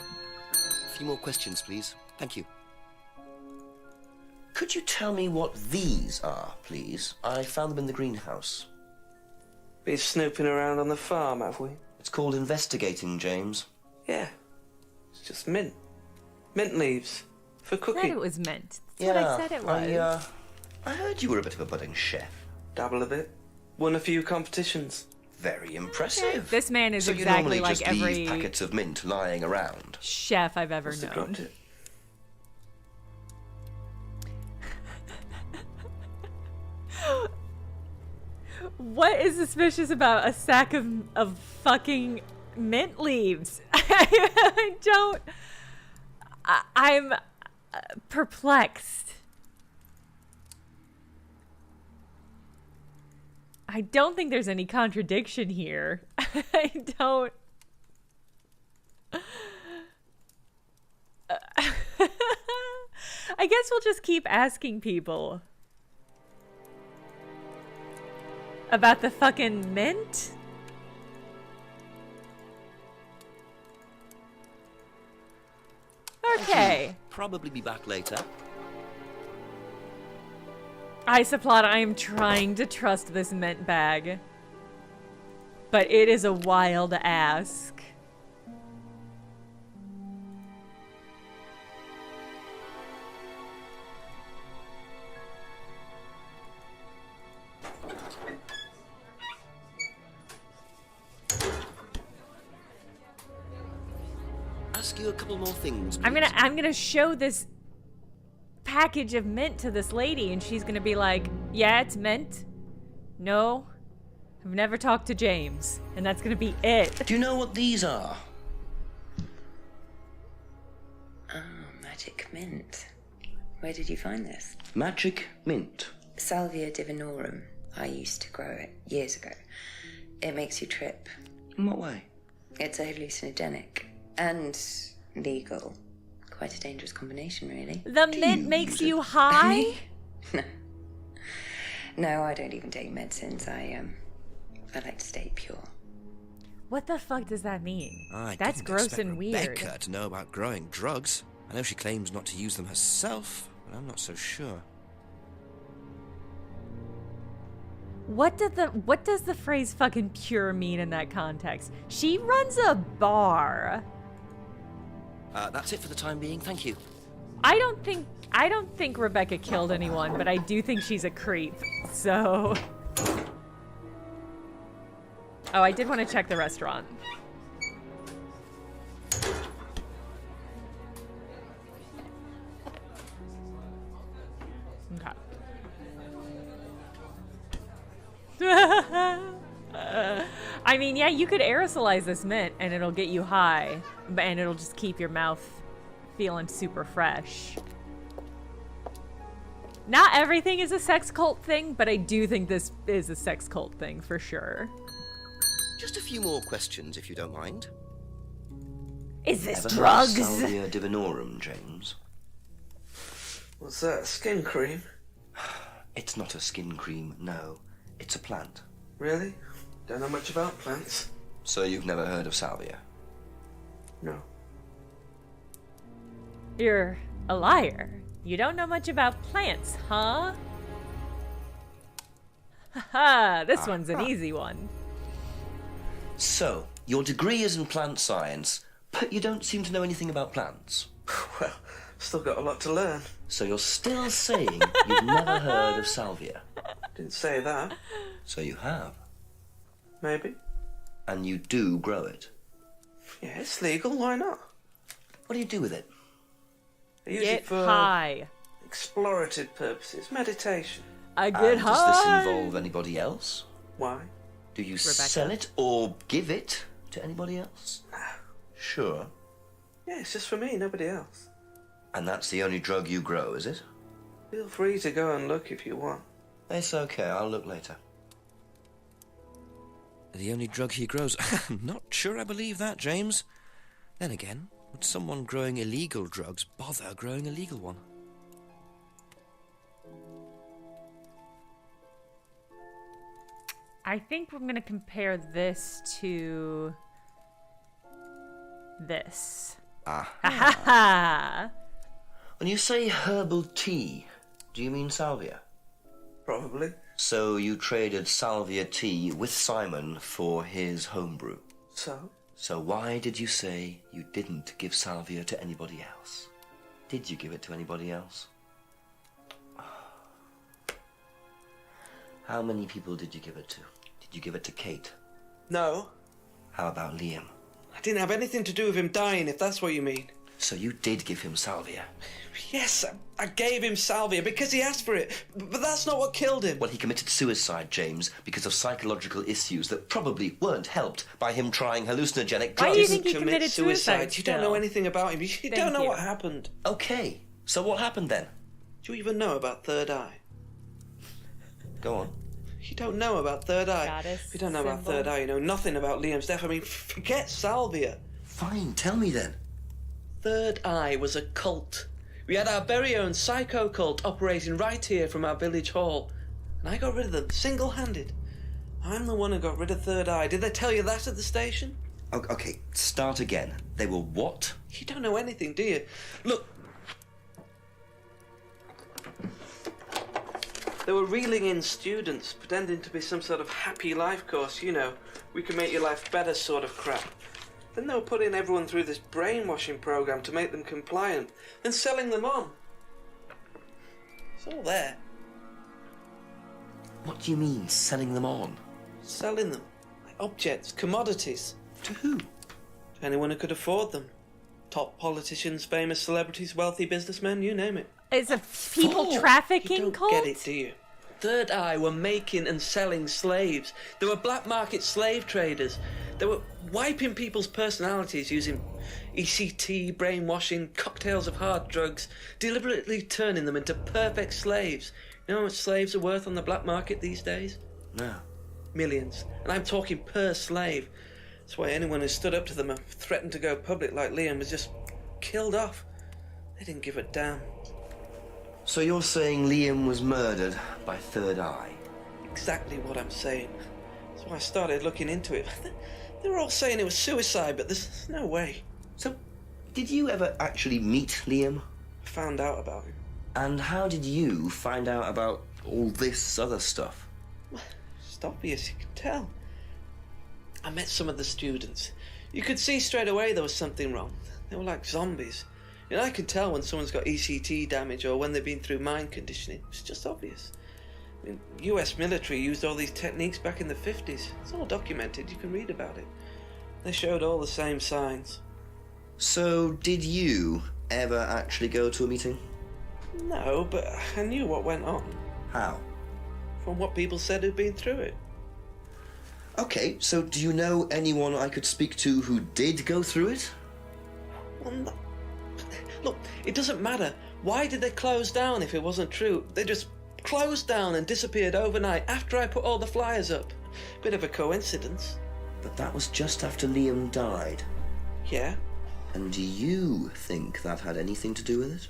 A few more questions, please. Thank you. Could you tell me what these are, please? I found them in the greenhouse. Been snooping around on the farm, have we? It's called investigating, James. Yeah. It's just mint. Mint leaves. For cooking. I said it was mint. That's what I said it was. I heard you were a bit of a budding chef. Dabble a bit. Won a few competitions. Very impressive. Okay. This man is so exactly you like just every leave packets of mint lying around. chef I've ever known. What is suspicious about a sack of fucking mint leaves? I don't... I'm perplexed. I don't think there's any contradiction here. I don't... I guess we'll just keep asking people about the fucking mint? Okay. Probably be back later. Isoplot, I am trying to trust this mint bag. But it is a wild ask. Ask you a couple more things, please. I'm gonna show this package of mint to this lady, and she's gonna be like, yeah, it's mint. No, I've never talked to James. And that's gonna be it. Do you know what these are? Oh, magic mint. Where did you find this? Magic mint. Salvia divinorum. I used to grow it years ago. It makes you trip. In what way? It's a hallucinogenic and legal. Quite a dangerous combination, really. The mint makes you high? No. No, I don't even take medicines. I like to stay pure. What the fuck does that mean? I That's didn't gross expect and weird. Rebecca to know about growing drugs. I know she claims not to use them herself, but I'm not so sure. What does the phrase fucking pure mean in that context? She runs a bar. That's it for the time being, thank you. I don't think Rebecca killed anyone, but I do think she's a creep, so... Oh, I did want to check the restaurant. Okay. I mean, yeah, you could aerosolize this mint and it'll get you high, and it'll just keep your mouth feeling super fresh. Not everything is a sex cult thing, but I do think this is a sex cult thing for sure. Just a few more questions, if you don't mind. Is this Ever drugs? heard of Salvia divinorum, James? What's that, skin cream? It's not a skin cream, no. It's a plant. Really? Don't know much about plants. So you've never heard of Salvia? No. You're a liar. You don't know much about plants, huh? Haha, this one's an easy one. So, your degree is in plant science, but you don't seem to know anything about plants. Well, still got a lot to learn. So you're still saying you've never heard of Salvia? Didn't say that. So you have? Maybe. And you do grow it? Yeah, it's legal, why not? What do you do with it? I use Get it for high. explorative purposes, meditation. I get high. Does this involve anybody else? Why? Do you Rebecca? sell it or give it to anybody else? No. Sure. Yeah, it's just for me, nobody else. And that's the only drug you grow, is it? Feel free to go and look if you want. It's okay, I'll look later. The only drug he grows? I'm not sure I believe that, James. Then again, would someone growing illegal drugs bother growing a legal one? I think I'm gonna compare this to this. Ah. Ha ha! When you say herbal tea, do you mean salvia? Probably. So you traded salvia tea with Simon for his homebrew. So? So why did you say you didn't give salvia to anybody else? Did you give it to anybody else? How many people did you give it to? Did you give it to Kate? No. How about Liam? I didn't have anything to do with him dying, if that's what you mean. So you did give him salvia? Yes, I gave him salvia because he asked for it, but that's not what killed him. Well, he committed suicide, James, because of psychological issues that probably weren't helped by him trying hallucinogenic drugs. Why do you think he committed suicide? You don't know anything about him. You don't know what happened. Okay, so what happened then? Do you even know about Third Eye? Go on. You don't know about Third Eye. Goddess If you don't know about symbol. Third Eye, you know nothing about Liam's death. I mean, forget salvia. Fine, tell me then. Third Eye was a cult. We had our very own psycho cult operating right here from our village hall. And I got rid of them, single-handed. I'm the one who got rid of Third Eye. Did they tell you that at the station? Okay, start again. They were what? You don't know anything, do you? Look. They were reeling in students, pretending to be some sort of happy life course, you know. We can make your life better sort of crap. Then they were putting everyone through this brainwashing program to make them compliant, then selling them on. It's all there. What do you mean, selling them on? Selling them. Like objects, commodities. To who? To anyone who could afford them. Top politicians, famous celebrities, wealthy businessmen, you name it. It's a people trafficking You don't cult? get it, do you? Third Eye were making and selling slaves. They were black market slave traders. They were wiping people's personalities using ECT, brainwashing, cocktails of hard drugs, deliberately turning them into perfect slaves. You know how much slaves are worth on the black market these days? No. Millions. And I'm talking per slave. That's why anyone who stood up to them and threatened to go public like Liam was just killed off. They didn't give a damn. So you're saying Liam was murdered by Third Eye? Exactly what I'm saying. That's why I started looking into it. They were all saying it was suicide, but there's no way. So, did you ever actually meet Liam? I found out about him. And how did you find out about all this other stuff? just obvious, you can tell. I met some of the students. You could see straight away there was something wrong. They were like zombies. And I can tell when someone's got ECT damage or when they've been through mind conditioning. It's just obvious. I mean, US military used all these techniques back in the 50s. It's all documented, you can read about it. They showed all the same signs. So, did you ever actually go to a meeting? No, but I knew what went on. How? From what people said who'd been through it. Okay, so do you know anyone I could speak to who did go through it? Well, no. Look, it doesn't matter. Why did they close down if it wasn't true? They just closed down and disappeared overnight after I put all the flyers up. Bit of a coincidence. But that was just after Liam died. Yeah. And do you think that had anything to do with it?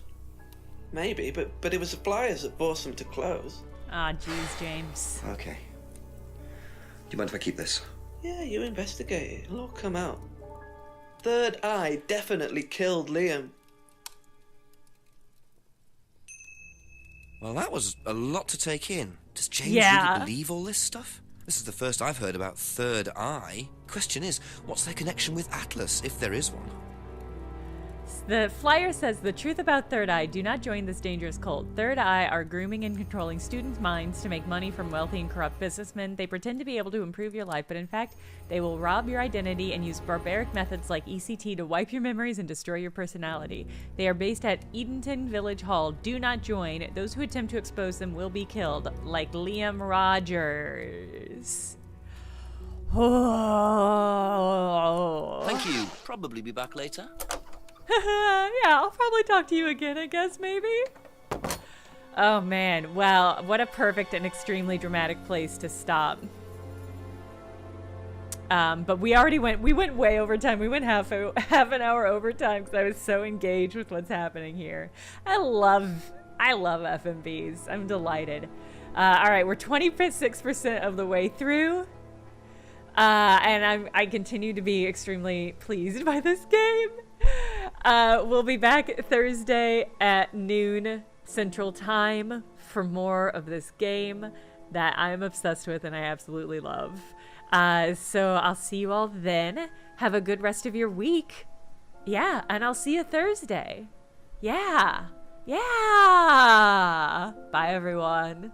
Maybe, but it was the flyers that forced them to close. Ah, jeez, James. Okay. Do you mind if I keep this? Yeah, you investigate it. It'll all come out. Third Eye definitely killed Liam. Well, that was a lot to take in. Does James Yeah. really believe all this stuff? This is the first I've heard about Third Eye. Question is, what's their connection with Atlas, if there is one? The flyer says, the truth about Third Eye, do not join this dangerous cult. Third Eye are grooming and controlling students' minds to make money from wealthy and corrupt businessmen. They pretend to be able to improve your life, but in fact, they will rob your identity and use barbaric methods like ECT to wipe your memories and destroy your personality. They are based at Edenton Village Hall. Do not join. Those who attempt to expose them will be killed, like Liam Rogers. Oh. Thank you. Probably be back later. Yeah, I'll probably talk to you again, I guess, maybe. Oh man, well, what a perfect and extremely dramatic place to stop. But we went way over time. We went half an hour over time because I was so engaged with what's happening here. I love FMVs. I'm delighted. All right, we're 26% of the way through. And I continue to be extremely pleased by this game. We'll be back Thursday at noon Central Time for more of this game that I'm obsessed with and I absolutely love. So I'll see you all then. Have a good rest of your week. Yeah, and I'll see you Thursday. Yeah. Bye, everyone.